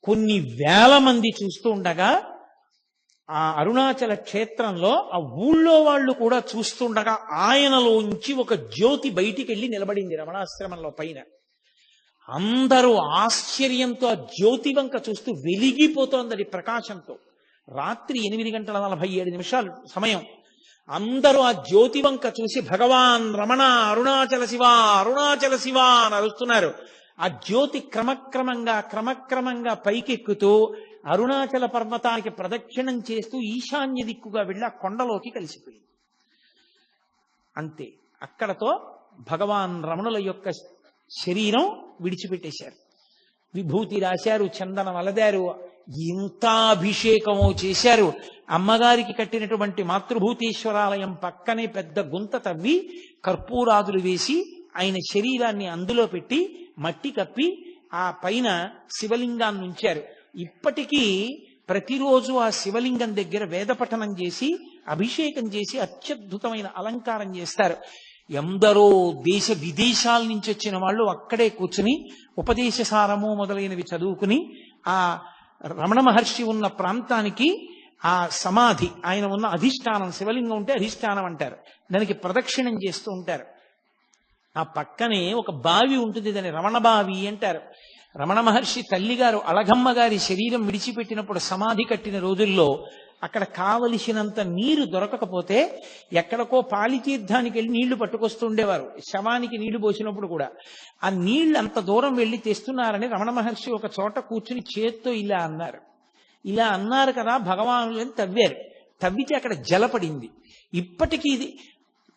కొన్ని వేల మంది చూస్తూ ఉండగా ఆ అరుణాచల క్షేత్రంలో ఆ ఊళ్ళో వాళ్ళు కూడా చూస్తుండగా ఆయనలోంచి ఒక జ్యోతి బయటికి వెళ్ళి నిలబడింది రమణాశ్రమంలో పైన. అందరూ ఆశ్చర్యంతో ఆ జ్యోతి వంక చూస్తూ వెలిగిపోతోంది అది ప్రకాశంతో. రాత్రి 8:47 సమయం. అందరూ ఆ జ్యోతి వంక చూసి భగవాన్ రమణ అరుణాచల శివ అరుణాచల శివ అని అరుస్తున్నారు. ఆ జ్యోతి క్రమక్రమంగా పైకెక్కుతూ అరుణాచల పర్వతానికి ప్రదక్షిణం చేస్తూ ఈశాన్య దిక్కుగా వెళ్ళి ఆ కొండలోకి కలిసిపోయింది. అంతే, అక్కడతో భగవాన్ రమణుల యొక్క శరీరం విడిచిపెట్టేశారు. విభూతి రాశారు, చందనం అలదారు, ఇంత అభిషేకము చేశారు. అమ్మగారికి కట్టినటువంటి మాతృభూతేశ్వరాలయం పక్కనే పెద్ద గుంత తవ్వి కర్పూరాదులు వేసి ఆయన శరీరాన్ని అందులో పెట్టి మట్టి కప్పి ఆ పైన శివలింగాన్ని ఉంచారు. ఇప్పటికీ ప్రతిరోజు ఆ శివలింగం దగ్గర వేద పఠనం చేసి అభిషేకం చేసి అత్యద్భుతమైన అలంకారం చేస్తారు. ఎందరో దేశ విదేశాల నుంచి వచ్చిన వాళ్ళు అక్కడే కూర్చుని ఉపదేశసారము మొదలైనవి చదువుకుని ఆ రమణ మహర్షి ఉన్న ప్రాంతానికి ఆ సమాధి, ఆయన ఉన్న అధిష్టానం, శివలింగం ఉంటే అధిష్టానం అంటారు, దానికి ప్రదక్షిణం చేస్తూ ఉంటారు. ఆ పక్కనే ఒక బావి ఉంటుంది, దాన్ని రమణ బావి అంటారు. రమణ మహర్షి తల్లిగారు అళగమ్మ గారి శరీరం విడిచిపెట్టినప్పుడు సమాధి కట్టిన రోజుల్లో అక్కడ కావలసినంత నీరు దొరకకపోతే ఎక్కడికో పాలితీర్థానికి వెళ్ళి నీళ్లు పట్టుకొస్తుండేవారు. శవానికి నీళ్లు పోసినప్పుడు కూడా ఆ నీళ్లు అంత దూరం వెళ్ళి తెస్తున్నారని రమణ మహర్షి ఒక చోట కూర్చుని చేత్తో ఇలా అన్నారు. ఇలా అన్నారు కదా భగవానులని తవ్వారు. తవ్వితే అక్కడ జలపడింది. ఇప్పటికీ ఇది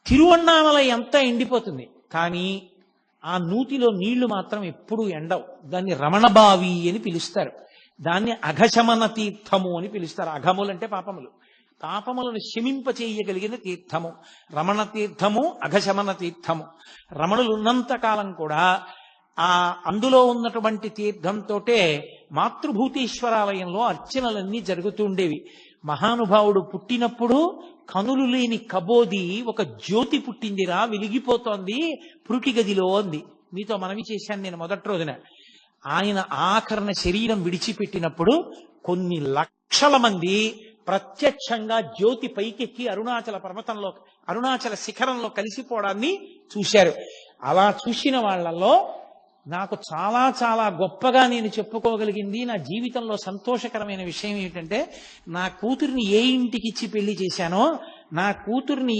తిరువణ్ణామలై అంతా ఎండిపోతుంది, కానీ ఆ నూతిలో నీళ్లు మాత్రం ఎప్పుడూ ఎండవు. దాన్ని రమణబావి అని పిలుస్తారు. దాన్ని అఘశమన తీర్థము అని పిలుస్తారు. అఘములంటే పాపములు, పాపములను శమింప చేయగలిగిన తీర్థము రమణ తీర్థము, అఘశమన తీర్థము. రమణులు ఉన్నంత కాలం కూడా ఆ అందులో ఉన్నటువంటి తీర్థంతోటే మాతృభూతేశ్వరాలయంలో అర్చనలన్నీ జరుగుతూ ఉండేవి. మహానుభావుడు పుట్టినప్పుడు కనులు లేని కబోది ఒక జ్యోతి పుట్టిందిరా, వెలిగిపోతోంది పురుటి గదిలో అంది. మీతో మనవి చేశాను నేను మొదటి రోజున. ఆయన ఆఖరణ శరీరం విడిచిపెట్టినప్పుడు కొన్ని లక్షల మంది ప్రత్యక్షంగా జ్యోతి పైకెక్కి అరుణాచల పర్వతంలో, అరుణాచల శిఖరంలో కలిసిపోవడాన్ని చూశారు. అలా చూసిన వాళ్ళల్లో నాకు చాలా చాలా గొప్పగా నేను చెప్పుకోగలిగింది, నా జీవితంలో సంతోషకరమైన విషయం ఏమిటంటే, నా కూతుర్ని ఏ ఇంటికి ఇచ్చి పెళ్లి చేశానో, నా కూతుర్ని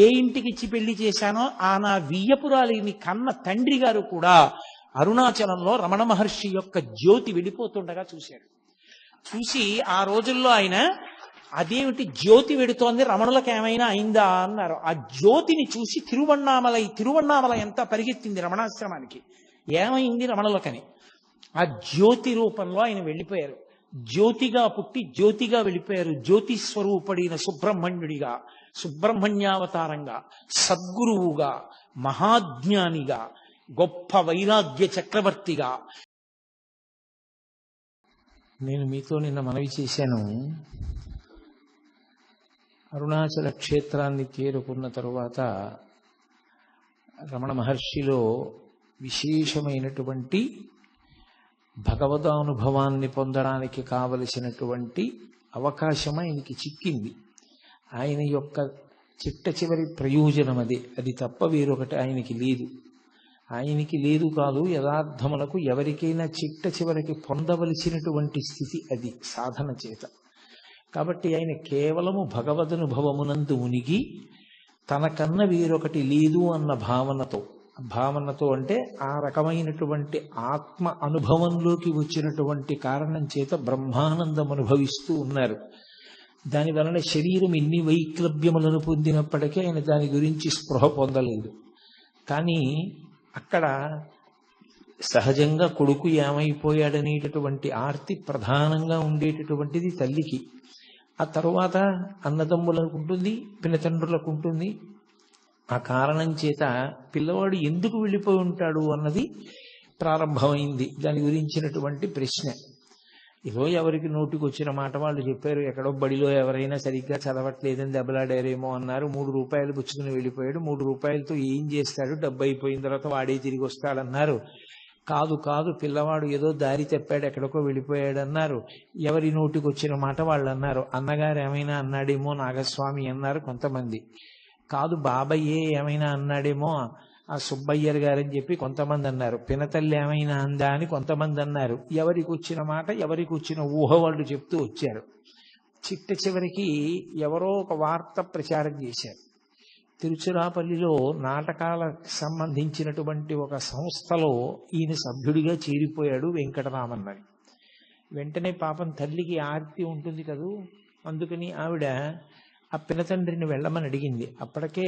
ఏ ఇంటికి ఇచ్చి పెళ్లి చేశానో ఆ నా వియ్యపురాలిని కన్న తండ్రి గారు కూడా అరుణాచలంలో రమణ మహర్షి యొక్క జ్యోతి వెళ్ళిపోతుండగా చూశాడు. చూసి ఆ రోజుల్లో ఆయన అదేమిటి జ్యోతి వెడుతోంది, రమణులకు ఏమైనా అయిందా అన్నారు. ఆ జ్యోతిని చూసి తిరువణ్ణామలై అంతా పరిగెత్తింది రమణాశ్రమానికి. ఏమైంది రమణులకని. ఆ జ్యోతి రూపంలో ఆయన వెళ్ళిపోయారు. జ్యోతిగా పుట్టి జ్యోతిగా వెళ్ళిపోయారు. జ్యోతి స్వరూపడిన సుబ్రహ్మణ్యుడిగా, సుబ్రహ్మణ్యావతారంగా, సద్గురువుగా, మహాజ్ఞానిగా, గొప్ప వైరాగ్య చక్రవర్తిగా. నేను మీతో నిన్న మనవి చేశాను, అరుణాచల క్షేత్రాన్ని చేరుకున్న తరువాత రమణ మహర్షిలో విశేషమైనటువంటి భగవదానుభవాన్ని పొందడానికి కావలసినటువంటి అవకాశం ఆయనకి చిక్కింది. ఆయన యొక్క చిట్ట చివరి ప్రయోజనం అదే, అది తప్ప వేరొకటి ఆయనకి లేదు. ఆయనకి లేదు కాదు, యథార్థములకు ఎవరికైనా చిట్ట చివరికి పొందవలసినటువంటి స్థితి అది సాధన చేత. కాబట్టి ఆయన కేవలము భగవదనుభవమునందు మునిగి తనకన్న వేరొకటి లేదు అన్న భావనతో అంటే ఆ రకమైనటువంటి ఆత్మ అనుభవంలోకి వచ్చినటువంటి కారణం చేత బ్రహ్మానందం అనుభవిస్తూ ఉన్నారు. దాని వలన శరీరం ఎన్ని వైక్లభ్యములను పొందినప్పటికీ ఆయన దాని గురించి స్పృహ పొందలేదు. కానీ అక్కడ సహజంగా కొడుకు ఏమైపోయాడనేటటువంటి ఆర్తి ప్రధానంగా ఉండేటటువంటిది తల్లికి. ఆ తరువాత అన్నదమ్ములకు ఉంటుంది, పినతండ్రులకు ఉంటుంది. ఆ కారణం చేత పిల్లవాడు ఎందుకు వెళ్ళిపోయి ఉంటాడు అన్నది ప్రారంభమైంది. దాని గురించినటువంటి ప్రశ్న ఏదో ఎవరికి నోటికి వచ్చిన మాట వాళ్ళు చెప్పారు. ఎక్కడో బడిలో ఎవరైనా సరిగ్గా చదవట్లేదని దెబ్బలాడారేమో అన్నారు. 3 రూపాయలు పుచ్చుకుని వెళ్ళిపోయాడు. 3 రూపాయలతో ఏం చేస్తాడు, డబ్బు అయిపోయిన తర్వాత వాడే తిరిగి వస్తాడన్నారు. కాదు కాదు, పిల్లవాడు ఏదో దారి తప్పాడు, ఎక్కడికో వెళ్ళిపోయాడు అన్నారు. ఎవరి నోటికి వచ్చిన మాట వాళ్ళు అన్నారు. అన్నగారు ఏమైనా అన్నాడేమో నాగస్వామి అన్నారు కొంతమంది. కాదు బాబయ్యే ఏమైనా అన్నాడేమో ఆ సుబ్బయ్యర్ గారని చెప్పి కొంతమంది అన్నారు. పినతల్లి ఏమైనా అందా అని కొంతమంది అన్నారు. ఎవరికి వచ్చిన మాట, ఎవరికి వచ్చిన ఊహ వాళ్ళు చెప్తూ వచ్చారు. చివరికి ఎవరో ఒక వార్త ప్రచారం చేశారు. తిరుచిరాపల్లిలో నాటకాలకు సంబంధించినటువంటి ఒక సంస్థలో ఈయన సభ్యుడిగా చేరిపోయాడు వెంకటరామన్ అని. వెంటనే పాపం తల్లికి ఆర్తి ఉంటుంది కదూ, అందుకని ఆవిడ ఆ పినతండ్రిని వెళ్ళమని అడిగింది. అప్పటికే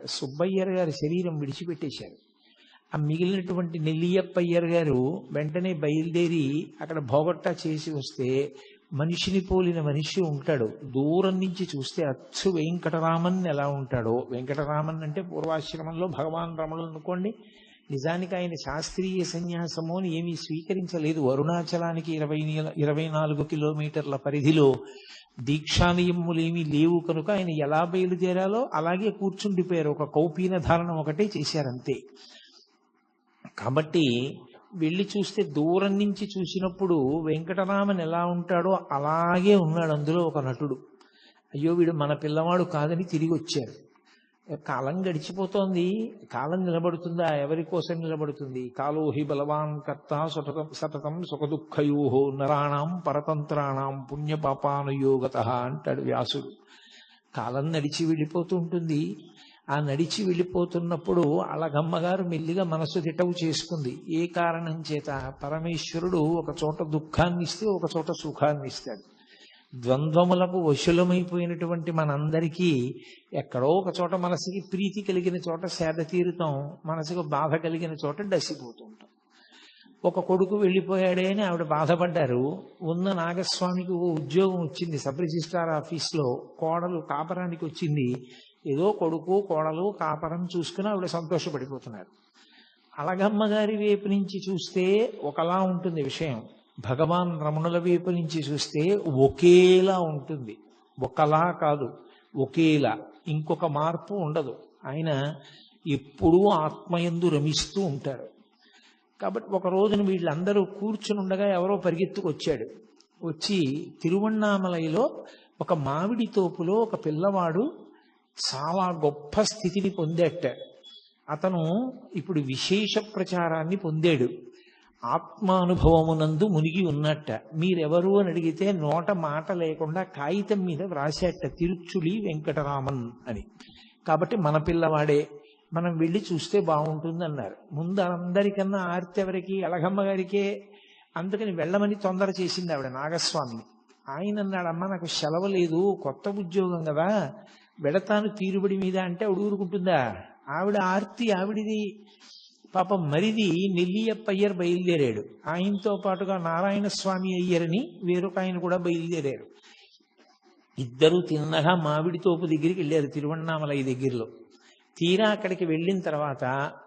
సుబ్బయ్యర్ గారి శరీరం విడిచిపెట్టేశారు. ఆ మిగిలినటువంటి నెల్లియప్పయ్యర్ గారు వెంటనే బయలుదేరి అక్కడ భోగట్టా చేసి వస్తే మనిషిని పోలిన మనిషి ఉంటాడు. దూరం నుంచి చూస్తే అచ్చు వెంకటరామన్ ఎలా ఉంటాడో, వెంకటరామన్ అంటే పూర్వాశ్రమంలో భగవాన్ రమణులు అనుకోండి. నిజానికి ఆయన శాస్త్రీయ సన్యాసము అని ఏమీ స్వీకరించలేదు. అరుణాచలానికి 24 కిలోమీటర్ల పరిధిలో దీక్షానియములేమీ లేవు కనుక ఆయన ఎలా బయలుదేరాలో అలాగే కూర్చుండిపోయారు. ఒక కౌపీన ధారణం ఒకటే చేశారంతే. కాబట్టి వెళ్ళి చూస్తే దూరం నుంచి చూసినప్పుడు వెంకటరామన్ ఎలా ఉంటాడో అలాగే ఉన్నాడు. అందులో ఒక నటుడు. అయ్యో వీడు మన పిల్లవాడు కాదని తిరిగి వచ్చారు. కాలం గడిచిపోతోంది, కాలం నిలబడుతుందా? ఎవరి కోసం నిలబడుతుంది? కాలోహి బలవాన్ కర్త సతతం సుఖదుఃఖయో నరాణం పరతంత్రాణం పుణ్యపాపానుయోగత అంటాడు వ్యాసుడు. కాలం నడిచి వెళ్ళిపోతూ ఉంటుంది. ఆ నడిచి వెళ్ళిపోతున్నప్పుడు అలగమ్మగారు మెల్లిగా మనసు దిటవు చేసుకుంది. ఏ కారణం చేత? పరమేశ్వరుడు ఒక చోట దుఃఖాన్ని ఇస్తే ఒక చోట సుఖాన్ని ఇస్తాడు. ద్వంద్వములకు వశులమైపోయినటువంటి మనందరికీ ఎక్కడో ఒక చోట మనసుకి ప్రీతి కలిగిన చోట సేద తీరుతాం, మనసుకు బాధ కలిగిన చోట డసిపోతూ ఉంటాం. ఒక కొడుకు వెళ్ళిపోయాడే అని ఆవిడ బాధపడ్డారు. ఉన్న నాగస్వామికి ఓ ఉద్యోగం వచ్చింది సబ్ రిజిస్ట్రార్ ఆఫీస్లో. కోడలు కాపరానికి వచ్చింది. ఏదో కొడుకు కోడలు కాపరం చూసుకుని ఆవిడ సంతోషపడిపోతున్నారు. అలగమ్మ గారి వైపు నుంచి చూస్తే ఒకలా ఉంటుంది విషయం, భగవాన్ రమణుల వైపు నుంచి చూస్తే ఒకేలా ఉంటుంది. ఒకలా కాదు, ఒకేలా. ఇంకొక మార్పు ఉండదు. ఆయన ఎప్పుడూ ఆత్మయందు రమిస్తూ ఉంటారు. కాబట్టి ఒక రోజున వీళ్ళందరూ కూర్చుని ఉండగా ఎవరో పరిగెత్తుకొచ్చాడు. వచ్చి తిరువణ్ణామలైలో ఒక మామిడి తోపులో ఒక పిల్లవాడు చాలా గొప్ప స్థితిని పొందేట. అతను ఇప్పుడు విశేష ప్రచారాన్ని పొందాడు. ఆత్మానుభవమునందు మునిగి ఉన్నట్ట. మీరెవరు అని అడిగితే నోట మాట లేకుండా కాగితం మీద వ్రాసేట తిరుచులి వెంకటరామన్ అని. కాబట్టి మన పిల్లవాడే, మనం వెళ్ళి చూస్తే బాగుంటుంది అన్నారు. ముందు అందరికన్నా ఆర్తి ఎవరికి? అలగమ్మ గారికే. అందుకని వెళ్ళమని తొందర చేసింది ఆవిడ నాగస్వామిని. ఆయన అన్నాడు, అమ్మ నాకు సెలవు లేదు, కొత్త ఉద్యోగం కదా, వెళతాను తీరుబడి మీద అంటే ఆవిడ ఊరుకుంటుందా? ఆవిడ ఆర్తి ఆవిడిది. పాపం మరిది నెల్లియప్ప అయ్యర్ బయలుదేరాడు. ఆయనతో పాటుగా నారాయణ స్వామి అయ్యరని వేరొక ఆయన కూడా బయలుదేరారు. ఇద్దరు తిన్నగా మామిడి తోపు దగ్గరికి వెళ్ళారు తిరువణ్ణామలై దగ్గరలో. తీరా అక్కడికి వెళ్ళిన తర్వాత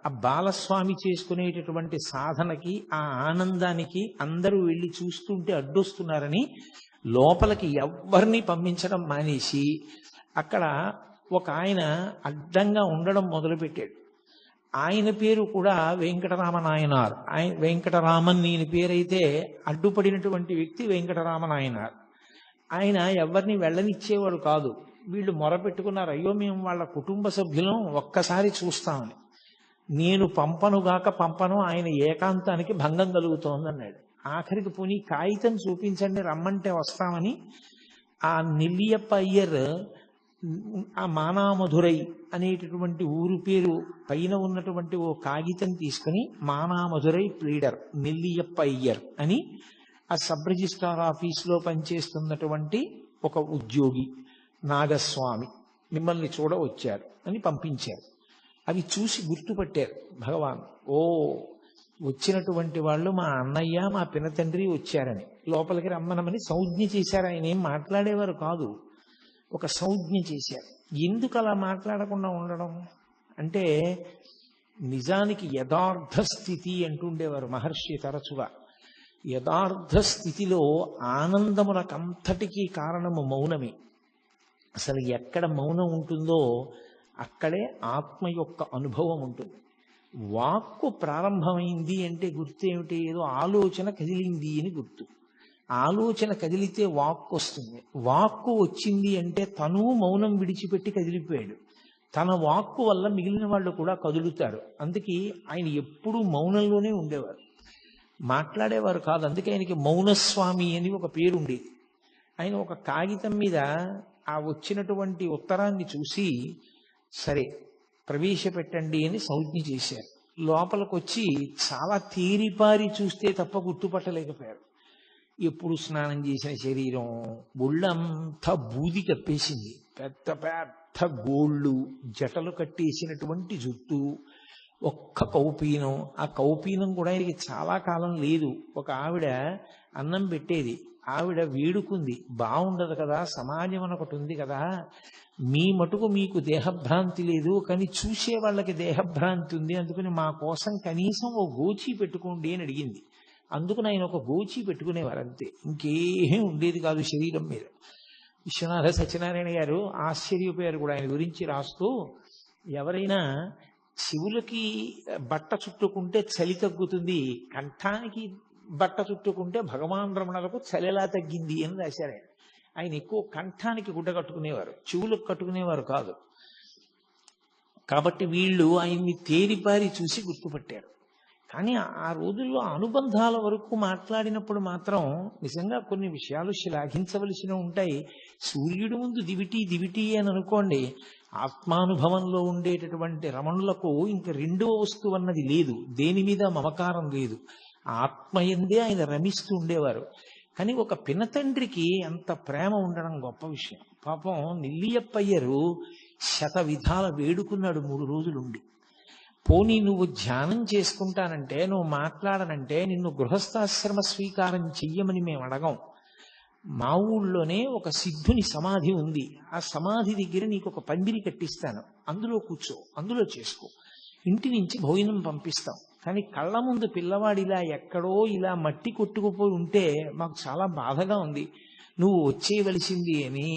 ఆ బాలస్వామి చేసుకునేటటువంటి సాధనకి, ఆ ఆనందానికి అందరూ వెళ్ళి చూస్తుంటే అడ్డొస్తున్నారని లోపలికి ఎవ్వరిని పంపించడం మానేసి అక్కడ ఒక ఆయన అడ్డంగా ఉండడం మొదలుపెట్టాడు. ఆయన పేరు కూడా వెంకటరామనాయనార్. వెంకటరామన్ ఈయన పేరైతే అడ్డుపడినటువంటి వ్యక్తి వెంకటరామనాయనార్. ఆయన ఎవరిని వెళ్ళనిచ్చేవాడు కాదు. వీళ్ళు మొరపెట్టుకున్నారు, అయ్యో మేము వాళ్ళ కుటుంబ సభ్యులం, ఒక్కసారి చూస్తామని. నేను పంపను, ఆయన ఏకాంతానికి భంగం కలుగుతోంది అన్నాడు. ఆఖరికి పోనీ కాగితం చూపించండి, రమ్మంటే వస్తామని ఆ నెల్లియప్ప అయ్యర్ ఆ మానామధురై అనేటటువంటి ఊరు పేరు పైన ఉన్నటువంటి ఓ కాగితం తీసుకుని మానామధురై ప్లీడర్ నెల్లియప్ప అయ్యర్ అని ఆ సబ్ రిజిస్ట్రార్ ఆఫీసులో పనిచేస్తున్నటువంటి ఒక ఉద్యోగి నాగస్వామి మిమ్మల్ని చూడ వచ్చారు అని పంపించారు. అవి చూసి గుర్తుపట్టారు భగవాన్. ఓ, వచ్చినటువంటి వాళ్ళు మా అన్నయ్య మా పినతండ్రి వచ్చారని లోపలికి రమ్మనమని సంజ్ఞ చేశారు. ఆయన ఏం మాట్లాడేవారు కాదు, ఒక సంజ్ఞ చేశారు. ఎందుకు అలా మాట్లాడకుండా ఉండడం అంటే, నిజానికి యథార్థ స్థితి అంటుండేవారు మహర్షి తరచుగా. యథార్థ స్థితిలో ఆనందములకంతటికీ కారణము మౌనమే. అసలు ఎక్కడ మౌనం ఉంటుందో అక్కడే ఆత్మ యొక్క అనుభవం ఉంటుంది. వాక్కు ప్రారంభమైంది అంటే గుర్తు ఏమిటి? ఏదో ఆలోచన కదిలింది అని గుర్తు. ఆలోచన కదిలితే వాక్కు వస్తుంది. వాక్కు వచ్చింది అంటే తను మౌనం విడిచిపెట్టి కదిలిపోయాడు. తన వాక్కు వల్ల మిగిలిన వాళ్ళు కూడా కదులుతారు. అందుకే ఆయన ఎప్పుడూ మౌనంలోనే ఉండేవారు, మాట్లాడేవారు కాదు. అందుకే ఆయనకి మౌనస్వామి అని ఒక పేరు ఉండేది. ఆయన ఒక కాగితం మీద ఆ వచ్చినటువంటి ఉత్తరాన్ని చూసి, సరే ప్రవేశపెట్టండి అని సంజ్ఞ చేశారు. లోపలికి వచ్చి చాలా తేరిపారి చూస్తే తప్ప గుర్తుపట్టలేకపోయారు. ఎప్పుడు స్నానం చేసిన శరీరం, ఒళ్ళంతా బూది కప్పేసింది, పెద్ద పెద్ద గోళ్ళు, జటలు కట్టేసినటువంటి జుట్టు, ఒక్క కౌపీనం. ఆ కౌపీనం కూడా ఆయనకి చాలా కాలం లేదు. ఒక ఆవిడ అన్నం పెట్టేది, ఆవిడ వేడుకుంది, బాగుండదు కదా, సమాజం అని ఒకటి ఉంది కదా, మీ మటుకు మీకు దేహభ్రాంతి లేదు, కానీ చూసే వాళ్ళకి దేహభ్రాంతి ఉంది, అందుకని మా కోసం కనీసం ఓ గోచి పెట్టుకోండి అని అడిగింది. అందుకు ఆయన ఒక గోచి పెట్టుకునేవారు అంతే, ఇంకేమీ ఉండేది కాదు శరీరం మీద. విశ్వనాథ సత్యనారాయణ గారు ఆశ్చర్యపోయారు కూడా ఆయన గురించి రాస్తూ, ఎవరైనా శివులకి బట్ట చుట్టుకుంటే చలి తగ్గుతుంది, కంఠానికి బట్ట చుట్టుకుంటే భగవాన్ రమణలకు చలి ఎలా తగ్గింది అని రాశారు ఆయన. ఆయన ఎక్కువ కంఠానికి గుడ్డ కట్టుకునేవారు, చెవులకు కట్టుకునేవారు కాదు. కాబట్టి వీళ్ళు ఆయన్ని తేరిపారి చూసి గుర్తుపట్టారు. కానీ ఆ రోజుల్లో అనుబంధాల వరకు మాట్లాడినప్పుడు మాత్రం నిజంగా కొన్ని విషయాలు శ్లాఘించవలసిన ఉంటాయి. సూర్యుడి ముందు దివిటి దివిటి అని అనుకోండి, ఆత్మానుభవంలో ఉండేటటువంటి రమణులకు ఇంక రెండవ వస్తువు అన్నది లేదు, దేని మీద మమకారం లేదు, ఆత్మయందే ఆయన రమిస్తూ ఉండేవారు. కానీ ఒక పినతండ్రికి అంత ప్రేమ ఉండడం గొప్ప విషయం. పాపం నెల్లియప్పయ్యరు శత విధాల వేడుకున్నాడు 3 రోజులుండి. పోనీ నువ్వు ధ్యానం చేసుకుంటానంటే, నువ్వు మాట్లాడనంటే నిన్ను గృహస్థాశ్రమ స్వీకారం చెయ్యమని మేము అడగం. మా ఊళ్ళోనే ఒక సిద్ధుని సమాధి ఉంది, ఆ సమాధి దగ్గర నీకు ఒక పందిరి కట్టిస్తాను, అందులో కూర్చో, అందులో చేసుకో, ఇంటి నుంచి భోజనం పంపిస్తాం. కానీ కళ్ళ ముందు పిల్లవాడు ఇలా ఎక్కడో ఇలా మట్టి కొట్టుకుపోయి ఉంటే మాకు చాలా బాధగా ఉంది, నువ్వు వచ్చేయవలసింది అని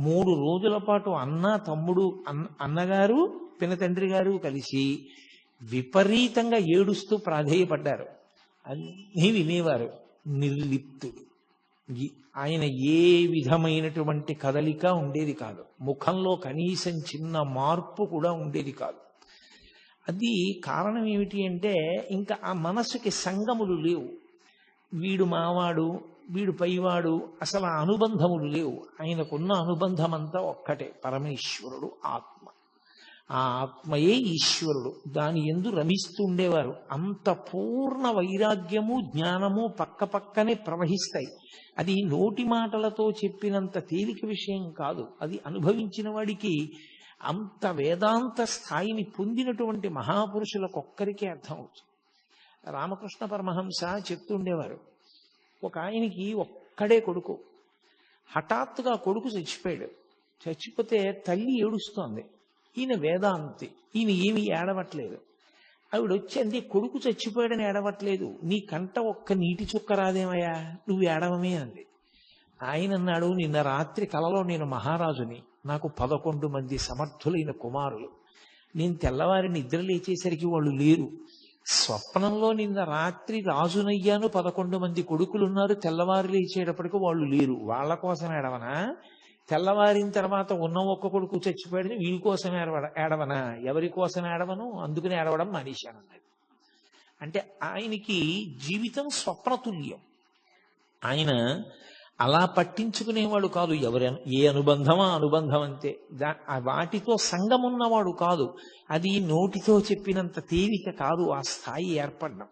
3 రోజుల పాటు అన్న, తమ్ముడు, అన్నగారు, పినతండ్రి గారు కలిసి విపరీతంగా ఏడుస్తూ ప్రాధేయపడ్డారు. అన్నీ వినేవారు. నిర్లిప్తుడు. ఆయన ఏ విధమైనటువంటి కదలిక ఉండేది కాదు, ముఖంలో కనీసం చిన్న మార్పు కూడా ఉండేది కాదు. అది కారణం ఏమిటి అంటే, ఇంకా ఆ మనసుకి సంగములు లేవు. వీడు మావాడు, వీడు పైవాడు, అసలు ఆ అనుబంధములు లేవు. ఆయనకున్న అనుబంధం అంతా ఒక్కటే, పరమేశ్వరుడు ఆత్మ. ఆ ఆత్మయే ఈశ్వరుడు, దాని యందు రమిస్తూ ఉండేవారు. అంత పూర్ణ వైరాగ్యము జ్ఞానము పక్క పక్కనే ప్రవహిస్తాయి. అది నోటి మాటలతో చెప్పినంత తేలిక విషయం కాదు, అది అనుభవించిన వాడికి, అంత వేదాంత స్థాయిని పొందినటువంటి మహాపురుషులకొక్కరికే అర్థమవుతుంది. రామకృష్ణ పరమహంస చెప్తుండేవారు, ఒక ఆయనకి ఒక్కడే కొడుకు, హఠాత్తుగా కొడుకు చచ్చిపోయాడు. చచ్చిపోతే తల్లి ఏడుస్తోంది. ఈయన వేదాంతి, ఈయన ఏమీ ఏడవట్లేదు. ఆవిడ వచ్చి, కొడుకు చచ్చిపోయాడని ఏడవట్లేదు, నీ కంట ఒక్క నీటి చుక్క రాదేమయ్యా, నువ్వు ఏడవమే అంది. ఆయన అన్నాడు, నిన్న రాత్రి కలలో నేను మహారాజుని, నాకు 11 మంది సమర్థులైన కుమారులు, నేను తెల్లవారి నిద్ర లేచేసరికి వాళ్ళు లేరు. స్వప్నంలో నిన్న రాత్రి రాజునయ్యాను, 11 మంది కొడుకులున్నారు, తెల్లవారు లేచేటప్పటికి వాళ్ళు లేరు. వాళ్ళ కోసం ఏడవనా? తెల్లవారిన తర్వాత ఉన్న ఒక్క కొడుకు చచ్చిపోయాడని వీడి కోసం ఏడవనా? ఎవరి కోసం ఏడవను, అందుకని ఏడవడం మానేశానన్నది. అంటే ఆయనకి జీవితం స్వప్నతుల్యం. ఆయన అలా పట్టించుకునేవాడు కాదు, ఏ అనుబంధమా అనుబంధం అంతే, వాటితో సంగం ఉన్నవాడు కాదు. అది నోటితో చెప్పినంత తేలిక కాదు ఆ స్థాయి ఏర్పడడం.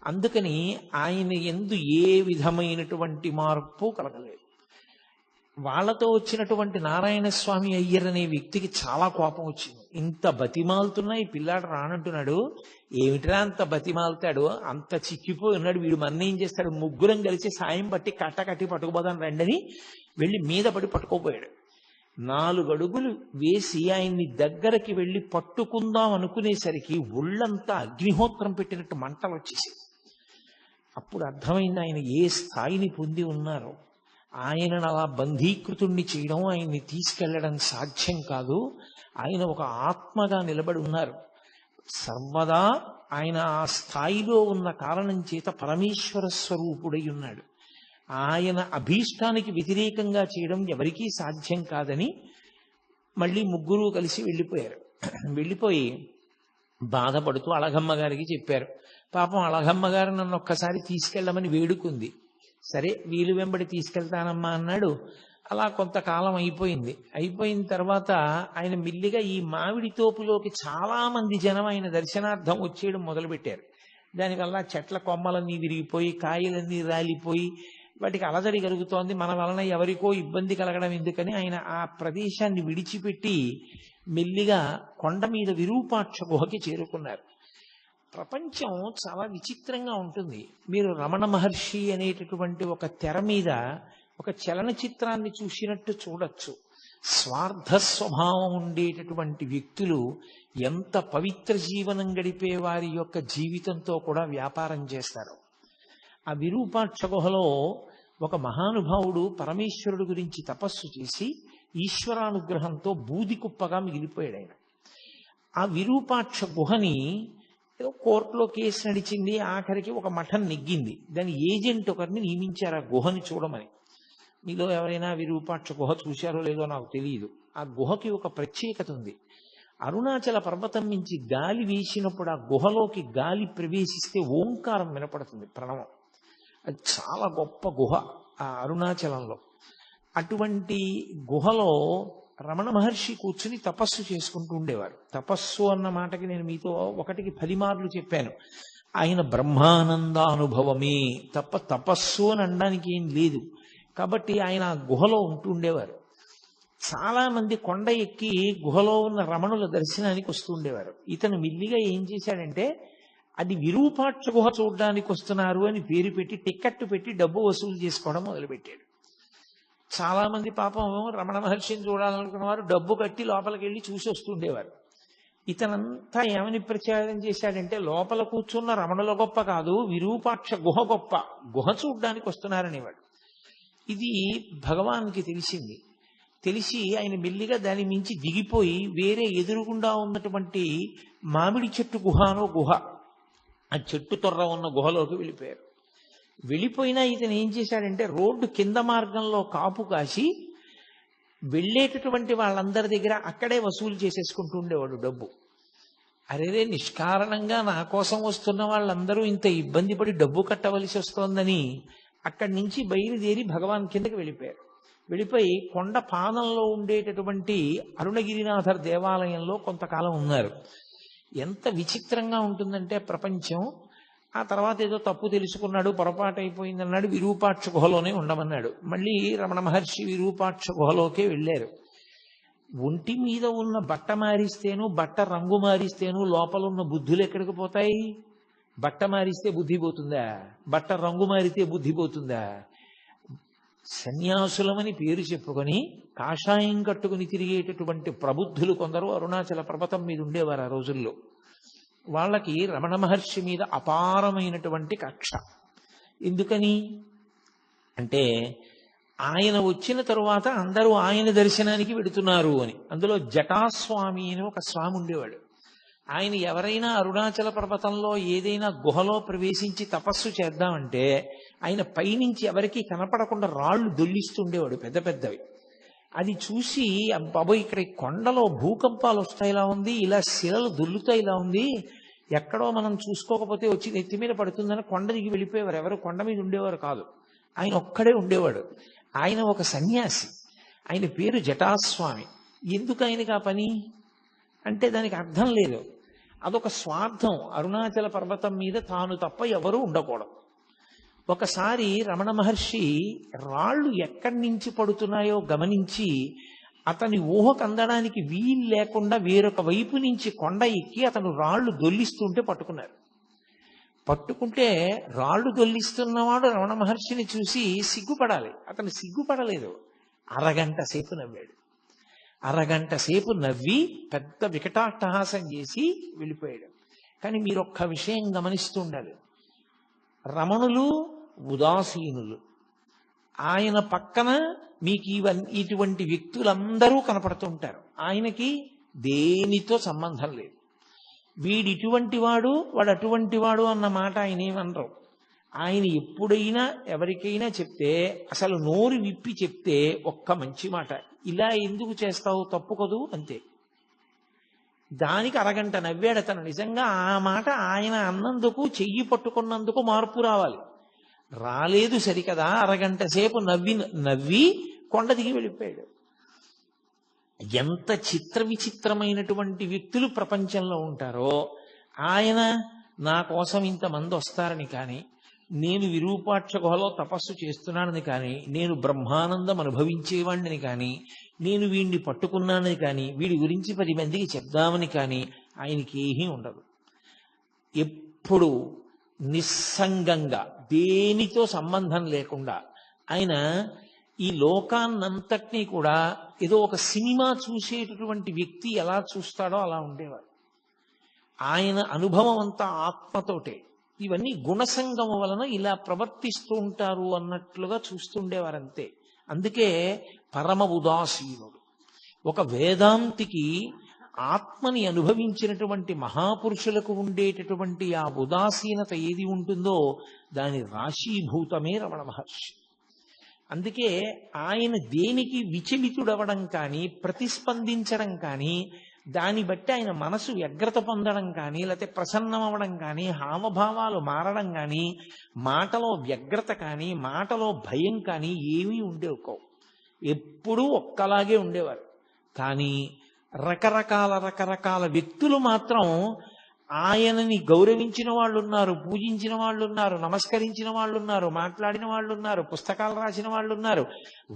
అందుకని ఆయన యందు ఏ విధమైనటువంటి మార్పు కలగలేదు. వాళ్లతో వచ్చినటువంటి నారాయణ స్వామి అయ్యర్ అనే వ్యక్తికి చాలా కోపం వచ్చింది. ఇంత బతిమాలుతున్నా ఈ పిల్లాడు రానంటున్నాడు, ఏమిట్రా అంత బతిమాలుతాడు, అంత చిక్కిపోయి ఉన్నాడు, వీడు మన్నేం చేస్తాడు, ముగ్గురం కలిసి సాయం పట్టి కట్టి పట్టుకుపోదాం రండని వెళ్ళి మీద పడి పట్టుకోపోయాడు. 4 అడుగులు వేసి ఆయన్ని దగ్గరకి వెళ్ళి పట్టుకుందాం అనుకునేసరికి ఒళ్ళంతా అగ్నిహోత్రం పెట్టినట్టు మంటలు వచ్చేసి, అప్పుడు అర్థమైంది ఆయన ఏ స్థాయిని పొంది ఉన్నారో. ఆయనను అలా బంధీకృతుణ్ణి చేయడం, ఆయన్ని తీసుకెళ్లడం సాధ్యం కాదు. ఆయన ఒక ఆత్మగా నిలబడి ఉన్నారు. సర్వదా ఆయన ఆ స్థాయిలో ఉన్న కారణం చేత పరమేశ్వర స్వరూపుడై ఉన్నాడు. ఆయన అభీష్టానికి వ్యతిరేకంగా చేయడం ఎవరికీ సాధ్యం కాదని మళ్ళీ ముగ్గురు కలిసి వెళ్ళిపోయారు. వెళ్ళిపోయి బాధపడుతూ అళగమ్మ గారికి చెప్పారు. పాపం అళగమ్మ గారు నన్ను ఒక్కసారి తీసుకెళ్ళమని వేడుకుంది. సరే వీలు వెంబడి తీసుకెళ్తానమ్మా అన్నాడు. అలా కొంతకాలం అయిపోయింది. అయిపోయిన తర్వాత ఆయన మిల్లిగా ఈ మామిడి తోపులోకి చాలా మంది జనం ఆయన దర్శనార్థం వచ్చేయడం మొదలుపెట్టారు. దానివల్ల చెట్ల కొమ్మలన్నీ విరిగిపోయి కాయలన్నీ రాలిపోయి వాటికి అలజడి కలుగుతోంది. మన వలన ఎవరికో ఇబ్బంది కలగడం ఎందుకని ఆయన ఆ ప్రదేశాన్ని విడిచిపెట్టి మెల్లిగా కొండ మీద విరూపాక్ష గుహకి చేరుకున్నారు. ప్రపంచం చాలా విచిత్రంగా ఉంటుంది. మీరు రమణ మహర్షి అనేటటువంటి ఒక తెర మీద ఒక చలనచిత్రాన్ని చూసినట్టు చూడొచ్చు. స్వార్థ స్వభావం ఉండేటటువంటి వ్యక్తులు ఎంత పవిత్ర జీవనం గడిపే వారి యొక్క జీవితంతో కూడా వ్యాపారం చేస్తారు. ఆ విరూపాక్ష గుహలో ఒక మహానుభావుడు పరమేశ్వరుడు గురించి తపస్సు చేసి ఈశ్వరానుగ్రహంతో బూది కుప్పగా మిగిలిపోయాడు ఆయన. ఆ విరూపాక్ష గుహని ఏదో కోర్టులో కేసు నడిచింది. ఆఖరికి ఒక మఠం నెగ్గింది. దాని ఏజెంట్ ఒకరిని నియమించారు ఆ గుహని చూడమని. మీలో ఎవరైనా విరూపాక్ష గుహ చూశారో లేదో నాకు తెలియదు. ఆ గుహకి ఒక ప్రత్యేకత ఉంది. అరుణాచల పర్వతం నుంచి గాలి వీసినప్పుడు ఆ గుహలోకి గాలి ప్రవేశిస్తే ఓంకారం వినపడుతుంది, ప్రణవం. అది చాలా గొప్ప గుహ ఆ అరుణాచలంలో. అటువంటి గుహలో రమణ మహర్షి కూర్చుని తపస్సు చేసుకుంటూ ఉండేవారు. తపస్సు అన్న మాటకి నేను మీతో 1కి 10 మార్లు చెప్పాను. ఆయన బ్రహ్మానందానుభవమే తప్ప తపస్సు అని అనడానికి ఏం లేదు. కాబట్టి ఆయన ఆ గుహలో ఉంటూ ఉండేవారు. చాలా మంది కొండ ఎక్కి గుహలో ఉన్న రమణుల దర్శనానికి వస్తూ ఉండేవారు. ఇతను మిల్లిగా ఏం చేశాడంటే అది విరూపాక్ష గుహ చూడడానికి వస్తున్నారు అని పేరు పెట్టి టికెట్ పెట్టి డబ్బు వసూలు చేసుకోవడం మొదలుపెట్టాడు. చాలా మంది పాపం రమణ మహర్షిని చూడాలనుకున్న వారు డబ్బు కట్టి లోపలికి వెళ్ళి చూసి వస్తుండేవారు. ఇతనంతా ఏమని ప్రచారం చేశాడంటే లోపల కూర్చున్న రమణుల గొప్ప కాదు, విరూపాక్ష గుహ గొప్ప, గుహ చూడడానికి వస్తున్నారనేవాడు. ఇది భగవాన్కి తెలిసింది. తెలిసి ఆయన మెల్లిగా దాని మించి దిగిపోయి వేరే ఎదురుగుండా ఉన్నటువంటి మామిడి చెట్టు గుహనో గుహ, ఆ చెట్టు తొర్ర ఉన్న గుహలోకి వెళ్ళిపోయారు. వెళ్ళిపోయినా ఇతను ఏం చేశాడంటే రోడ్డు కింద మార్గంలో కాపు కాసి వెళ్ళేటటువంటి వాళ్ళందరి దగ్గర అక్కడే వసూలు చేసేసుకుంటూ ఉండేవాడు డబ్బు. అరేరే నిష్కారణంగా నా కోసం వస్తున్న వాళ్ళందరూ ఇంత ఇబ్బంది పడి డబ్బు కట్టవలసి వస్తోందని అక్కడి నుంచి బయలుదేరి భగవాన్ కిందకి వెళ్ళిపోయారు. వెళ్ళిపోయి కొండ పానంలో ఉండేటటువంటి అరుణగిరినాథర్ దేవాలయంలో కొంతకాలం ఉన్నారు. ఎంత విచిత్రంగా ఉంటుందంటే ప్రపంచం. ఆ తర్వాత ఏదో తప్పు తెలుసుకున్నాడు, పొరపాటు అయిపోయిందన్నాడు, విరూపాక్ష గుహలోనే ఉండమన్నాడు. మళ్ళీ రమణ మహర్షి విరూపాక్ష గుహలోకే వెళ్ళారు. ఒంటి మీద ఉన్న బట్ట మారిస్తేను బట్ట రంగు మారిస్తేను లోపల ఉన్న బుద్ధులు ఎక్కడికి పోతాయి? బట్ట మారిస్తే బుద్ధి పోతుందా? బట్ట రంగు మారితే బుద్ధి పోతుందా? సన్యాసులమని పేరు చెప్పుకొని కాషాయం కట్టుకుని తిరిగేటటువంటి ప్రబుద్ధులు కొందరు అరుణాచల పర్వతం మీద ఉండేవారు ఆ రోజుల్లో. వాళ్ళకి రమణ మహర్షి మీద అపారమైనటువంటి కక్ష. ఎందుకని అంటే ఆయన వచ్చిన తరువాత అందరూ ఆయన దర్శనానికి వెడుతున్నారు అని. అందులో జటాస్వామి అని ఒక స్వామి ఉండేవాడు. ఆయన ఎవరైనా అరుణాచల పర్వతంలో ఏదైనా గుహలో ప్రవేశించి తపస్సు చేద్దామంటే ఆయన పైనుంచి ఎవరికీ కనపడకుండా రాళ్లు దొల్లిస్తుండేవాడు పెద్ద పెద్దవి. అది చూసి బాబోయ్ ఇక్కడ కొండలో భూకంపాలు వస్తాయిలా ఉంది, ఇలా శిలలు దొల్లుతాయిలా ఉంది, ఎక్కడో మనం చూసుకోకపోతే వచ్చి నెత్తి మీద పడుతుందని కొండ దిగి వెళ్ళిపోయేవారు. ఎవరు కొండ మీద ఉండేవారు కాదు, ఆయన ఒక్కడే ఉండేవాడు. ఆయన ఒక సన్యాసి, ఆయన పేరు జటాస్వామి. ఎందుకు ఆయనకి ఆ పని అంటే దానికి అర్థం లేదు. అదొక స్వార్థం. అరుణాచల పర్వతం మీద తాను తప్ప ఎవరూ ఉండకూడదు. ఒకసారి రమణ మహర్షి రాళ్ళు ఎక్కడి నుంచి పడుతున్నాయో గమనించి అతని ఊహకు అందడానికి వీలు లేకుండా వేరొక వైపు నుంచి కొండ ఎక్కి అతను రాళ్లు దొల్లిస్తుంటే పట్టుకున్నారు. పట్టుకుంటే రాళ్లు దొల్లిస్తున్నవాడు రమణ మహర్షిని చూసి సిగ్గుపడాలి. అతను సిగ్గుపడలేదు. అరగంట సేపు నవ్వాడు. అరగంట సేపు నవ్వి పెద్ద వికటాట్టహాసం చేసి వెళ్ళిపోయాడు. కానీ మీరు ఒక్క విషయం గమనిస్తూ ఉండాలి. రమణులు ఉదాసీనులు. ఆయన పక్కన మీకు ఇటువంటి వ్యక్తులందరూ కనపడుతూ ఉంటారు. ఆయనకి దేనితో సంబంధం లేదు. వీడు ఇటువంటి వాడు వాడు అటువంటి వాడు అన్న మాట ఆయన ఏమనరు. ఆయన ఎప్పుడైనా ఎవరికైనా చెప్తే అసలు నోరు విప్పి చెప్తే ఒక్క మంచి మాట, ఇలా ఎందుకు చేస్తావు తప్పు కదూ అంతే. దానికి అరగంట నవ్వాడు అతను. నిజంగా ఆ మాట ఆయన అన్నందుకు చెయ్యి పట్టుకున్నందుకు మార్పు రావాలి. రాలేదు సరికదా, అరగంట సేపు నవ్వి కొండ దిగి వెళ్ళిపోయాడు. ఎంత చిత్ర విచిత్రమైనటువంటి వ్యక్తులు ప్రపంచంలో ఉంటారో. ఆయన నా కోసం ఇంతమంది వస్తారని కానీ, నేను విరూపాక్ష గుహలో తపస్సు చేస్తున్నానని కానీ, నేను బ్రహ్మానందం అనుభవించేవాడిని కానీ, నేను వీడిని పట్టుకున్నానని కానీ, వీడి గురించి 10 మందికి చెప్దామని కానీ ఆయనకి ఏమీ ఉండదు. ఎప్పుడు నిస్సంగంగా దేనితో సంబంధం లేకుండా ఆయన ఈ లోకాన్నంతటినీ కూడా ఏదో ఒక సినిమా చూసేటటువంటి వ్యక్తి ఎలా చూస్తాడో అలా ఉండేవాడు. ఆయన అనుభవం అంతా ఆత్మతోటే. ఇవన్నీ గుణసంగమం వలన ఇలా ప్రవర్తిస్తూ ఉంటారు అన్నట్లుగా చూస్తుండేవారంతే. అందుకే పరమ ఉదాసీనుడు. ఒక వేదాంతికి ఆత్మని అనుభవించినటువంటి మహాపురుషులకు ఉండేటటువంటి ఆ ఉదాసీనత ఏది ఉంటుందో దాని రాశీభూతమే రమణ మహర్షి. అందుకే ఆయన దేనికి విచలితుడవడం కానీ, ప్రతిస్పందించడం కానీ, దాన్ని బట్టి ఆయన మనసు వ్యగ్రత పొందడం కానీ, లేకపోతే ప్రసన్నమవడం కానీ, హావభావాలు మారడం కానీ, మాటలో వ్యగ్రత కానీ, మాటలో భయం కానీ ఏమీ ఉండేవి కావు. ఎప్పుడూ ఒక్కలాగే ఉండేవారు. కానీ రకరకాల వ్యక్తులు మాత్రం ఆయనని గౌరవించిన వాళ్ళు ఉన్నారు, పూజించిన వాళ్ళు ఉన్నారు, నమస్కరించిన వాళ్ళు ఉన్నారు, మాట్లాడిన వాళ్ళు ఉన్నారు, పుస్తకాలు రాసిన వాళ్ళు ఉన్నారు,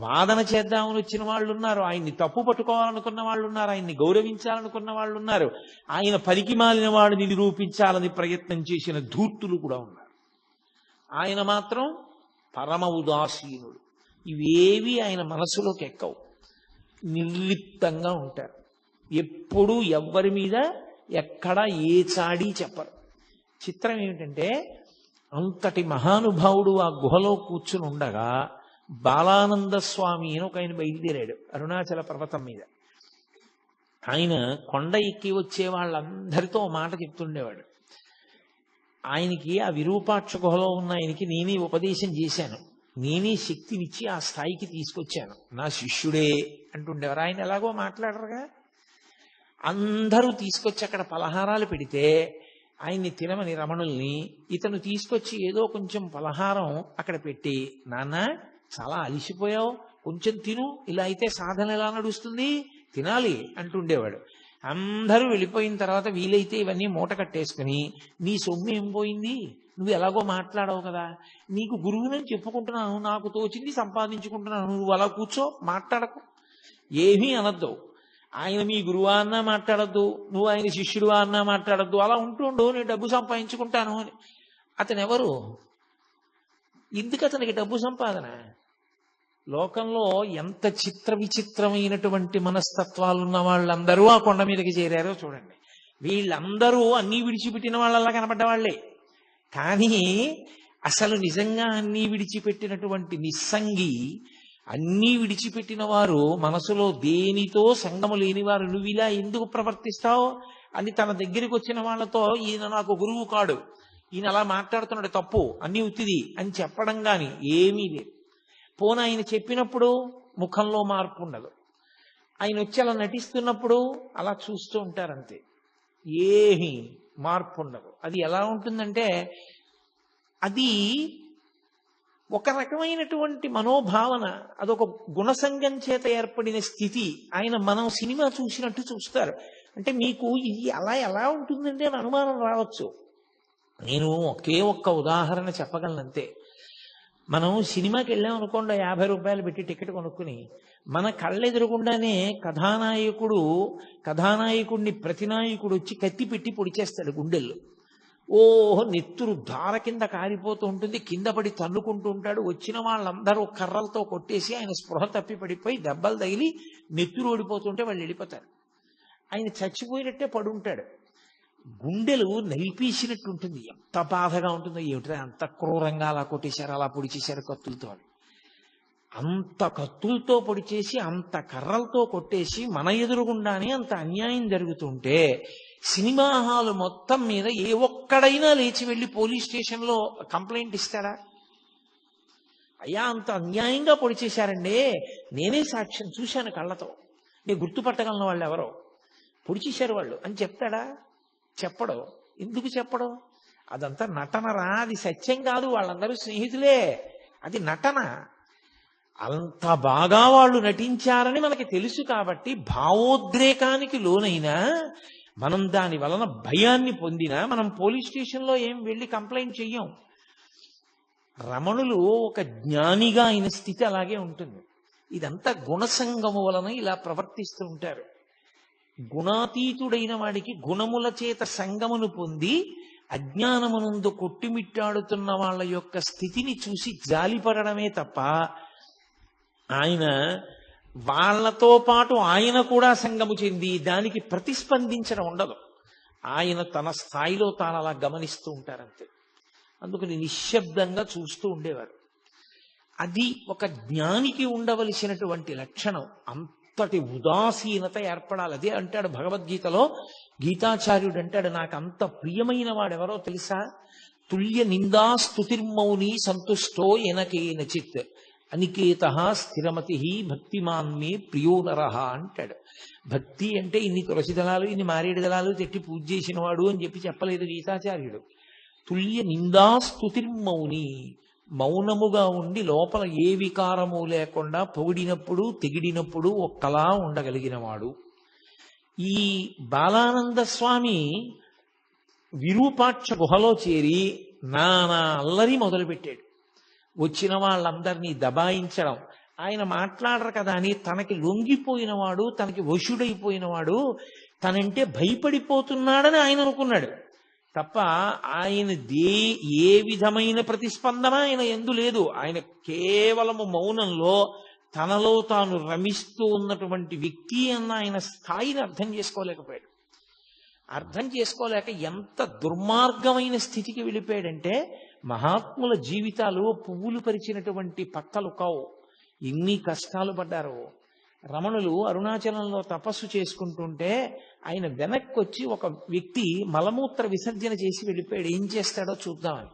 వాదన చేద్దామని వచ్చిన వాళ్ళు ఉన్నారు, ఆయన్ని తప్పు పట్టుకోవాలనుకున్న వాళ్ళు ఉన్నారు, ఆయన్ని గౌరవించాలనుకున్న వాళ్ళు ఉన్నారు, ఆయన పనికి మాలిన వాడిని నిరూపించాలని ప్రయత్నం చేసిన ధూర్తులు కూడా ఉన్నారు. ఆయన మాత్రం పరమ ఉదాసీనుడు. ఇవేవి ఆయన మనసులోకి ఎక్కవు. నిర్లిప్తంగా ఉంటారు. ఎప్పుడూ ఎవ్వరి మీద ఎక్కడా ఏ చాడీ చెప్పరు. చిత్రం ఏమిటంటే, అంతటి మహానుభావుడు ఆ గుహలో కూర్చుని ఉండగా బాలానంద స్వామి అని ఒక ఆయన బయలుదేరాడు అరుణాచల పర్వతం మీద. ఆయన కొండ ఎక్కి వచ్చే వాళ్ళందరితో మాట చెప్తుండేవాడు. ఆయనకి ఆ విరూపాక్ష గుహలో ఉన్న ఆయనకి నేనే ఉపదేశం చేశాను, నేనే శక్తినిచ్చి ఆ స్థాయికి తీసుకొచ్చాను, నా శిష్యుడే అంటుండేవారు. ఆయన ఎలాగో మాట్లాడరుగా. అందరూ తీసుకొచ్చి అక్కడ పలహారాలు పెడితే ఆయన్ని తినమని రమణుల్ని ఇతను తీసుకొచ్చి ఏదో కొంచెం పలహారం అక్కడ పెట్టి, నాన్న చాలా అలిసిపోయావు, కొంచెం తిను, ఇలా అయితే సాధన ఎలా నడుస్తుంది, తినాలి అంటుండేవాడు. అందరూ వెళ్ళిపోయిన తర్వాత వీలైతే ఇవన్నీ మూట కట్టేసుకుని, నీ సొమ్ము ఏం పోయింది, నువ్వు ఎలాగో మాట్లాడవు కదా, నీకు గురువునని చెప్పుకుంటున్నాను, నాకు తోచింది సంపాదించుకుంటున్నాను, నువ్వు అలా కూర్చో, మాట్లాడకు, ఏమీ అనద్దు. ఆయన మీ గురువా అన్నా మాట్లాడద్దు, నువ్వు ఆయన శిష్యుడువా అన్నా మాట్లాడద్దు, అలా ఉంటుండు, నేను డబ్బు సంపాదించుకుంటాను అని. అతను ఎవరు? ఎందుకు అతనికి డబ్బు సంపాదన? లోకంలో ఎంత చిత్ర విచిత్రమైనటువంటి మనస్తత్వాలు ఉన్న వాళ్ళందరూ ఆ కొండ మీదకి చేరారో చూడండి. వీళ్ళందరూ అన్నీ విడిచిపెట్టిన వాళ్ళలా కనబడ్డవాళ్లే. కానీ అసలు నిజంగా అన్నీ విడిచిపెట్టినటువంటి నిస్సంగి, అన్నీ విడిచిపెట్టిన వారు, మనసులో దేనితో సంగము లేని వారు, నువ్వు ఇలా ఎందుకు ప్రవర్తిస్తావు అని తన దగ్గరికి వచ్చిన వాళ్ళతో, ఈయన నాకు గురువు కాడు, ఈయన అలా మాట్లాడుతున్నాడు తప్పు, అన్నీ ఉత్తిది అని చెప్పడం కానీ ఏమీ లేదు. పోనీ ఆయన చెప్పినప్పుడు ముఖంలో మార్పు ఉండదు, ఆయన వచ్చి అలా నటిస్తున్నప్పుడు అలా చూస్తూ ఉంటారంతే, ఏమీ మార్పు ఉండదు. అది ఎలా ఉంటుందంటే, అది ఒక రకమైనటువంటి మనోభావన, అదొక గుణసంగం చేత ఏర్పడిన స్థితి. ఆయన మనం సినిమా చూసినట్టు చూస్తారు. అంటే మీకు ఇది అలా ఎలా ఉంటుందంటే అని అనుమానం రావచ్చు. నేను ఒకే ఒక్క ఉదాహరణ చెప్పగలనంతే. మనం సినిమాకి వెళ్ళాం అనుకోండి, 50 రూపాయలు పెట్టి టికెట్ కొనుక్కుని, మన కళ్ళెదురుగుండానే కథానాయకుడిని ప్రతినాయకుడు వచ్చి కత్తి పెట్టి పొడిచేస్తాడు గుండెల్లో. ఓహో, నెత్తురు ధార కింద కారిపోతూ ఉంటుంది, కింద పడి తన్నుకుంటూ ఉంటాడు. వచ్చిన వాళ్ళందరూ కర్రలతో కొట్టేసి ఆయన స్పృహ తప్పి పడిపోయి దెబ్బలు తగిలి నెత్తురు ఓడిపోతుంటే వాళ్ళు వెళ్ళిపోతారు. ఆయన చచ్చిపోయినట్టే పడుంటాడు. గుండెలు నలిపేసినట్టు ఉంటుంది. ఎంత బాధగా ఉంటుందో ఏమిటో, అంత క్రూరంగా అలా కొట్టేశారు, అలా పొడిచేశారు కత్తులతో. అంత కత్తులతో పొడిచేసి, అంత కర్రలతో కొట్టేసి మన ఎదురుగుండానే అంత అన్యాయం జరుగుతుంటే సినిమా హాలు మొత్తం మీద ఏ ఒక్కడైనా లేచి వెళ్ళి పోలీస్ స్టేషన్లో కంప్లైంట్ ఇస్తాడా? అయ్యా అంత అన్యాయంగా పొడి చేశారండి, నేనే సాక్ష్యం చూశాను కళ్ళతో, నేను గుర్తుపట్టగలను వాళ్ళు ఎవరో, పొడి చేశారు వాళ్ళు అని చెప్తాడా? చెప్పడు. ఎందుకు చెప్పడు? అదంతా నటనరా, అది సత్యం కాదు, వాళ్ళందరూ స్నేహితులే, అది నటన. అంత బాగా వాళ్ళు నటించారని మనకి తెలుసు కాబట్టి భావోద్రేకానికి లోనైనా మనం దాని వలన భయాన్ని పొందినా మనం పోలీస్ స్టేషన్లో ఏం వెళ్ళి కంప్లైంట్ చెయ్యం. రమణులు ఒక జ్ఞానిగా అయిన స్థితి అలాగే ఉంటుంది. ఇదంతా గుణసంగము వలన ఇలా ప్రవర్తిస్తూ ఉంటారు. గుణాతీతుడైన వాడికి గుణముల చేత సంగమును పొంది అజ్ఞానమునందు కొట్టిమిట్టాడుతున్న వాళ్ళ యొక్క స్థితిని చూసి జాలిపడమే తప్ప ఆయన వాళ్లతో పాటు ఆయన కూడా సంగము చెంది దానికి ప్రతిస్పందించడం ఉండదు. ఆయన తన స్థాయిలో తాను అలా గమనిస్తూ ఉంటారంతే. అందుకని నిశ్శబ్దంగా చూస్తూ ఉండేవారు. అది ఒక జ్ఞానికి ఉండవలసినటువంటి లక్షణం. అంతటి ఉదాసీనత ఏర్పడాలి. అదే అంటాడు భగవద్గీతలో, గీతాచార్యుడు అంటాడు, నాకు అంత ప్రియమైన వాడెవరో తెలుసా? తుల్య నిందా స్తుతిర్మౌని సంతుష్టో ఎనకేనచిత్ అనికేత స్థిరమతి భక్తిమాన్ మే ప్రియో నరః అంటాడు. భక్తి అంటే ఇన్ని తులసి దళాలు ఇన్ని మారేడు దళాలు తెట్టి పూజ చేసిన వాడు అని చెప్పలేదు గీతాచార్యుడు. తుల్య నిందా స్తుతిర్మౌని, మౌనముగా ఉండి లోపల ఏ వికారము లేకుండా పొగిడినప్పుడు తెగిడినప్పుడు ఒక్కలా ఉండగలిగిన వాడు. ఈ బాలానంద స్వామి విరూపాక్ష గుహలో చేరి నానా అల్లరి మొదలుపెట్టాడు. వచ్చిన వాళ్ళందరినీ దబాయించడం. ఆయన మాట్లాడరు కదా అని తనకి లొంగిపోయినవాడు, తనకి వశుడైపోయినవాడు, తనంటే భయపడిపోతున్నాడని ఆయన అనుకున్నాడు తప్ప ఆయన ఏ విధమైన ప్రతిస్పందన ఆయన ఎందు లేదు. ఆయన కేవలము మౌనంలో తనలో తాను రమిస్తూ ఉన్నటువంటి వ్యక్తి అన్న ఆయన స్థాయిని అర్థం చేసుకోలేకపోయాడు. అర్థం చేసుకోలేక ఎంత దుర్మార్గమైన స్థితికి వెళ్ళిపోయాడంటే, మహాత్ముల జీవితాలు పువ్వులు పరిచినటువంటి పక్కలు కావు. ఎన్ని కష్టాలు పడ్డారో. రమణులు అరుణాచలంలో తపస్సు చేసుకుంటుంటే ఆయన వెనక్కి వచ్చి ఒక వ్యక్తి మలమూత్ర విసర్జన చేసి వెళ్ళిపోయాడు. ఏం చేస్తాడో చూద్దామని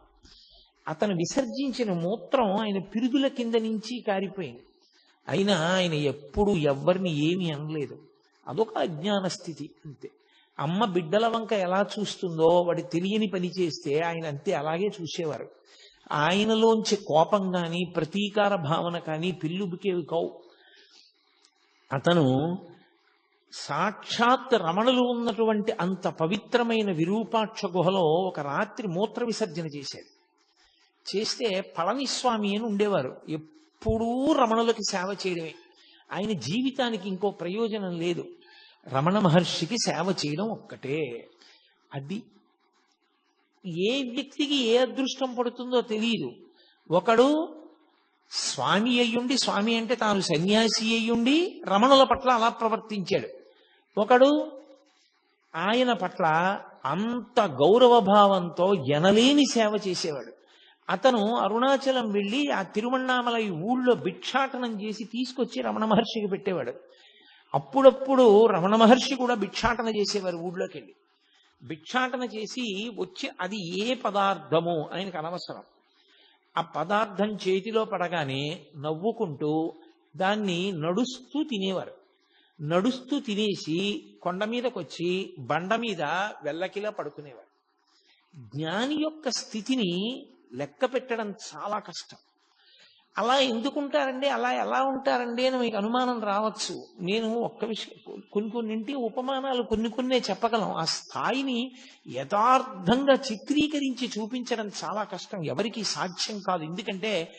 అతను విసర్జించిన మూత్రం ఆయన పిరుదుల కింద నుంచి కారిపోయింది. అయినా ఆయన ఎప్పుడు ఎవ్వరిని ఏమీ అనలేదు. అదొక అజ్ఞాన స్థితి అంతే. అమ్మ బిడ్డల వంక ఎలా చూస్తుందో వాడి తెలియని పని చేస్తే ఆయన అంతే అలాగే చూసేవారు. ఆయనలోంచి కోపం కానీ ప్రతీకార భావన కానీ పిల్లుబికేవి కావు. అతను సాక్షాత్ రమణులు ఉన్నటువంటి అంత పవిత్రమైన విరూపాక్ష గుహలో ఒక రాత్రి మూత్ర విసర్జన చేశాడు. చేస్తే పళనిస్వామి అని ఉండేవారు. ఎప్పుడూ రమణులకి సేవ చేయడమే. ఆయన జీవితానికి ఇంకో ప్రయోజనం లేదు. రమణ మహర్షికి సేవ చేయడం ఒక్కటే. అది ఏ వ్యక్తికి ఏ అదృష్టం పడుతుందో తెలియదు. ఒకడు స్వామి అయ్యుండి, స్వామి అంటే తాను సన్యాసి అయ్యుండి రమణుల పట్ల అలా ప్రవర్తించాడు. ఒకడు ఆయన పట్ల అంత గౌరవభావంతో ఎనలేని సేవ చేసేవాడు. అతను అరుణాచలం వెళ్ళి ఆ తిరువణ్ణామలై ఊళ్ళో భిక్షాటనం చేసి తీసుకొచ్చి రమణ మహర్షికి పెట్టేవాడు. అప్పుడప్పుడు రమణ మహర్షి కూడా భిక్షాటన చేసేవారు. ఊళ్ళోకి వెళ్ళి భిక్షాటన చేసి వచ్చి అది ఏ పదార్థము ఆయనకు అనవసరం. ఆ పదార్థం చేతిలో పడగానే నవ్వుకుంటూ దాన్ని నడుస్తూ తినేవారు. నడుస్తూ తినేసి కొండ మీదకి వచ్చి బండ మీద వెల్లకిలా పడుకునేవారు. జ్ఞాని యొక్క స్థితిని లెక్క పెట్టడం చాలా కష్టం. అలా ఎందుకుంటారండి, అలా ఎలా ఉంటారండి అని మీకు అనుమానం రావచ్చు. నేను ఒక్క విషయం, కొన్నింటి ఉపమానాలు కొన్నే చెప్పగలం. ఆ స్థాయిని యథార్థంగా చిత్రీకరించి చూపించడం చాలా కష్టం, ఎవరికి సాధ్యం కాదు. ఎందుకంటే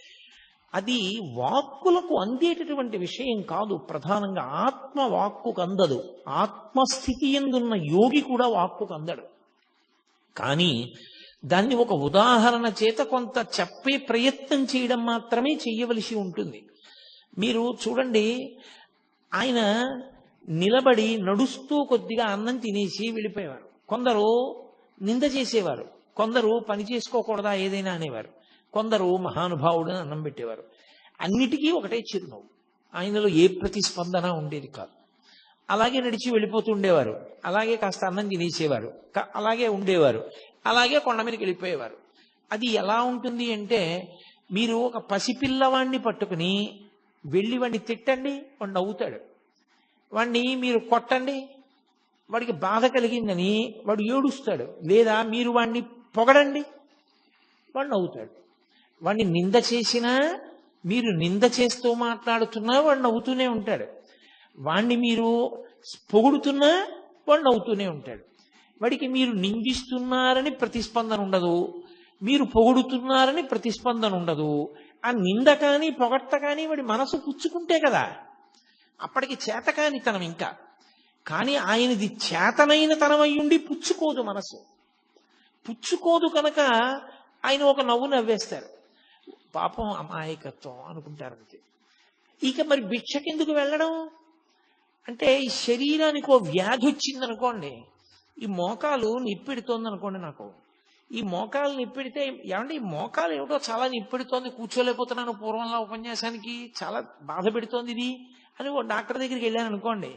అది వాక్కులకు అందేటటువంటి విషయం కాదు. ప్రధానంగా ఆత్మ వాక్కుకు అందదు. ఆత్మస్థితి ఎందున్న యోగి కూడా వాక్కుకు అందడు. కానీ దాన్ని ఒక ఉదాహరణ చేత కొంత చెప్పే ప్రయత్నం చేయడం మాత్రమే చెయ్యవలసి ఉంటుంది. మీరు చూడండి, ఆయన నిలబడి నడుస్తూ కొద్దిగా అన్నం తినేసి వెళ్ళిపోయేవారు. కొందరు నింద చేసేవారు, కొందరు పని చేసుకోకూడదా ఏదైనా అనేవారు, కొందరు మహానుభావుడని అన్నం పెట్టేవారు. అన్నిటికీ ఒకటే చిరునవ్వు. ఆయనలో ఏ ప్రతిస్పందన ఉండేది కాదు. అలాగే నడిచి వెళ్ళిపోతూ ఉండేవారు, అలాగే కాస్త అన్నం తినేసేవారు, అలాగే ఉండేవారు, అలాగే కొండ మీదకి వెళ్ళిపోయేవారు. అది ఎలా ఉంటుంది అంటే, మీరు ఒక పసిపిల్లవాడిని పట్టుకుని వెళ్ళి వాడిని తిట్టండి, వాడు నవ్వుతాడు. వాడిని మీరు కొట్టండి, వాడికి బాధ కలిగిందని వాడు ఏడుస్తాడు. లేదా మీరు వాడిని పొగడండి, వాడు నవ్వుతాడు. వాడిని నింద చేసినా, మీరు నింద చేస్తూ మాట్లాడుతున్నా వాడు నవ్వుతూనే ఉంటాడు. వాణ్ణి మీరు పొగుడుతున్నా వాడు నవ్వుతూనే ఉంటాడు. వాడికి మీరు నిందిస్తున్నారని ప్రతిస్పందన ఉండదు, మీరు పొగుడుతున్నారని ప్రతిస్పందన ఉండదు. ఆ నింద కానీ పొగట్ట కానీ వాడి మనసు పుచ్చుకుంటే కదా, అప్పటికి చేతకాని తనం ఇంకా. కానీ ఆయనది చేతనైన తనం అయ్యుండి పుచ్చుకోదు, మనసు పుచ్చుకోదు కనుక ఆయన ఒక నవ్వు నవ్వేస్తారు. పాపం అమాయకత్వం అనుకుంటారంతే. ఇక మరి భిక్షకెందుకు వెళ్ళడం అంటే, ఈ శరీరానికి ఓ వ్యాధి వచ్చిందనుకోండి, ఈ మోకాలు నిప్పెడుతోంది అనుకోండి, నాకు ఈ మోకాలు నిప్పెడితే, ఏమంటే ఈ మోకాలు ఏమిటో చాలా నిప్పెడుతోంది, కూర్చోలేకపోతున్నాను పూర్వంలో ఉపన్యాసానికి, చాలా బాధ పెడుతోంది ఇది అని ఓ డాక్టర్ దగ్గరికి వెళ్ళాను అనుకోండి.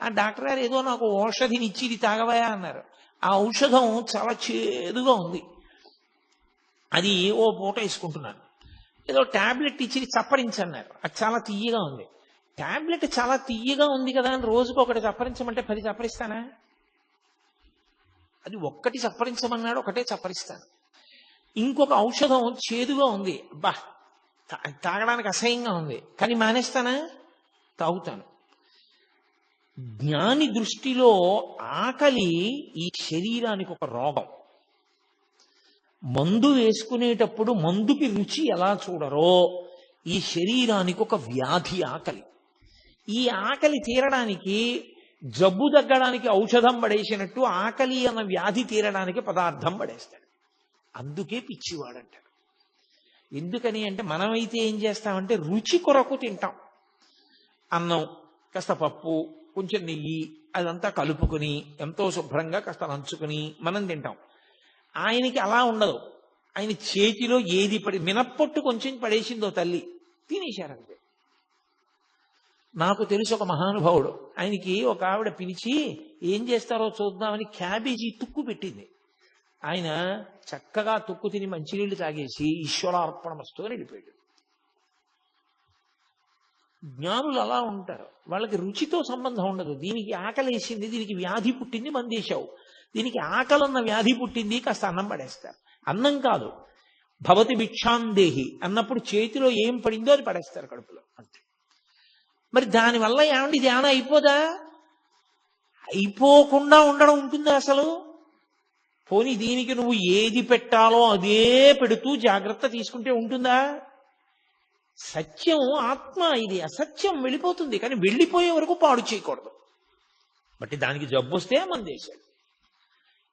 ఆ డాక్టర్ గారు ఏదో నాకు ఔషధిని ఇచ్చి ఇది తాగవయా అన్నారు. ఆ ఔషధం చాలా చేదుగా ఉంది, అది ఓ పూట వేసుకుంటున్నాను. ఏదో టాబ్లెట్ ఇచ్చి చప్పరించన్నారు, అది చాలా తీయగా ఉంది. టాబ్లెట్ చాలా తీయగా ఉంది కదా అని రోజుకు ఒకటి చప్పరించమంటే 10 చప్పరిస్తానా? అది ఒక్కటి చప్పరించమన్నాడు, ఒకటే చప్పరిస్తాను. ఇంకొక ఔషధం చేదుగా ఉంది, బా తాగడానికి అసహ్యంగా ఉంది, కానీ మానేస్తానా? తాగుతాను. జ్ఞాని దృష్టిలో ఆకలి ఈ శరీరానికి ఒక రోగం. మందు వేసుకునేటప్పుడు మందుకి రుచి ఎలా చూడరో, ఈ శరీరానికి ఒక వ్యాధి ఆకలి. ఈ ఆకలి తీరడానికి, జబ్బు తగ్గడానికి ఔషధం పడేసినట్టు ఆకలి అన్న వ్యాధి తీరడానికి పదార్థం పడేస్తాడు. అందుకే పిచ్చివాడంటాడు. ఎందుకని అంటే, మనమైతే ఏం చేస్తామంటే రుచి కొరకు తింటాం. అన్నం, కాస్త పప్పు, కొంచెం నెయ్యి, అదంతా కలుపుకుని ఎంతో శుభ్రంగా కాస్త నంచుకుని మనం తింటాం. ఆయనకి అలా ఉండదు. ఆయన చేతిలో ఏది మినప్పొట్టు కొంచెం పడేసిందో తల్లి, తినేశారంతే. నాకు తెలుసు ఒక మహానుభావుడు, ఆయనకి ఒక ఆవిడ పిలిచి ఏం చేస్తారో చూద్దామని క్యాబేజీ తుక్కు పెట్టింది. ఆయన చక్కగా తుక్కు తిని మంచినీళ్లు తాగేసి ఈశ్వరార్పణమస్తు అని వెళ్ళిపోయాడు. జ్ఞానులు అలా ఉంటారు, వాళ్ళకి రుచితో సంబంధం ఉండదు. దీనికి ఆకలేసింది, దీనికి వ్యాధి పుట్టింది, మందేశావు. దీనికి ఆకలన్న వ్యాధి పుట్టింది, కాస్త అన్నం పడేస్తారు. అన్నం కాదు, భవతి భిక్షాందేహి అన్నప్పుడు చేతిలో ఏం పడిందో అది పడేస్తారు కడుపులో, అంతే. మరి దానివల్ల ఏమండి ఇది ఏమైనా అయిపోదా? అయిపోకుండా ఉండడం ఉంటుందా అసలు? పోనీ దీనికి నువ్వు ఏది పెట్టాలో అదే పెడుతూ జాగ్రత్త తీసుకుంటే ఉంటుందా? సత్యం ఆత్మ, ఇది అసత్యం వెళ్ళిపోతుంది, కానీ వెళ్ళిపోయే వరకు పాడు చేయకూడదు. బట్టి దానికి జబ్బు వస్తే మందేశాడు.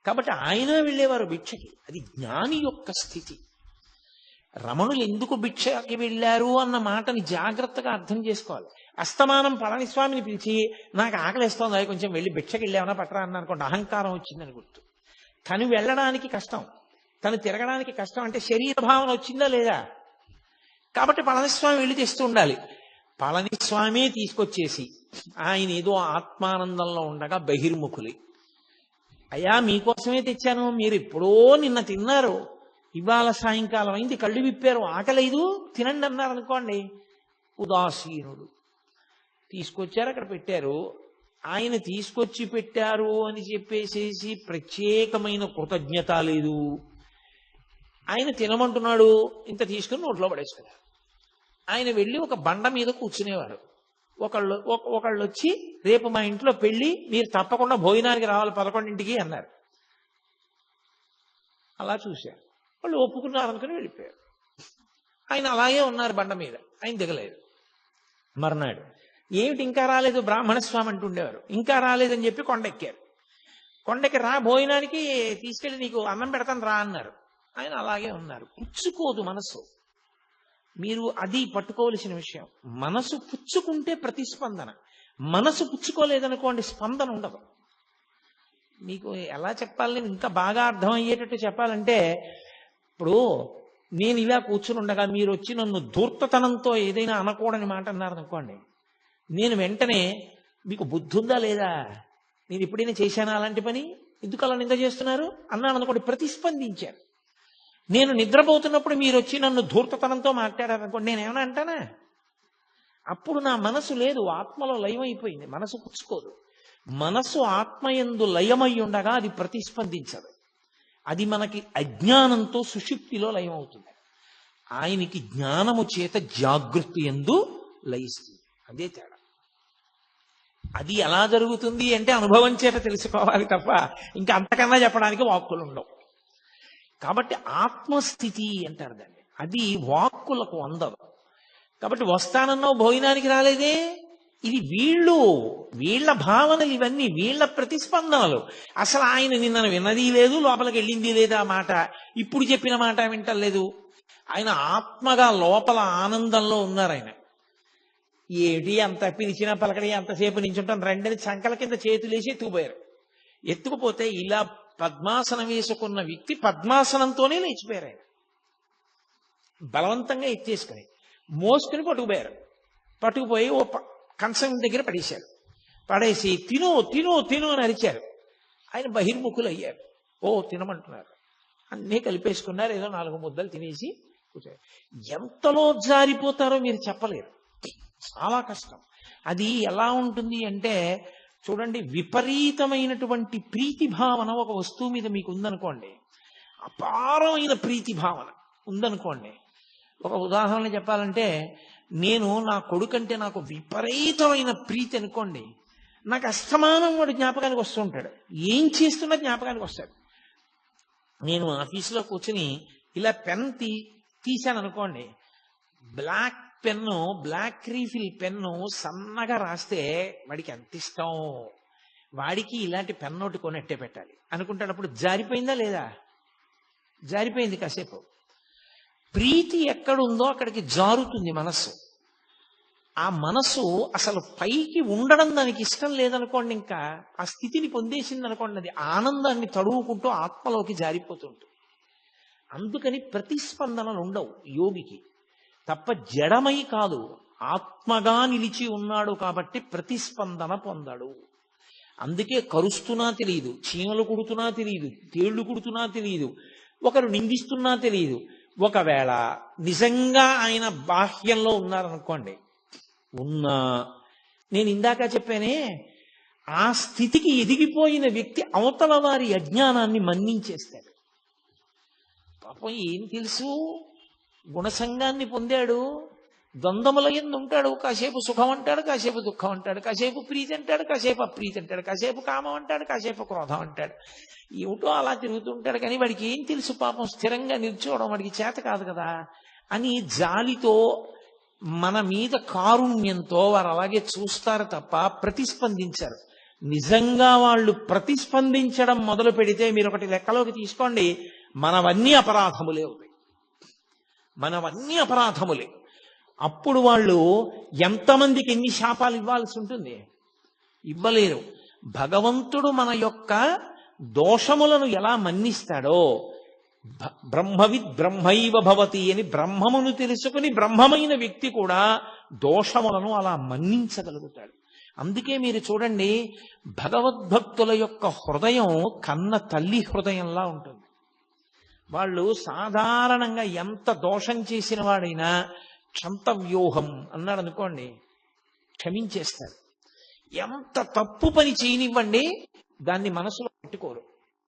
కాబట్టి ఆయన వెళ్ళేవారు భిక్షకి. అది జ్ఞాని యొక్క స్థితి. రమణులు ఎందుకు భిక్షకి వెళ్ళారు అన్న మాటని జాగ్రత్తగా అర్థం చేసుకోవాలి. అస్తమానం పళనిస్వామిని పిలిచి నాకు ఆకలిస్తోంది, అది కొంచెం వెళ్ళి భిక్షకి వెళ్ళామన్నా పట్టరా అన్న అనుకోండి, అహంకారం వచ్చిందని గుర్తు. తను వెళ్ళడానికి కష్టం, తను తిరగడానికి కష్టం, అంటే శరీర భావన వచ్చిందా లేదా? కాబట్టి పళనిస్వామి వెళ్ళి తెస్తూ ఉండాలి. పళనిస్వామి తీసుకొచ్చేసి ఆయన ఏదో ఆత్మానందంలో ఉండగా బహిర్ముఖులి, అయ్యా మీకోసమే తెచ్చాను, మీరు ఎప్పుడో నిన్న తిన్నారు, ఇవాళ సాయంకాలం అయింది, కళ్ళు విప్పారు, ఆకలేదు, తినండి అన్నారు అనుకోండి, ఉదాసీనుడు. తీసుకొచ్చారు, అక్కడ పెట్టారు, ఆయన తీసుకొచ్చి పెట్టారు అని చెప్పేసేసి ప్రత్యేకమైన కృతజ్ఞత లేదు. ఆయన తినమంటున్నాడు, ఇంత తీసుకుని నోట్లో పడేసుకున్నారు. ఆయన వెళ్ళి ఒక బండ మీద కూర్చునేవారు. ఒకళ్ళు వచ్చి రేపు మా ఇంట్లో పెళ్లి, మీరు తప్పకుండా భోజనానికి రావాలి 11ంటికి అన్నారు. అలా చూశారు, వాళ్ళు ఒప్పుకున్నారు అనుకుని వెళ్ళిపోయారు. ఆయన అలాగే ఉన్నారు బండ మీద, ఆయన దిగలేదు. మర్నాడు ఏమిటి ఇంకా రాలేదు, బ్రాహ్మణస్వామి అంటుండేవారు, ఇంకా రాలేదని చెప్పి కొండెక్కారు. కొండకి రా భోజనానికి తీసుకెళ్ళి నీకు అన్నం పెడతాను రా అన్నారు. ఆయన అలాగే ఉన్నారు. పుచ్చుకోదు మనసు. మీరు అది పట్టుకోవలసిన విషయం. మనసు పుచ్చుకుంటే ప్రతిస్పందన, మనసు పుచ్చుకోలేదనుకోండి స్పందన ఉండదు. మీకు ఎలా చెప్పాలి, నేను ఇంకా బాగా అర్థమయ్యేటట్టు చెప్పాలంటే, ఇప్పుడు నేను ఇలా కూర్చుని ఉండగా మీరు వచ్చి నన్ను ధూర్తతనంతో ఏదైనా అనకూడని మాట అన్నారనుకోండి, నేను వెంటనే మీకు బుద్ధి ఉందా లేదా? నేను ఎప్పుడైనా చేశానా అలాంటి పని? ఎందుకు అలా నింద చేస్తున్నారు అన్నాను అనుకోండి, ప్రతిస్పందించారు. నేను నిద్రపోతున్నప్పుడు మీరు వచ్చి నన్ను ధూర్తతనంతో మాట్లాడారనుకోండి, నేనేమన్నా అంటానా? అప్పుడు నా మనసు లేదు, ఆత్మలో లయమైపోయింది. మనసు పుచ్చుకోదు. మనసు ఆత్మయందు లయమై ఉండగా అది ప్రతిస్పందించదు. అది మనకి అజ్ఞానంతో సుషుప్తిలో లయం అవుతుంది. ఆయనకి జ్ఞానము చేత జాగృతి యందు లయిస్తుంది. అదే తేడా. అది ఎలా జరుగుతుంది అంటే అనుభవం చేత తెలుసుకోవాలి తప్ప ఇంకా అంతకన్నా చెప్పడానికి వాక్కులు ఉండవు. కాబట్టి ఆత్మస్థితి అంటారు దాన్ని. అది వాక్కులకు అందదు. కాబట్టి వస్తానన్నావు, భోజనానికి రాలేదే, ఇది వీళ్ళ భావనలు, ఇవన్నీ వీళ్ళ ప్రతిస్పందనలు. అసలు ఆయన నిన్న విన్నది లేదు, లోపలికి వెళ్ళింది లేదా మాట, ఇప్పుడు చెప్పిన మాట వింటలేదు. ఆయన ఆత్మగా లోపల ఆనందంలో ఉన్నారు. ఆయన ఏమిటి అంత పిలిచినా పలకడి, అంతసేపు నించుంటాను రెండని చంకల కింద చేతులేసి ఎత్తుకుపోయారు. ఎత్తుకుపోతే ఇలా పద్మాసనం వేసుకున్న వ్యక్తి పద్మాసనంతోనే లేచిపోయారు. ఆయన బలవంతంగా ఎత్తేసుకుని మోసుకుని పట్టుకుపోయారు. పట్టుకుపోయి ఓ కంచం దగ్గర పడేశారు. పడేసి తిను తిను తిను అని అరిచారు. ఆయన బహిర్ముఖులు అయ్యారు. ఓ తినమంటున్నారు. అన్నీ కలిపేసుకున్నారు. ఏదో 4 ముద్దలు తినేసి కూర్చోరు. ఎంతలో జారిపోతారో మీరు చెప్పలేరు. చాలా కష్టం. అది ఎలా ఉంటుంది అంటే చూడండి, విపరీతమైనటువంటి ప్రీతి భావన ఒక వస్తువు మీద మీకు ఉందనుకోండి, అపారమైన ప్రీతి భావన ఉందనుకోండి. ఒక ఉదాహరణ చెప్పాలంటే, నేను నా కొడుకంటే నాకు విపరీతమైన ప్రీతి అనుకోండి, నాకు అస్తమానం వాడు జ్ఞాపకానికి వస్తూ ఉంటాడు. ఏం చేస్తున్నా జ్ఞాపకానికి వస్తాడు. నేను ఆఫీసులో కూర్చుని ఇలా పెన్ తీశాను అనుకోండి, black pen, black refill pen సన్నగా రాస్తే వాడికి ఎంత ఇష్టం, వాడికి ఇలాంటి పెన్ను ఒకటి కొనెట్టే పెట్టాలి అనుకుంటాడు. అప్పుడు జారిపోయిందా లేదా? జారిపోయింది. కాసేపు ప్రీతి ఎక్కడుందో అక్కడికి జారుతుంది మనస్సు. ఆ మనసు అసలు పైకి ఉండడం దానికి ఇష్టం లేదనుకోండి, ఇంకా ఆ స్థితిని పొందేసింది అనుకోండి, అది ఆనందాన్ని తడువుకుంటూ ఆత్మలోకి జారిపోతుంటుంది. అందుకని ప్రతిస్పందనలు ఉండవు యోగికి. తప్ప జడమై కాదు, ఆత్మగా నిలిచి ఉన్నాడు కాబట్టి ప్రతిస్పందన పొందడు. అందుకే కరుస్తున్నా తెలియదు, చీమలు కుడుతున్నా తెలియదు, తేళ్లు కుడుతున్నా తెలియదు, ఒకరు నిందిస్తున్నా తెలియదు. ఒకవేళ నిజంగా ఆయన బాహ్యంలో ఉన్నారనుకోండి, ఉన్నా నేను ఇందాక చెప్పానే, ఆ స్థితికి ఎదిగిపోయిన వ్యక్తి అవతల వారి అజ్ఞానాన్ని మన్నించేస్తాడు. పాపం ఏం తెలుసు, గుణసంగాన్ని పొందాడు, ద్వంద్వముల యందు ఉంటాడు. కాసేపు సుఖం అంటాడు, కాసేపు దుఃఖం అంటాడు, కాసేపు ప్రీతి అంటాడు, కాసేపు అప్రీతి అంటాడు, కాసేపు కామం అంటాడు, కాసేపు క్రోధం అంటాడు. ఏమిటో అలా తిరుగుతుంటాడు. కానీ వాడికి ఏం తెలుసు పాపం, స్థిరంగా నిల్చోవడం వాడికి చేత కాదు కదా అని జాలితో, మన మీద కారుణ్యంతో వారు అలాగే చూస్తారు తప్ప ప్రతిస్పందించారు. నిజంగా వాళ్ళు ప్రతిస్పందించడం మొదలు పెడితే మీరు ఒకటి లెక్కలోకి తీసుకోండి, మనవన్నీ అపరాధములే అవుతాయి. మనవన్నీ అపరాధములే. అప్పుడు వాళ్ళు ఎంతమందికి ఎన్ని శాపాలు ఇవ్వాల్సి ఉంటుంది? ఇవ్వలేరు. భగవంతుడు మన యొక్క దోషములను ఎలా మన్నిస్తాడో, బ్రహ్మవిద్ బ్రహ్మైవ భవతి అని బ్రహ్మమును తెలుసుకుని బ్రహ్మమైన వ్యక్తి కూడా దోషములను అలా మన్నించగలుగుతాడు. అందుకే మీరు చూడండి, భగవద్భక్తుల యొక్క హృదయం కన్న తల్లి హృదయంలా ఉంటుంది. వాళ్ళు సాధారణంగా ఎంత దోషం చేసిన వాడైనా క్షంతవ్యూహం అన్నాడు అనుకోండి, క్షమించేస్తారు. ఎంత తప్పు పని చేయనివ్వండి, దాన్ని మనసులో పెట్టుకోరు.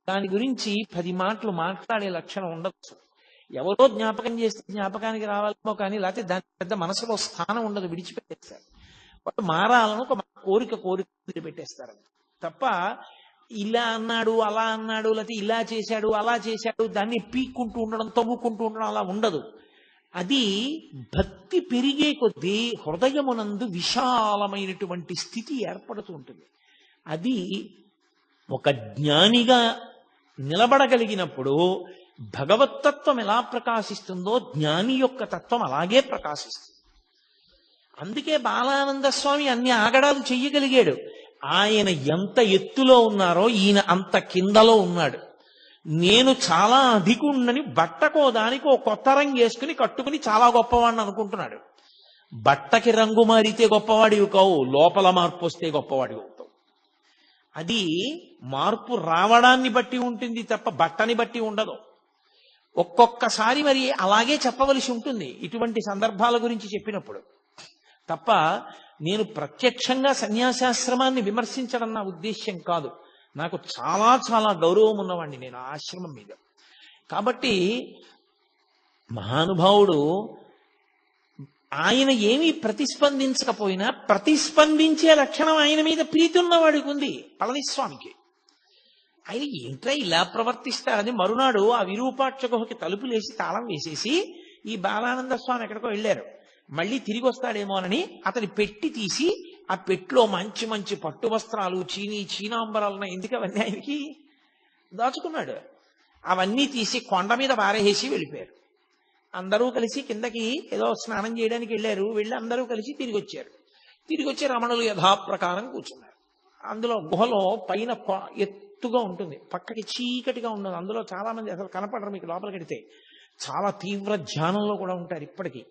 దాని గురించి 10 మాటలు మాట్లాడే లక్షణం ఉండదు. ఎవరో జ్ఞాపకం చేస్తే జ్ఞాపకానికి రావాలేమో కానీ, లేకపోతే దాని పెద్ద మనసులో స్థానం ఉండదు, విడిచిపెట్టేస్తారు. వాళ్ళు మారాలను ఒక కోరిక పెట్టేస్తారు తప్ప, ఇలా అన్నాడు అలా అన్నాడు, లేకపోతే ఇలా చేశాడు అలా చేశాడు, దాన్ని పీక్కుంటూ ఉండడం, తవ్వుకుంటూ ఉండడం అలా ఉండదు. అది భక్తి పెరిగే కొద్దీ హృదయమునందు విశాలమైనటువంటి స్థితి ఏర్పడుతూ ఉంటుంది. అది ఒక జ్ఞానిగా నిలబడగలిగినప్పుడు భగవత్తత్వం ఎలా ప్రకాశిస్తుందో జ్ఞాని యొక్క తత్వం అలాగే ప్రకాశిస్తుంది. అందుకే బాలానంద స్వామి అన్ని ఆగడాలు చెయ్యగలిగాడు. ఆయన ఎంత ఎత్తులో ఉన్నారో ఈయన అంత కిందలో ఉన్నాడు. నేను చాలా అధికుణ్ణని బట్టకో దానికి ఓ కొత్త రంగు వేసుకుని కట్టుకుని చాలా గొప్పవాడిని అనుకుంటున్నాడు. బట్టకి రంగు మారితే గొప్పవాడివి కావు, లోపల మార్పు వస్తే గొప్పవాడివి అవుతావు. అది మార్పు రావడాన్ని బట్టి ఉంటుంది తప్ప బట్టని బట్టి ఉండదు. ఒక్కొక్కసారి మరి అలాగే చెప్పవలసి ఉంటుంది ఇటువంటి సందర్భాల గురించి చెప్పినప్పుడు తప్ప నేను ప్రత్యక్షంగా సన్యాసాశ్రమాన్ని విమర్శించడం నా ఉద్దేశ్యం కాదు. నాకు చాలా చాలా గౌరవం ఉన్నవాడిని నేను ఆ ఆశ్రమం మీద. కాబట్టి మహానుభావుడు ఆయన ఏమీ ప్రతిస్పందించకపోయినా ప్రతిస్పందించే లక్షణం ఆయన మీద ప్రీతి ఉన్నవాడికి ఉంది పళనిస్వామికి. ఆయన ఏంట్రా ఇలా ప్రవర్తిస్తారని మరునాడు ఆ విరూపాక్ష గుహకి తలుపులేసి తాళం వేసేసి ఈ బాలానంద స్వామి ఎక్కడికో వెళ్ళారు, మళ్ళీ తిరిగి వస్తాడేమోనని అతని పెట్టి తీసి ఆ పెట్టిలో మంచి మంచి పట్టు వస్త్రాలు చీనాంబరాలు ఎందుకు అవన్నీ ఆయనకి దాచుకున్నాడు. అవన్నీ తీసి కొండ మీద పారేసి వెళ్ళిపోయారు. అందరూ కలిసి కిందకి ఏదో స్నానం చేయడానికి వెళ్ళారు. వెళ్ళి అందరూ కలిసి తిరిగి వచ్చారు. తిరిగి వచ్చి రమణులు యథాప్రకారం కూర్చున్నారు. అందులో గుహలో పైన ఎత్తుగా ఉంటుంది, పక్కకి చీకటిగా ఉండదు. అందులో చాలా మంది అసలు కనపడరు మీకు లోపలికి వెడితే. చాలా తీవ్ర ధ్యానంలో కూడా ఉంటారు ఇప్పటికీ.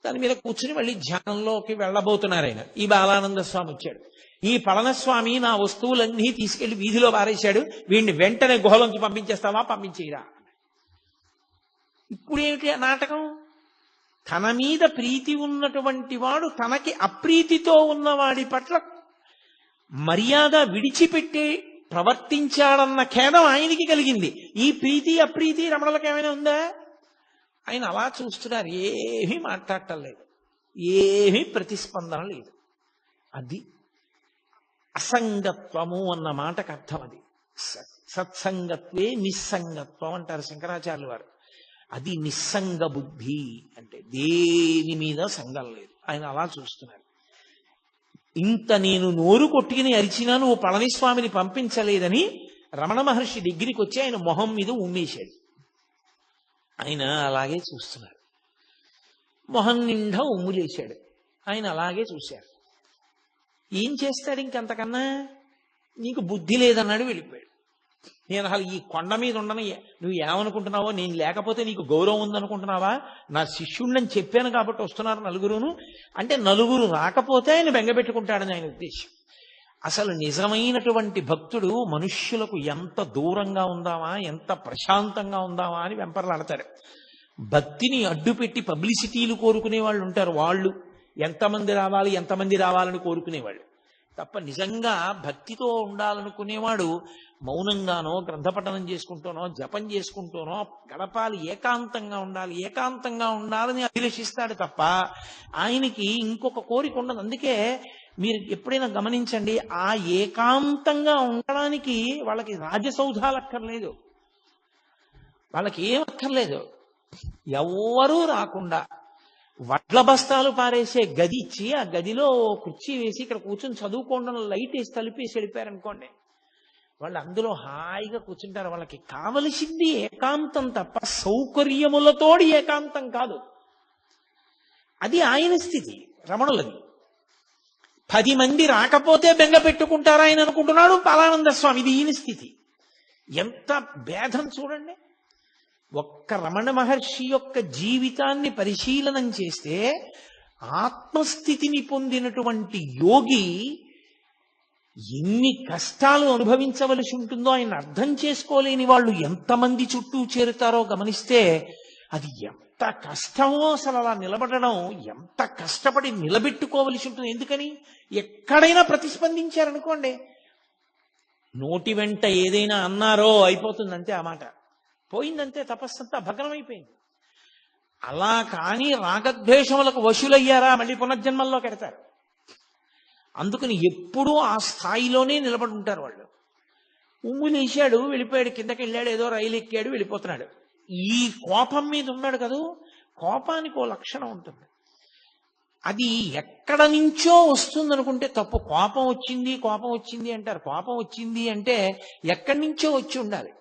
దాని మీద కూర్చుని మళ్ళీ ధ్యానంలోకి వెళ్ళబోతున్నారు ఆయన. ఈ బాలానంద స్వామి వచ్చాడు. ఈ పళనిస్వామి నా వస్తువులన్నీ తీసుకెళ్లి వీధిలో పారేశాడు, వీడిని వెంటనే గుహలోంచి పంపించేస్తావా, పంపించేయరా. ఇప్పుడేమిటి నాటకం? తన మీద ప్రీతి ఉన్నటువంటి వాడు తనకి అప్రీతితో ఉన్నవాడి పట్ల మర్యాద విడిచిపెట్టి ప్రవర్తించాడన్న ఖేదం ఆయనకి కలిగింది. ఈ ప్రీతి అప్రీతి రమణులకు ఏమైనా ఉందా? ఆయన అలా చూస్తున్నారు, ఏమీ మాట్లాడటం లేదు, ఏమీ ప్రతిస్పందన లేదు. అది అసంగత్వము అన్న మాటకు అర్థం. అది సత్సంగత్వే నిస్సంగత్వం అంటారు శంకరాచార్యులు వారు. అది నిస్సంగ బుద్ధి అంటే దేని మీద సంగం లేదు. ఆయన అలా చూస్తున్నారు. ఇంత నేను నోరు కొట్టుకుని అరిచినా నువ్వు పళనిస్వామిని పంపించలేదని రమణ మహర్షి దగ్గరికి వచ్చి ఆయన మొహం మీద ఉమ్మేశాడు. ఆయన అలాగే చూస్తున్నారు. మొహం నిండా ఉమ్ములేశాడు. ఆయన అలాగే చూశారు. ఏం చేస్తాడు ఇంకంతకన్నా? నీకు బుద్ధి లేదన్నాడు, వెళ్ళిపోయాడు. నేను అసలు ఈ కొండ మీద ఉండను, నువ్వు ఏమనుకుంటున్నావో, నేను లేకపోతే నీకు గౌరవం ఉందనుకుంటున్నావా? నా శిష్యుణ్ణని చెప్పాను కాబట్టి వస్తున్నారు నలుగురును అంటే నలుగురు రాకపోతే ఆయన బెంగపెట్టుకుంటాడని ఆయన ఉద్దేశం. అసలు నిజమైనటువంటి భక్తుడు మనుష్యులకు ఎంత దూరంగా ఉందామా, ఎంత ప్రశాంతంగా ఉందామా అని వెంపర్లాడతాడు. భక్తిని అడ్డుపెట్టి పబ్లిసిటీలు కోరుకునే వాళ్ళు ఉంటారు. వాళ్ళు ఎంతమంది రావాలని కోరుకునేవాళ్ళు తప్ప నిజంగా భక్తితో ఉండాలనుకునేవాడు మౌనంగానో గ్రంథపఠనం చేసుకుంటూనో జపం చేసుకుంటూనో గడపాలి, ఏకాంతంగా ఉండాలని అభిలషిస్తాడు తప్ప ఆయనకి ఇంకొక కోరిక ఉండదు. అందుకే మీరు ఎప్పుడైనా గమనించండి, ఆ ఏకాంతంగా ఉండడానికి వాళ్ళకి రాజసౌధాలు అక్కర్లేదు, వాళ్ళకి ఏం అక్కర్లేదు. ఎవ్వరూ రాకుండా వడ్ల బస్తాలు పారేసే గది ఇచ్చి ఆ గదిలో కుర్చీ వేసి ఇక్కడ కూర్చొని చదువుకోవడం లైట్ వేసి తలిపేసి వెళ్ళిపోయారనుకోండి, వాళ్ళు అందులో హాయిగా కూర్చుంటారు. వాళ్ళకి కావలసింది ఏకాంతం తప్ప సౌకర్యములతోడి ఏకాంతం కాదు. అది ఆయన స్థితి, రమణులది. 10 మంది రాకపోతే బెంగ పెట్టుకుంటారా ఆయన అనుకుంటున్నాడు బాలానంద స్వామి. ఇది ఈయన స్థితి. ఎంత భేదం చూడండి. ఒక్క రమణ మహర్షి యొక్క జీవితాన్ని పరిశీలనం చేస్తే ఆత్మస్థితిని పొందినటువంటి యోగి ఎన్ని కష్టాలు అనుభవించవలసి ఉంటుందో ఆయన అర్థం చేసుకోలేని వాళ్ళు ఎంతమంది చుట్టూ చేరుతారో గమనిస్తే అది ఎంత కష్టమో. అసలు అలా నిలబడడం ఎంత కష్టపడి నిలబెట్టుకోవలసి ఉంటుంది. ఎందుకని? ఎక్కడైనా ప్రతిస్పందించారనుకోండి, నోటి వెంట ఏదైనా అన్నారో అయిపోతుందంతే, ఆ మాట పోయిందంతే, తపస్సంతా భగ్నమైపోయింది. అలా కానీ రాగద్వేషములకు వశులయ్యారా మళ్ళీ పునర్జన్మల్లో కెడతారు. అందుకని ఎప్పుడూ ఆ స్థాయిలోనే నిలబడి ఉంటారు వాళ్ళు. ఉమ్ములేశాడు, వెళ్ళిపోయాడు, కిందకి వెళ్ళాడు, ఏదో రైలు ఎక్కాడు, వెళ్ళిపోతున్నాడు. ఈ కోపం మీద ఉన్నాడు కదూ, కోపానికి ఓ లక్షణం ఉంటుంది. అది ఎక్కడ నుంచో వస్తుంది అనుకుంటే తప్పు. కోపం వచ్చింది అంటారు. కోపం వచ్చింది అంటే ఎక్కడి నుంచో వచ్చి ఉండాలి.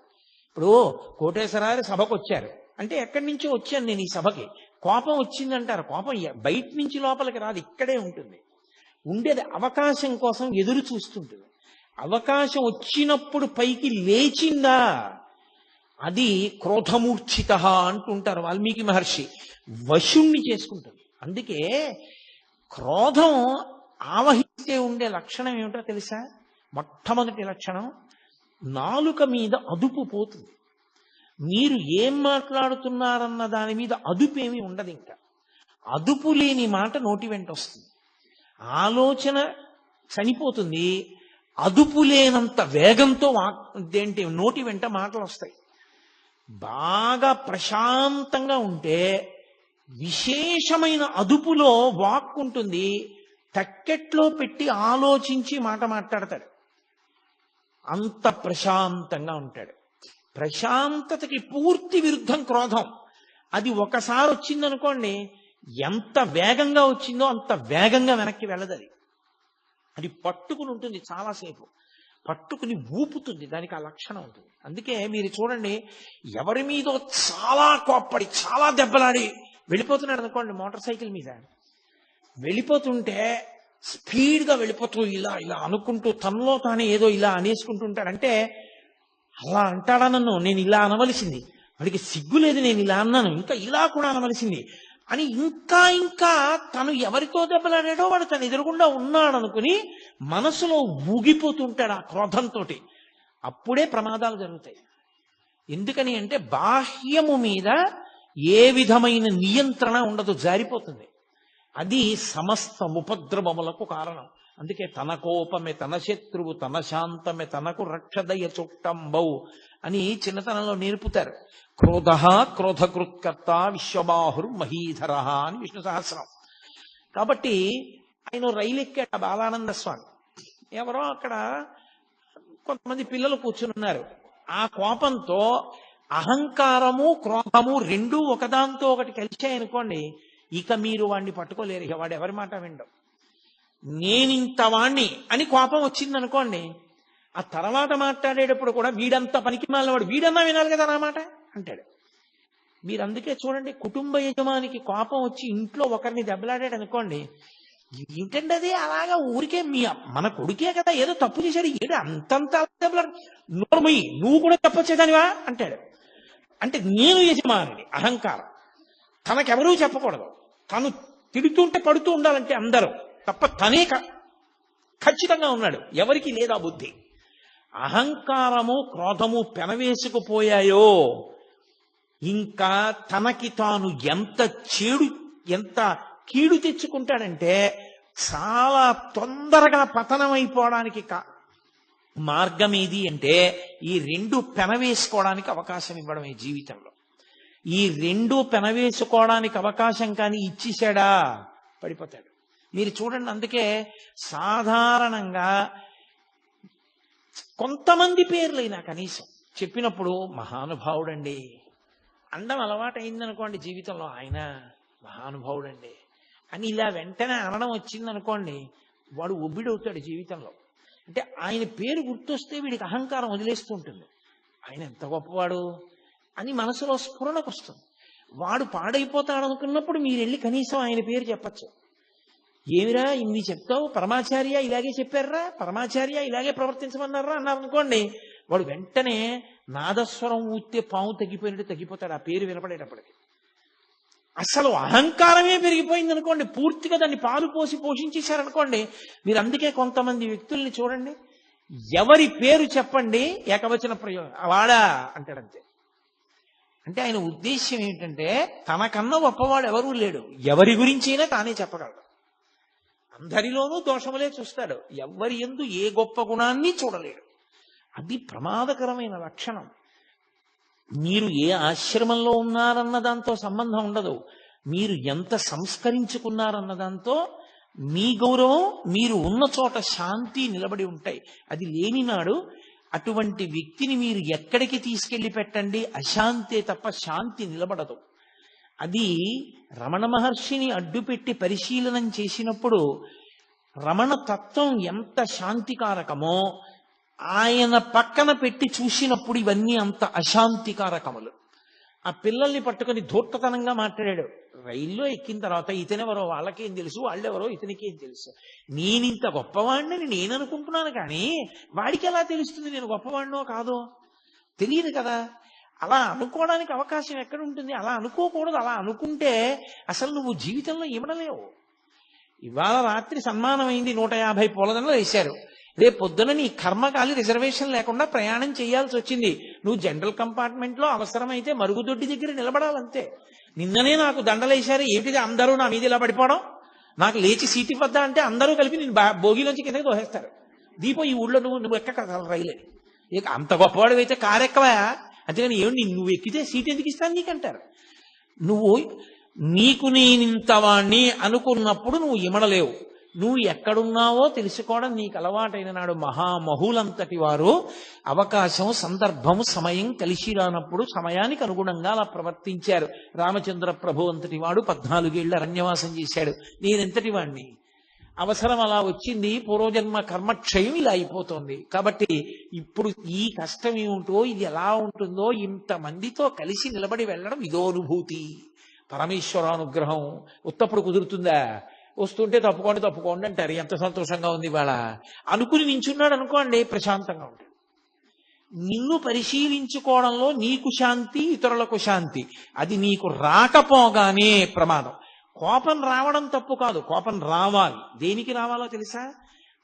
ఇప్పుడు కోటేశ్వరారు సభకు వచ్చారు అంటే ఎక్కడి నుంచో వచ్చాను నేను ఈ సభకి, కోపం వచ్చిందంటారు. కోపం బయట నుంచి లోపలికి రాదు, ఇక్కడే ఉంటుంది. ఉండేది అవకాశం కోసం ఎదురు చూస్తుంటుంది. అవకాశం వచ్చినప్పుడు పైకి లేచిందా అది క్రోధమూర్ఛిత అంటుంటారు వాల్మీకి మహర్షి. వశుణ్ణి చేసుకుంటుంది. అందుకే క్రోధం ఆవహిస్తే ఉండే లక్షణం ఏమిటో తెలుసా? మొట్టమొదటి లక్షణం, నాలుక మీద అదుపు పోతుంది. మీరు ఏం మాట్లాడుతున్నారన్న దాని మీద అదుపేమీ ఉండదు. ఇంకా అదుపు లేని మాట నోటి వెంట వస్తుంది. ఆలోచన చనిపోతుంది. అదుపు లేనంత వేగంతో నోటి వెంట మాటలు వస్తాయి. బాగా ప్రశాంతంగా ఉంటే విశేషమైన అదుపులో వాక్ ఉంటుంది. తక్కెట్లో పెట్టి ఆలోచించి మాట మాట్లాడతాడు. అంత ప్రశాంతంగా ఉంటాడు. ప్రశాంతతకి పూర్తి విరుద్ధం క్రోధం. అది ఒకసారి వచ్చిందనుకోండి, ఎంత వేగంగా వచ్చిందో అంత వేగంగా వెనక్కి వెళ్ళదు. అది పట్టుకుని ఉంటుంది, చాలాసేపు పట్టుకుని ఊపుతుంది. దానికి ఆ లక్షణం ఉంటుంది. అందుకే మీరు చూడండి, ఎవరి మీదో చాలా కోప్పడి చాలా దెబ్బలాడి వెళ్ళిపోతున్నాడు అనుకోండి, మోటార్ సైకిల్ మీద వెళ్ళిపోతుంటే స్పీడ్గా వెళ్ళిపోతూ ఇలా ఇలా అనుకుంటూ తనలో తానే ఏదో ఇలా అనేసుకుంటుంటాడు. అంటే అలా అంటాడా నన్ను, నేను ఇలా అనవలసింది, వాడికి సిగ్గు లేదు, నేను ఇలా అన్నాను, ఇంకా ఇలా కూడా అనవలసింది అని ఇంకా ఇంకా తను ఎవరితో దెబ్బలాడాడో వాడు తను ఎదురుగుండా ఉన్నాడు అనుకుని మనసులో ఊగిపోతుంటాడు ఆ క్రోధంతో. అప్పుడే ప్రమాదాలు జరుగుతాయి. ఎందుకని అంటే బాహ్యము మీద ఏ విధమైన నియంత్రణ ఉండదు, జారిపోతుంది. అది సమస్త ఉపద్రవములకు కారణం. అందుకే తన కోపమే తన శత్రువు, తన శాంతమే తనకు రక్షదయ చుట్టంబౌ అని చిన్నతనంలో నేర్పుతారు. క్రోధ క్రోధకృత్కర్త విశ్వబాహుర్ మహీధర అని విష్ణు సహస్రం. కాబట్టి ఆయన రైలు ఎక్కాడు బాలానంద స్వామి. ఎవరో అక్కడ కొంతమంది పిల్లలు కూర్చుని ఉన్నారు. ఆ కోపంతో అహంకారము క్రోధము రెండూ ఒకదాంతో ఒకటి కలిశాయనుకోండి, ఇక మీరు వాడిని పట్టుకోలేరు. ఇక వాడు ఎవరి మాట వినడం. నేనింత వాణ్ణి అని కోపం వచ్చిందనుకోండి, ఆ తర్వాత మాట్లాడేటప్పుడు కూడా వీడంతా పనికి మాలినవాడు, వీడన్నా వినాలి కదా నా మాట అంటాడు. మీరు అందుకే చూడండి, కుటుంబ యజమానికి కోపం వచ్చి ఇంట్లో ఒకరిని దెబ్బలాడాడు అనుకోండి, ఏంటంటే అది అలాగా ఊరికే మన కొడుకే కదా ఏదో తప్పు చేశాడు, ఏడు అంతంత దెబ్బలాడు, నోర్మయ్యి నువ్వు కూడా చెప్పొచ్చేదానివా అంటాడు. అంటే నేను యజమానిని, అహంకారం. తనకెవరూ చెప్పకూడదు, తను తిడుతుంటే పడుతూ ఉండాలంటే అందరూ తప్ప తనే ఖచ్చితంగా ఉన్నాడు, ఎవరికి లేదా బుద్ధి. అహంకారము క్రోధము పెనవేసుకుపోయాయో ఇంకా తనకి తాను ఎంత కీడు తెచ్చుకుంటాడంటే చాలా తొందరగా పతనమైపోవడానికి మార్గం ఏది అంటే ఈ రెండు పెనవేసుకోవడానికి అవకాశం ఇవ్వడమే జీవితంలో. ఈ రెండు పెనవేసుకోవడానికి అవకాశం కానీ ఇచ్చేశాడా పడిపోతాడు. మీరు చూడండి, అందుకే సాధారణంగా కొంతమంది పేర్లైనా కనీసం చెప్పినప్పుడు మహానుభావుడండి అండం అలవాటు అయిందనుకోండి జీవితంలో, ఆయన మహానుభావుడండి అని ఇలా వెంటనే అనడం వచ్చిందనుకోండి, వాడు ఒబ్బిడవుతాడు జీవితంలో. అంటే ఆయన పేరు గుర్తొస్తే వీడికి అహంకారం వదిలేస్తూ ఉంటుంది. ఆయన ఎంత గొప్పవాడు అని మనసులో స్ఫురణకు వస్తుంది. వాడు పాడైపోతాడు అనుకున్నప్పుడు మీరు వెళ్ళి కనీసం ఆయన పేరు చెప్పచ్చు. ఏమిరా ఇన్ని చెప్తావు, పరమాచార్య ఇలాగే చెప్పారా, పరమాచార్య ఇలాగే ప్రవర్తించమన్నారా అన్నారు అనుకోండి, వాడు వెంటనే నాదస్వరం ఊస్తే పాము తగ్గిపోయినట్టు తగ్గిపోతాడు ఆ పేరు వినపడేటప్పటికి. అసలు అహంకారమే పెరిగిపోయింది అనుకోండి, పూర్తిగా దాన్ని పాలు పోసి పోషించేశారనుకోండి. మీరు అందుకే కొంతమంది వ్యక్తుల్ని చూడండి, ఎవరి పేరు చెప్పండి ఏకవచన ప్రయోగం వాడా అంటాడంతే. అంటే ఆయన ఉద్దేశ్యం ఏంటంటే తనకన్నా గొప్పవాడు ఎవరూ లేడు, ఎవరి గురించి అయినా తానే చెప్పగలడు. అందరిలోనూ దోషములే చూస్తాడు, ఎవరి యందు ఏ గొప్ప గుణాన్ని చూడలేడు. అది ప్రమాదకరమైన లక్షణం. మీరు ఏ ఆశ్రమంలో ఉన్నారన్న దాంతో సంబంధం ఉండదు, మీరు ఎంత సంస్కరించుకున్నారన్న దాంతో మీ గౌరవం, మీరు ఉన్న చోట శాంతి నిలబడి ఉంటాయి. అది లేని నాడు అటువంటి వ్యక్తిని మీరు ఎక్కడికి తీసుకెళ్లి పెట్టండి, అశాంతే తప్ప శాంతి నిలబడదు. అది రమణ మహర్షిని అడ్డుపెట్టి పరిశీలనం చేసినప్పుడు రమణ తత్వం ఎంత శాంతికారకమో ఆయన పక్కన పెట్టి చూసినప్పుడు ఇవన్నీ అంత అశాంతికారకములు. ఆ పిల్లల్ని పట్టుకొని ధూర్తతనంగా మాట్లాడాడు. రైల్లో ఎక్కిన తర్వాత ఇతనెవరో వాళ్ళకేం తెలుసు, వాళ్ళెవరో ఇతనికేం తెలుసు, నేనింత గొప్పవాడిని నేను అనుకుంటున్నాను కానీ వాడికి ఎలా తెలుస్తుంది నేను గొప్పవాడినో కాదో? తెలియదు కదా. అలా అనుకోవడానికి అవకాశం ఎక్కడ ఉంటుంది? అలా అనుకోకూడదు. అలా అనుకుంటే అసలు నువ్వు జీవితంలో ఇవ్వడలేవు. ఇవాళ రాత్రి సన్మానం అయింది, 150 పూలదండలు వేశారు. రేపు పొద్దున నీ కర్మకాలి రిజర్వేషన్ లేకుండా ప్రయాణం చేయాల్సి వచ్చింది. నువ్వు జనరల్ కంపార్ట్మెంట్ లో అవసరమైతే మరుగుదొడ్డి దగ్గర నిలబడాలంతే. నిన్ననే నాకు దండలేశారు, ఏమిటిది అందరూ నా మీద ఇలా పడిపోవడం, నాకు లేచి సీటు ఇవ్వద్దా అంటే అందరూ కలిపి నేను భోగిలోంచి కిందకి దోహేస్తారు. దీపం ఈ ఊళ్ళో నువ్వు ఎక్క రైలే, ఇక అంత గొప్పవాడు అయితే కారు ఎక్కవా, అంతేగాని ఏమి నువ్వు ఎక్కితే సీట్ ఎందుకు ఇస్తాను నీకంటారు. నువ్వు నీకు నేనింతవాణ్ణి అనుకున్నప్పుడు నువ్వు ఇమడలేవు. నువ్వు ఎక్కడున్నావో తెలుసుకోవడం నీకు అలవాటైన నాడు మహామహులంతటి వారు అవకాశం, సందర్భం, సమయం కలిసి రానప్పుడు సమయానికి అనుగుణంగా అలా ప్రవర్తించారు. రామచంద్ర ప్రభు అంతటి వాడు 14 ఏళ్ళు అరణ్యవాసం చేశాడు. నేనెంతటి వాణ్ణి? అవసరం అలా వచ్చింది, పూర్వజన్మ కర్మక్షయం ఇలా అయిపోతుంది. కాబట్టి ఇప్పుడు ఈ కష్టం ఏమిటో, ఇది ఎలా ఉంటుందో, ఇంతమందితో కలిసి నిలబడి వెళ్ళడం ఇదో అనుభూతి. పరమేశ్వరానుగ్రహం ఉత్తప్పుడు కుదురుతుందా? వస్తుంటే తప్పుకోండి అంటారు. ఎంత సంతోషంగా ఉంది ఇవాళ అనుకుని నించున్నాడు అనుకోండి, ప్రశాంతంగా ఉంటుంది. నిన్ను పరిశీలించుకోవడంలో నీకు శాంతి, ఇతరులకు శాంతి. అది నీకు రాకపోగానే ప్రమాదం. కోపం రావడం తప్పు కాదు, కోపం రావాలి. దేనికి రావాలో తెలుసా?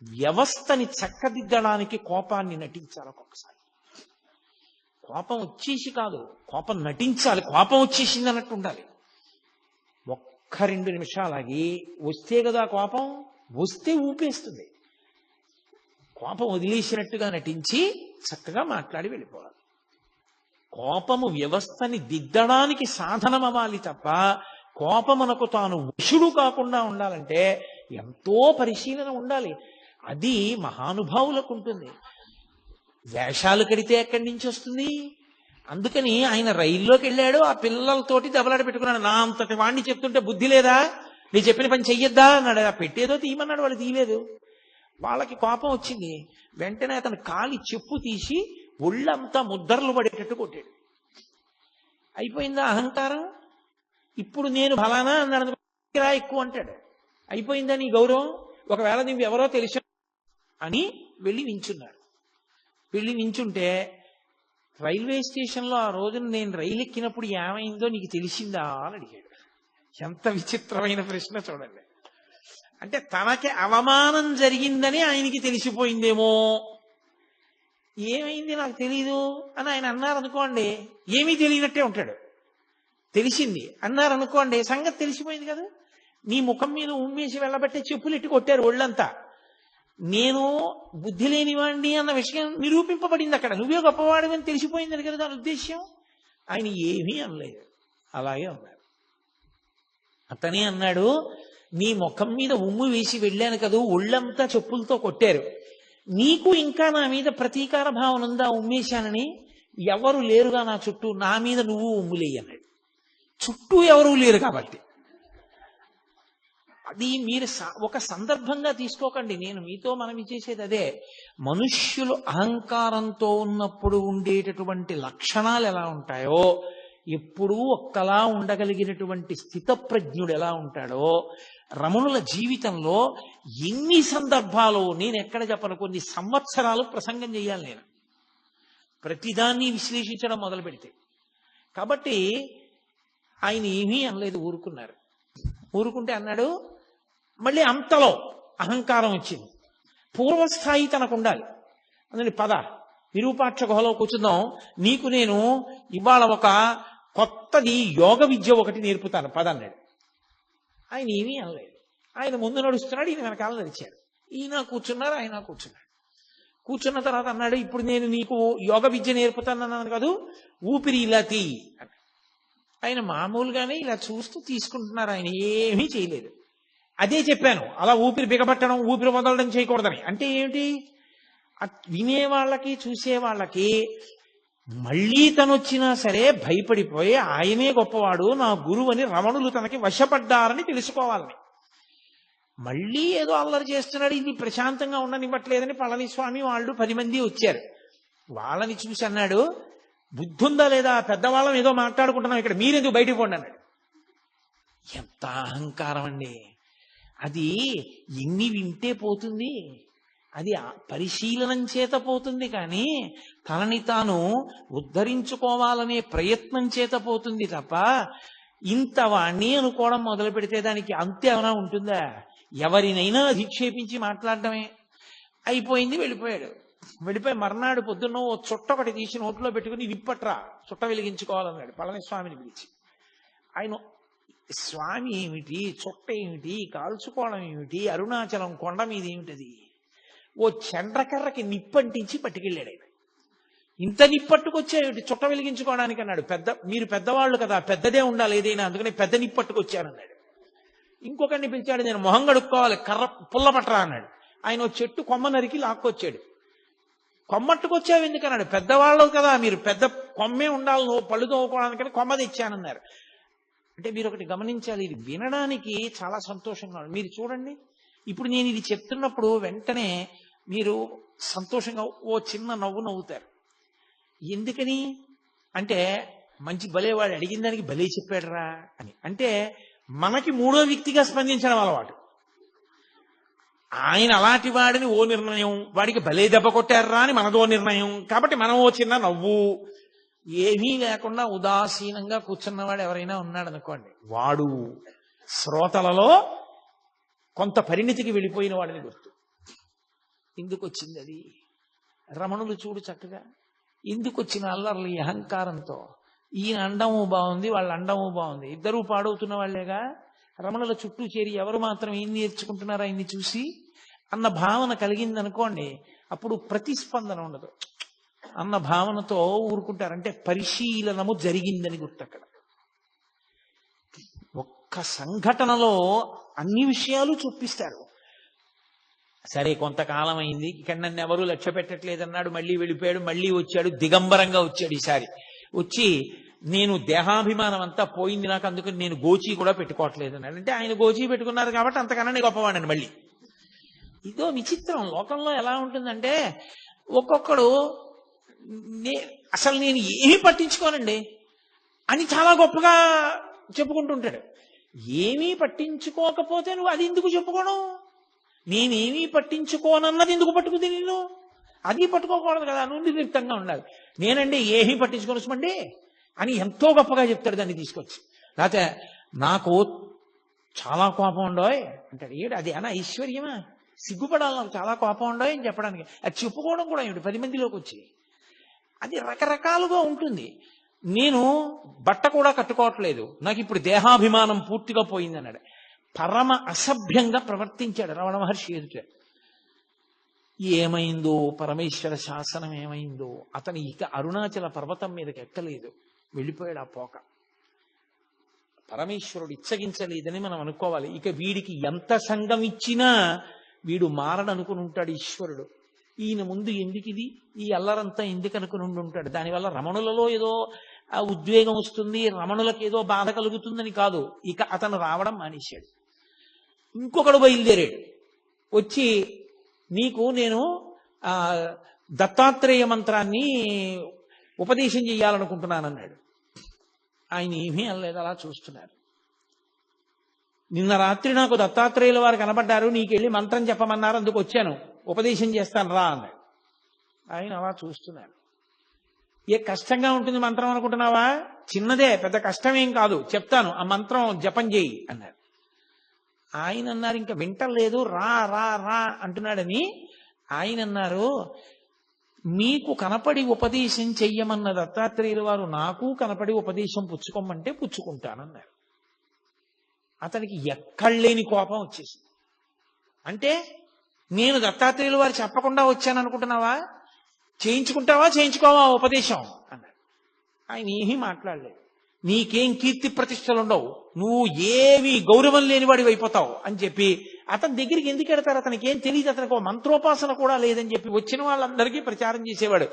వ్యవస్థని చక్కదిద్దడానికి కోపాన్ని నటించాలి. ఒక్కొక్కసారి కోపం వచ్చేసి కాదు, కోపం నటించాలి. కోపం వచ్చేసింది అన్నట్టు ఉండాలి. 1-2 నిమిషాలాగి వస్తే కదా కోపం, వస్తే ఊపేస్తుంది. కోపం వదిలేసినట్టుగా నటించి చక్కగా మాట్లాడి వెళ్ళిపోవాలి. కోపము వ్యవస్థని దిద్దడానికి సాధనం అవ్వాలి తప్ప కోపమునకు తాను వశుడు కాకుండా ఉండాలంటే ఎంతో పరిశీలన ఉండాలి. అది మహానుభావులకు ఉంటుంది. వేషాలు కడితే ఎక్కడి నుంచి వస్తుంది? అందుకని ఆయన రైల్లోకి వెళ్ళాడు, ఆ పిల్లలతోటి దెబ్బలాట పెట్టుకున్నాడు. నా అంతటి వాడిని చెప్తుంటే బుద్ధి లేదా, నీ చెప్పిన పని చెయ్యొద్దా అన్నాడు. ఆ పెట్టేదో తీయమన్నాడు, వాళ్ళు తీయలేదు. వాళ్ళకి కోపం వచ్చింది. వెంటనే అతను కాలి చెప్పు తీసి ఒళ్ళంతా ముద్దర్లు పడేటట్టు కొట్టాడు. అయిపోయిందా అహంకారం? ఇప్పుడు నేను ఫలానా అన్నాడు, ఎక్కువ అంటాడు. అయిపోయిందా నీ గౌరవం? ఒకవేళ నువ్వు ఎవరో తెలుసు అని వెళ్ళి నించున్నాడు. వెళ్ళి నించుంటే రైల్వే స్టేషన్లో ఆ రోజున నేను రైలు ఎక్కినప్పుడు ఏమైందో నీకు తెలిసిందా అని అడిగాడు. ఎంత విచిత్రమైన ప్రశ్న చూడండి. అంటే తనకి అవమానం జరిగిందని ఆయనకి తెలిసిపోయిందేమో. ఏమైంది నాకు తెలీదు అని ఆయన అన్నారనుకోండి, ఏమీ తెలియనట్టే ఉంటాడు. తెలిసింది అన్నారనుకోండి, సంగతి తెలిసిపోయింది కదా. నీ ముఖం మీద ఉమ్మేసి వెళ్ళబట్టే చెప్పులు ఎట్టి కొట్టారు ఒళ్ళంతా. నేను బుద్ధి లేనివాడిని అన్న విషయం నిరూపింపబడింది అక్కడ. నువ్వే గొప్పవాడివని తెలిసిపోయిందని కదా దాని ఉద్దేశ్యం. ఆయన ఏమీ అనలేదు, అలాగే అన్నారు. అతనే అన్నాడు, నీ ముఖం మీద ఉమ్ము వేసి వెళ్ళాను కదా, ఒళ్ళంతా చెప్పులతో కొట్టారు. నీకు ఇంకా నా మీద ప్రతీకార భావన ఉందా ఉమ్మేశానని? ఎవరు లేరుగా నా చుట్టూ, నా మీద నువ్వు ఉమ్ములేయి అన్నాడు. చుట్టూ ఎవరూ లేరు కాబట్టి. అది మీరు ఒక సందర్భంగా తీసుకోకండి. నేను మీతో మనవి చేసేది అదే. మనుష్యులు అహంకారంతో ఉన్నప్పుడు ఉండేటటువంటి లక్షణాలు ఎలా ఉంటాయో, ఎప్పుడూ ఒక్కలా ఉండగలిగినటువంటి స్థితప్రజ్ఞుడు ఎలా ఉంటాడో, రమణుల జీవితంలో ఎన్ని సందర్భాలు, నేను ఎక్కడ చెప్పను, కొన్ని సంవత్సరాలు ప్రసంగం చేయాలి నేను ప్రతిదాన్ని విశ్లేషించడం మొదలు పెడితే. కాబట్టి ఆయన ఏమీ అనలేదు, ఊరుకున్నారు. ఊరుకుంటే అన్నాడు, మళ్ళీ అంతలో అహంకారం వచ్చింది. పూర్వస్థాయి తనకు ఉండాలి. అందుకని పద విరూపాక్ష గుహలో కూర్చుందాం, నీకు నేను ఇవాళ ఒక కొత్తది యోగ విద్య ఒకటి నేర్పుతాను పద అన్నాడు. ఆయన ఏమీ అనలేదు. ఆయన ముందు నడుస్తున్నాడు, ఈయన వెనకాల నడిచాడు. ఈయన కూర్చున్నారు, ఆయన కూర్చున్నాడు. కూర్చున్న తర్వాత అన్నాడు, ఇప్పుడు నేను నీకు యోగ విద్య నేర్పుతానన్నాను కాదు, ఊపిరి ఇలా తీ అన్నాడు. ఆయన మామూలుగానే ఇలా చూస్తూ తీసుకుంటున్నారు, ఆయన ఏమీ చేయలేదు. అదే చెప్పాను, అలా ఊపిరి బిగబట్టడం, ఊపిరి వదలడం చేయకూడదని. అంటే ఏమిటి? వినేవాళ్ళకి చూసేవాళ్ళకి మళ్ళీ తను వచ్చినా సరే భయపడిపోయి ఆయనే గొప్పవాడు, నా గురువు అని రమణులు తనకి వశపడ్డారని తెలుసుకోవాలని. మళ్ళీ ఏదో అల్లరి చేస్తున్నాడు, ఇది ప్రశాంతంగా ఉండనివ్వట్లేదని పళనిస్వామి వాళ్ళు 10 మంది వచ్చారు. వాళ్ళని చూసి అన్నాడు, బుద్ధి ఉందా లేదా, పెద్దవాళ్ళం ఏదో మాట్లాడుకుంటున్నాం ఇక్కడ, మీరెందుకు బయటికి పోండి అన్నాడు. ఎంత అహంకారం అండి అది! ఎన్ని వింటే పోతుంది? అది పరిశీలనం చేత పోతుంది కానీ తనని తాను ఉద్ధరించుకోవాలనే ప్రయత్నం చేత పోతుంది తప్ప ఇంత వాణ్ణి అనుకోవడం మొదలు పెడితే దానికి అంతే ఏమైనా ఉంటుందా? ఎవరినైనా అధిక్షేపించి మాట్లాడటమే. అయిపోయింది, వెళ్ళిపోయాడు. వెళ్ళిపోయి మర్నాడు పొద్దున్న ఓ చుట్ట ఒకటి తీసి నోట్లో పెట్టుకుని విప్పట్రా చుట్ట వెలిగించుకోవాలన్నాడు పళనిస్వామిని పిలిచి. ఆయన స్వామి ఏమిటి, చుట్ట ఏమిటి, కాల్చుకోవడం ఏమిటి, అరుణాచలం కొండ మీద ఏమిటది? ఓ చండ్రకర్రకి నిప్పంటించి పట్టుకెళ్ళాడు ఆయన. ఇంత నిప్పట్టుకొచ్చేమిటి చుట్ట వెలిగించుకోవడానికి అన్నాడు. మీరు పెద్దవాళ్ళు కదా, పెద్దదే ఉండాలి ఏదైనా, అందుకని పెద్ద నిప్పట్టుకొచ్చానన్నాడు. ఇంకొకరిని పిలిచాడు, నేను మొహం కడుక్కోవాలి, కర్ర పుల్ల పట్టరా అన్నాడు. ఆయన ఓ చెట్టు కొమ్మ నరికి లాక్కొచ్చాడు. కొమ్మట్టుకొచ్చావు ఎందుకన్నాడు. పెద్దవాళ్ళు కదా మీరు, పెద్ద కొమ్మే ఉండాలి, నువ్వు పళ్ళు తోముకోవడానికని కొమ్మ తెచ్చానన్నారు. అంటే మీరు ఒకటి గమనించాలి, ఇది వినడానికి చాలా సంతోషంగా ఉంది. మీరు చూడండి, ఇప్పుడు నేను ఇది చెప్తున్నప్పుడు వెంటనే మీరు సంతోషంగా ఓ చిన్న నవ్వు నవ్వుతారు. ఎందుకని అంటే మంచి భలేవాడు అడిగిన దానికి భలే చెప్పాడురా అని. అంటే మనకి మూడో వ్యక్తిగా స్పందించడం అలవాటు. ఆయన అలాంటి వాడిని ఓ నిర్ణయం, వాడికి భలే దెబ్బ కొట్టారా అని మనదో నిర్ణయం. కాబట్టి మనం ఓ చిన్న నవ్వు, ఏమీ లేకుండా ఉదాసీనంగా కూర్చున్నవాడు ఎవరైనా ఉన్నాడు అనుకోండి, వాడు శ్రోతలలో కొంత పరిణితికి వెళ్ళిపోయిన వాడిని గుర్తు. ఎందుకు వచ్చింది అది? రమణులు చూడు చక్కగా ఎందుకు వచ్చిన అల్లర్లు ఈ అహంకారంతో. ఈయన అండము బాగుంది, వాళ్ళ అండము బాగుంది, ఇద్దరూ పాడవుతున్న వాళ్లేగా. రమణుల చుట్టూ చేరి ఎవరు మాత్రం ఏం నేర్చుకుంటున్నారా ఆయన్ని చూసి అన్న భావన కలిగిందనుకోండి, అప్పుడు ప్రతిస్పందన ఉండదు అన్న భావనతో ఊరుకుంటారు. అంటే పరిశీలనము జరిగిందని గుర్తు. అక్కడ ఒక్క సంఘటనలో అన్ని విషయాలు చూపిస్తారు. సరే కొంతకాలం అయింది, ఇక్కడ నన్ను ఎవరూ లక్ష్య పెట్టట్లేదన్నాడు, మళ్ళీ వెళ్ళిపోయాడు, మళ్ళీ వచ్చాడు, దిగంబరంగా వచ్చాడు. ఈసారి వచ్చి నేను దేహాభిమానం అంతా పోయింది నాకు, అందుకని నేను గోచి కూడా పెట్టుకోవట్లేదు అన్నాడు. అంటే ఆయన గోచి పెట్టుకున్నారు కాబట్టి అంతకన్నా నేను గొప్పవాడిని మళ్ళీ. ఇదో విచిత్రం లోకంలో ఎలా ఉంటుందంటే, ఒక్కొక్కడు అసలు నేను ఏమీ పట్టించుకోనండి అని చాలా గొప్పగా చెప్పుకుంటుంటాడు. ఏమీ పట్టించుకోకపోతే నువ్వు అది ఎందుకు చెప్పుకోను? నేనేమీ పట్టించుకోనన్నది ఎందుకు పట్టుకుంది నేను? అది పట్టుకోకూడదు కదా, నువ్వు నిర్లిప్తంగా ఉండాలి. నేనండి ఏమీ పట్టించుకోనమండి అని ఎంతో గొప్పగా చెప్తాడు దాన్ని తీసుకొచ్చి. లేకపోతే నాకు చాలా కోపం ఉండోయ్ అంటాడు. ఏడు అది అనా ఐశ్వర్యమా? సిగ్గుపడాలి నాకు చాలా కోపం ఉండోయ్ అని చెప్పడానికి. అది చెప్పుకోవడం కూడా ఏమిటి 10 మందిలోకి వచ్చి. అది రకరకాలుగా ఉంటుంది. నేను బట్ట కూడా కట్టుకోవట్లేదు, నాకు ఇప్పుడు దేహాభిమానం పూర్తిగా పోయింది అన్నాడు. పరమ అసభ్యంగా ప్రవర్తించాడు రమణ మహర్షి ఎదుట. ఏమైందో పరమేశ్వర శాసనం ఏమైందో, అతను ఇక అరుణాచల పర్వతం మీదకి ఎక్కలేదు, వెళ్ళిపోయాడు ఆ పోక. పరమేశ్వరుడు ఇచ్చగించలేదని మనం అనుకోవాలి. ఇక వీడికి ఎంత సంఘం ఇచ్చినా వీడు మారడనుకుని ఉంటాడు ఈశ్వరుడు. ఈయన ముందు ఎందుకు ఇది, ఈ అల్లరంతా ఎందుకు అనుకుని ఉంటాడు. దానివల్ల రమణులలో ఏదో ఉద్వేగం వస్తుంది, రమణులకు ఏదో బాధ కలుగుతుందని కాదు. ఇక అతను రావడం మానేశాడు. ఇంకొకడు బయలుదేరాడు, వచ్చి నీకు నేను దత్తాత్రేయ మంత్రాన్ని ఉపదేశం చెయ్యాలనుకుంటున్నానన్నాడు. ఆయన ఏమీ అనలేదు, అలా చూస్తున్నారు. నిన్న రాత్రి నాకు దత్తాత్రేయుల వారు కనబడ్డారు, నీకెళ్ళి మంత్రం చెప్పమన్నారు, అందుకు వచ్చాను, ఉపదేశం చేస్తాను రా అన్నాడు. ఆయన అలా చూస్తున్నారు. ఏ కష్టంగా ఉంటుంది మంత్రం అనుకుంటున్నావా? చిన్నదే, పెద్ద కష్టమేం కాదు, చెప్తాను, ఆ మంత్రం జపం చేయి అన్నారు. ఆయన అన్నారు ఇంకా వింటలేదు, రా రా రా అంటున్నాడని. ఆయన అన్నారు, మీకు కనపడి ఉపదేశం చెయ్యమన్న దత్తాత్రేయుల వారు నాకు కనపడి ఉపదేశం పుచ్చుకోమంటే పుచ్చుకుంటానన్నారు. అతనికి ఎక్కడలేని కోపం వచ్చేసింది. అంటే నేను దత్తాత్రేయుల వారు చెప్పకుండా వచ్చాను అనుకుంటున్నావా? చేయించుకుంటావా చేయించుకోవా ఉపదేశం అన్నాడు. ఆయన ఏమీ మాట్లాడలేదు. నీకేం కీర్తి ప్రతిష్టలు ఉండవు, నువ్వు ఏమీ గౌరవం లేనివాడివి అయిపోతావు అని చెప్పి అతని దగ్గరికి ఎందుకు వెడతారు? అతనికి ఏం తెలియదు, అతనికి మంత్రోపాసన కూడా లేదని చెప్పి వచ్చిన వాళ్ళందరికీ ప్రచారం చేసేవాడు.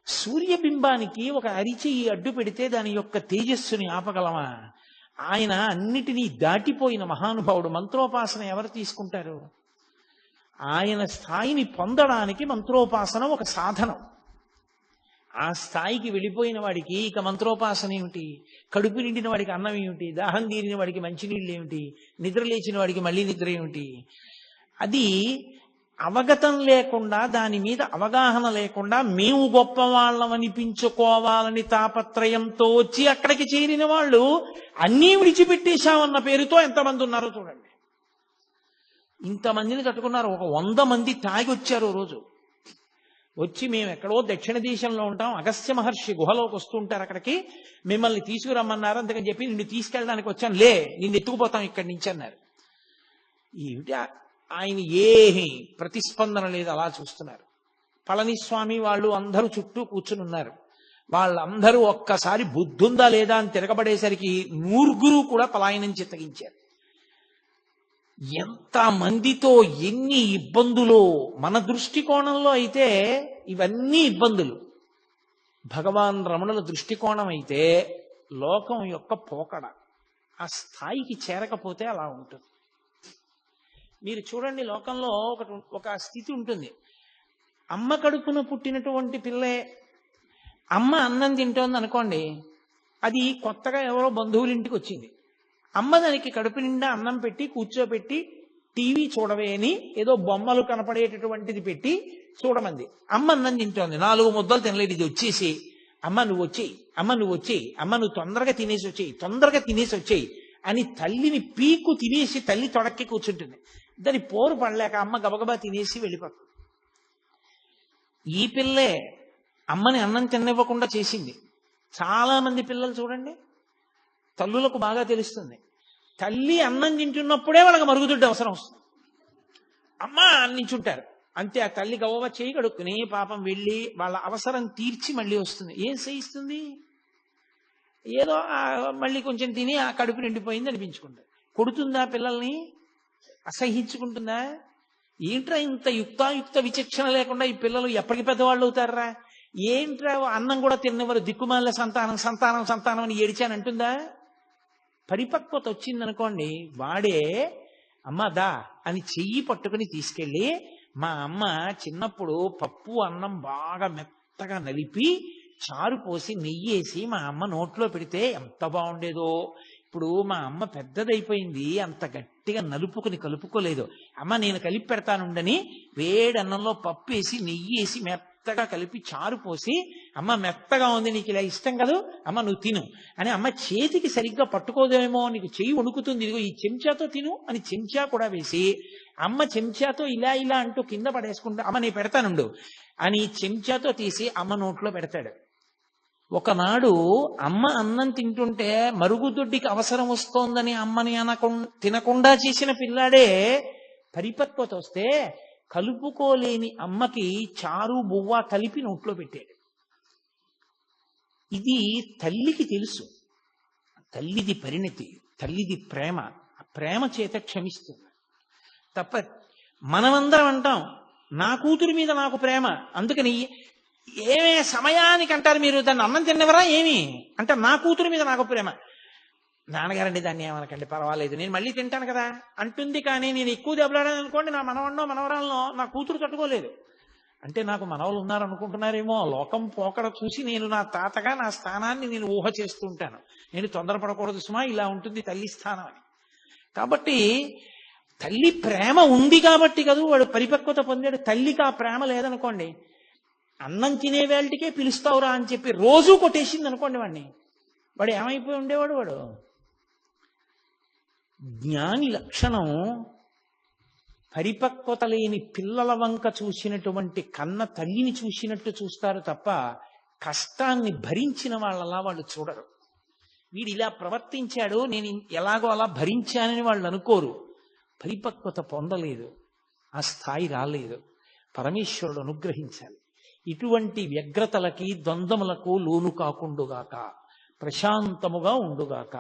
సూర్యబింబానికి ఒక అరిచెయ్యి అడ్డు పెడితే దాని యొక్క తేజస్సుని ఆపగలమా? ఆయన అన్నిటినీ దాటిపోయిన మహానుభావుడు. మంత్రోపాసన ఎవరు తీసుకుంటారు? ఆయన స్థాయిని పొందడానికి మంత్రోపాసన ఒక సాధనం. ఆ స్థాయికి వెళ్ళిపోయిన వాడికి ఇక మంత్రోపాసన ఏమిటి? కడుపు నిండిన వాడికి అన్నం ఏమిటి? దాహం తీరిన వాడికి మంచినీళ్ళు ఏమిటి? నిద్ర లేచిన వాడికి మళ్ళీ నిద్ర ఏమిటి? అది అవగతం లేకుండా, దాని మీద అవగాహన లేకుండా మేము గొప్పవాళ్ళం అనిపించుకోవాలని తాపత్రయంతో వచ్చి అక్కడికి చేరిన వాళ్ళు అన్నీ విడిచిపెట్టేశామన్న పేరుతో ఎంతమంది ఉన్నారో చూడండి. ఇంతమందిని తట్టుకున్నారు. ఒక 100 మంది తాగి వచ్చారు రోజు. వచ్చి మేము ఎక్కడో దక్షిణ దేశంలో ఉంటాం, అగస్త్య మహర్షి గుహలోకి వస్తుంటారు, అక్కడికి మిమ్మల్ని తీసుకురమ్మన్నారు, అందుకని చెప్పి నిన్ను తీసుకెళ్ళడానికి వచ్చాను, లే నిన్ను ఎత్తుకుపోతాం ఇక్కడి నుంచి అన్నారు. ఏమిటి ఆయన ఏమీ ప్రతిస్పందన లేదు, అలా చూస్తున్నారు. పళనిస్వామి వాళ్ళు అందరూ చుట్టూ కూర్చుని ఉన్నారు. వాళ్ళందరూ ఒక్కసారి బుద్ధుందా లేదా అని తిరగబడేసరికి 100 కూడా పలాయనం చిత్తగించారు. ఎంత మందితో ఎన్ని ఇబ్బందులు! మన దృష్టికోణంలో అయితే ఇవన్నీ ఇబ్బందులు. భగవాన్ రమణుల దృష్టికోణం అయితే లోకం యొక్క పోకడ. ఆ స్థాయికి చేరకపోతే అలా ఉంటుంది. మీరు చూడండి, లోకంలో ఒక స్థితి ఉంటుంది. అమ్మ కడుపున పుట్టినటువంటి పిల్లే అమ్మ అన్నం తింటోంది అనుకోండి, అది కొత్తగా ఎవరో బంధువుల ఇంటికి వచ్చింది. అమ్మ దానికి కడుపు నిండా అన్నం పెట్టి కూర్చోబెట్టి టీవీ చూడవే అని ఏదో బొమ్మలు కనపడేటటువంటిది పెట్టి చూడమంది. అమ్మ అన్నం తింటోంది, 4 ముద్దలు తినలేదు. ఇది వచ్చేసి అమ్మ నువ్వు వచ్చేయి, అమ్మ నువ్వు వచ్చేయి, అమ్మ నువ్వు తొందరగా తినేసి వచ్చేయి, తొందరగా తినేసి వచ్చేయి అని తల్లిని పీకు తినేసి తల్లి తొడక్కి కూర్చుంటుంది. దాని పోరు పడలేక అమ్మ గబగబా తినేసి వెళ్ళిపోతుంది. ఈ పిల్లే అమ్మని అన్నం తినివ్వకుండా చేసింది. చాలా మంది పిల్లలు చూడండి, తల్లులకు బాగా తెలుస్తుంది. తల్లి అన్నం తింటున్నప్పుడే వాళ్ళకి మరుగుదొడ్డి అవసరం వస్తుంది. అమ్మ అన్నించుంటారు అంతే. ఆ తల్లి గవ్వ చేయి కడుక్కుని పాపం వెళ్ళి వాళ్ళ అవసరం తీర్చి మళ్ళీ వస్తుంది. ఏం చేయిస్తుంది? ఏదో మళ్ళీ కొంచెం తిని ఆ కడుపు నిండిపోయింది అనిపించుకుంటారు. కొడుతుందా పిల్లల్ని? అసహించుకుంటుందా? ఏంట్రా ఇంత యుక్తాయుక్త విచక్షణ లేకుండా ఈ పిల్లలు ఎప్పటికి పెద్దవాళ్ళు అవుతారా? ఏంట్రా అన్నం కూడా తిన్నవారు దిక్కుమాల సంతానం సంతానం సంతానం అని ఏడిచానంటుందా? పరిపక్వత వచ్చిందనుకోండి, వాడే అమ్మ దా అని చెయ్యి పట్టుకుని తీసుకెళ్ళి, మా అమ్మ చిన్నప్పుడు పప్పు అన్నం బాగా మెత్తగా నలిపి చారు పోసి నెయ్యేసి మా అమ్మ నోట్లో పెడితే ఎంత బాగుండేదో. ఇప్పుడు మా అమ్మ పెద్దదైపోయింది, అంత గట్టిగా నలుపుకుని కలుపుకోలేదు. అమ్మ నేను కలిపి పెడతానుండని వేడి అన్నంలో పప్పు వేసి నెయ్యి వేసి మెత్తగా కలిపి చారు పోసి, అమ్మ మెత్తగా ఉంది, నీకు ఇలా ఇష్టం కదా, అమ్మ నువ్వు తిను అని, అమ్మ చేతికి సరిగ్గా పట్టుకోదేమో, నీకు చెయ్యి వణుకుతుంది, ఇదిగో ఈ చెంచాతో తిను అని చెంచా కూడా వేసి, అమ్మ చెంచాతో ఇలా ఇలా అంటూ కింద పడేసుకుంటా, అమ్మ నేను పెడతానుండు అని చెంచాతో తీసి అమ్మ నోట్లో పెడతాడు. ఒకనాడు అమ్మ అన్నం తింటుంటే మరుగుదొడ్డికి అవసరం వస్తోందని అమ్మని తినకుండా చేసిన పిల్లాడే పరిపక్వత వస్తే కలుపుకోలేని అమ్మకి చారు బువ్వ కలిపి నోట్లో పెట్టాడు. ఇది తల్లికి తెలుసు. తల్లిది పరిణతి, తల్లిది ప్రేమ. ప్రేమ చేత క్షమిస్తుంది తప్ప మనమందరం అంటాం నా కూతురి మీద నాకు ప్రేమ, అందుకని ఏమే సమయానికి అంటారు మీరు, దాన్ని అన్నం తిన్నవరా ఏమి అంటే నా కూతురి మీద నాకు ప్రేమ. నాన్నగారండి దాన్ని ఏమనకండి పర్వాలేదు నేను మళ్ళీ తింటాను కదా అంటుంది. కానీ నేను ఎక్కువ దెబ్బలాడాను అనుకోండి, నా మనవన్నో మనవరాలనో నా కూతురు తట్టుకోలేదు. అంటే నాకు మనవలు ఉన్నారనుకుంటున్నారేమో. లోకం పోకడ చూసి నేను నా తాతగా నా స్థానాన్ని నేను ఊహ చేస్తూ ఉంటాను. నేను తొందరపడకూడదు సుమా, ఇలా ఉంటుంది తల్లి స్థానం అని. కాబట్టి తల్లి ప్రేమ ఉంది కాబట్టి కదా వాడు పరిపక్వత పొందాడు. తల్లికి ఆ ప్రేమ లేదనుకోండి, అన్నం తినే వేళటికే పిలుస్తావురా అని చెప్పి రోజూ కొట్టేసింది అనుకోండి వాడిని, వాడు ఏమైపోయి ఉండేవాడు? వాడు జ్ఞాని లక్షణం పరిపక్వత లేని పిల్లల వంక చూసినటువంటి కన్న తల్లిని చూసినట్టు చూస్తారు తప్ప కష్టాన్ని భరించిన వాళ్ళలా వాళ్ళు చూడరు. వీడు ఇలా ప్రవర్తించాడు నేను ఎలాగో అలా భరించానని వాళ్ళు అనుకోరు. పరిపక్వత పొందలేదు, ఆ స్థాయి రాలేదు. పరమేశ్వరుడు అనుగ్రహించాలి. ఇటువంటి వ్యగ్రతలకి ద్వంద్వములకు లోను కాకుండుగాక, ప్రశాంతముగా ఉండుగాక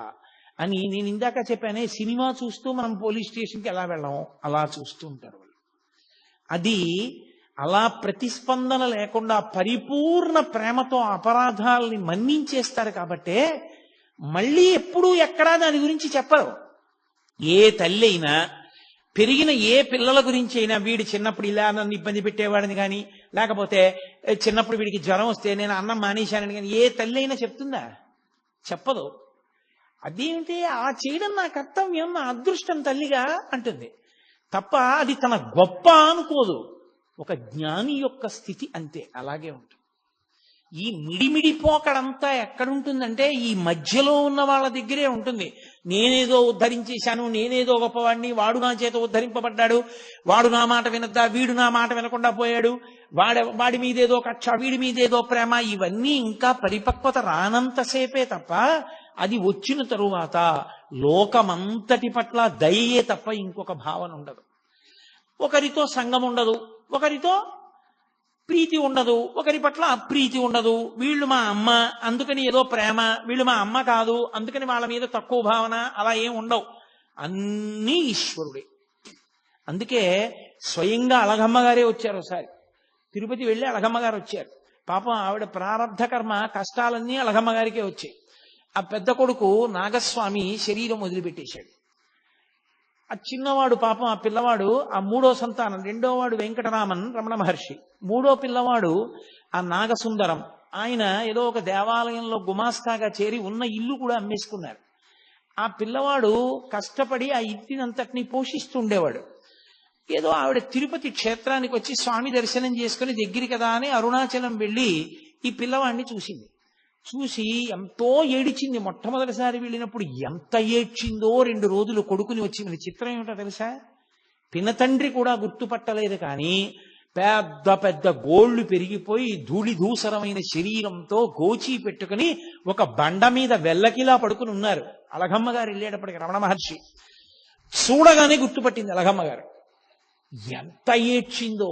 అని నేను ఇందాక చెప్పానే. సినిమా చూస్తూ మనం పోలీస్ స్టేషన్కి ఎలా వెళ్ళాము అలా చూస్తూ ఉంటారు వాళ్ళు. అది అలా ప్రతిస్పందన లేకుండా పరిపూర్ణ ప్రేమతో అపరాధాలని మన్నించేస్తారు. కాబట్టే మళ్ళీ ఎప్పుడూ ఎక్కడా దాని గురించి చెప్పరు. ఏ తల్లి అయినా పెరిగిన ఏ పిల్లల గురించి అయినా, వీడి చిన్నప్పుడు ఇలా నన్ను ఇబ్బంది పెట్టేవాడిని కానీ, లేకపోతే చిన్నప్పుడు వీడికి జ్వరం వస్తే నేను అన్నం మానేశానని కానీ ఏ తల్లి అయినా చెప్తుందా? చెప్పదు. అదేమిటి ఆ చేయడం నా కర్తవ్యం, నా అదృష్టం తల్లిగా అంటుంది. తప్ప అది తన గొప్ప అనుకోదు. ఒక జ్ఞాని యొక్క స్థితి అంతే, అలాగే ఉంటుంది. ఈ మిడిమిడి పోకడంతా ఎక్కడుంటుందంటే ఈ మధ్యలో ఉన్న వాళ్ళ దగ్గరే ఉంటుంది. నేనేదో ఉద్ధరించేశాను, నేనేదో గొప్పవాడిని, వాడు నా చేత ఉద్ధరింపబడ్డాడు, వాడు నా మాట వినద్దా, వీడు నా మాట వినకుండా పోయాడు, వాడి మీదేదో కక్ష, వీడి మీదేదో ప్రేమ, ఇవన్నీ ఇంకా పరిపక్వత రానంతసేపే తప్ప అది వచ్చిన తరువాత లోకమంతటి పట్ల దయయే తప్ప ఇంకొక భావన ఉండదు. ఒకరితో సంగం ఉండదు, ఒకరితో ప్రీతి ఉండదు, ఒకరి పట్ల అప్రీతి ఉండదు. వీళ్ళు మా అమ్మ అందుకని ఏదో ప్రేమ, వీళ్ళు మా అమ్మ కాదు అందుకని వాళ్ళ మీద తక్కువ భావన, అలా ఏం ఉండవు. అన్నీ ఈశ్వరుడే. అందుకే స్వయంగా అలగమ్మ గారే వచ్చారు. ఒకసారి తిరుపతి వెళ్ళి అలగమ్మ గారు వచ్చారు. పాపం ఆవిడ ప్రారంధ కర్మ కష్టాలన్నీ అలగమ్మ గారికే వచ్చాయి. ఆ పెద్ద కొడుకు నాగస్వామి శరీరం వదిలిపెట్టేశాడు. ఆ చిన్నవాడు పాపం, ఆ పిల్లవాడు ఆ మూడో సంతానం, రెండోవాడు వెంకటరామన్ రమణ మహర్షి, మూడో పిల్లవాడు ఆ నాగసుందరం. ఆయన ఏదో ఒక దేవాలయంలో గుమాస్తాగా చేరి ఉన్న ఇల్లు కూడా అమ్మేసుకున్నారు. ఆ పిల్లవాడు కష్టపడి ఆ ఇంటినంతటినీ పోషిస్తుండేవాడు. ఏదో ఆవిడ తిరుపతి క్షేత్రానికి వచ్చి స్వామి దర్శనం చేసుకుని దగ్గర కదా అని అరుణాచలం వెళ్ళి ఈ పిల్లవాడిని చూసింది. చూసి ఎంతో ఏడిచింది. మొట్టమొదటిసారి వెళ్ళినప్పుడు ఎంత ఏడ్చిందో, 2 రోజులు కొడుకుని వచ్చి. మన చిత్రం ఏమిటో తెలుసా, పినతండ్రి కూడా గుర్తుపట్టలేదు. కానీ పెద్ద పెద్ద గోళ్లు పెరిగిపోయి ధూళి ధూసరమైన శరీరంతో గోచి పెట్టుకుని ఒక బండ మీద వెల్లకిలా పడుకుని ఉన్నారు. అలగమ్మ గారు వెళ్ళేటప్పటికి రమణ మహర్షి చూడగానే గుర్తుపట్టింది అలగమ్మ గారు. ఎంత ఏడ్చిందో,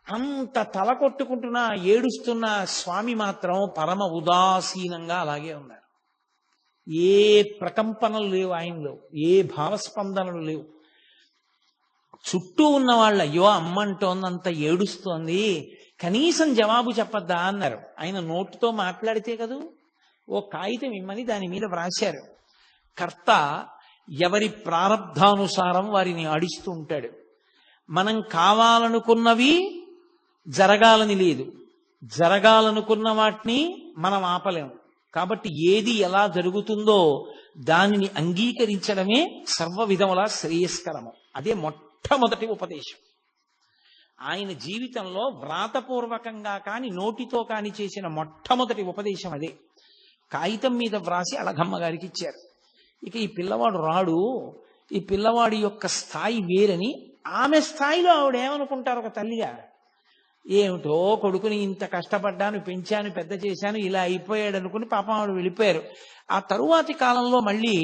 అంత తల కొట్టుకుంటున్నా ఏడుస్తున్న స్వామి మాత్రం పరమ ఉదాసీనంగా అలాగే ఉన్నారు. ఏ ప్రకంపనలు లేవు ఆయనలో, ఏ భావస్పందనలు లేవు. చుట్టూ ఉన్న వాళ్ళు అయ్యో అమ్మంటోందంత ఏడుస్తోంది, కనీసం జవాబు చెప్పద్దా అన్నారు. ఆయన నోటుతో మాట్లాడితే కదూ, ఓ కాగితం ఇమ్మని దాని మీద వ్రాశారు. కర్త ఎవరి ప్రారబ్ధానుసారం వారిని ఆడిస్తూ ఉంటాడు. మనం కావాలనుకున్నవి జరగాలని లేదు, జరగాలనుకున్న వాటిని మనం ఆపలేము. కాబట్టి ఏది ఎలా జరుగుతుందో దానిని అంగీకరించడమే సర్వ విధముల శ్రేయస్కరము. అదే మొట్టమొదటి ఉపదేశం. ఆయన జీవితంలో వ్రాతపూర్వకంగా కాని నోటితో కాని చేసిన మొట్టమొదటి ఉపదేశం అదే. కాగితం మీద వ్రాసి అలగమ్మ గారికి ఇచ్చారు. ఇక ఈ పిల్లవాడు రాడు, ఈ పిల్లవాడి యొక్క స్థాయి వేరని ఆమె స్థాయిలో ఆవిడ ఏమనుకుంటారు ఒక తల్లిగా, ఏమిటో కొడుకుని ఇంత కష్టపడ్డాను, పెంచాను, పెద్ద చేశాను, ఇలా అయిపోయాడు అనుకుని పాపం ఆవిడ వెళ్ళిపోయారు. ఆ తరువాతి కాలంలో మళ్ళీ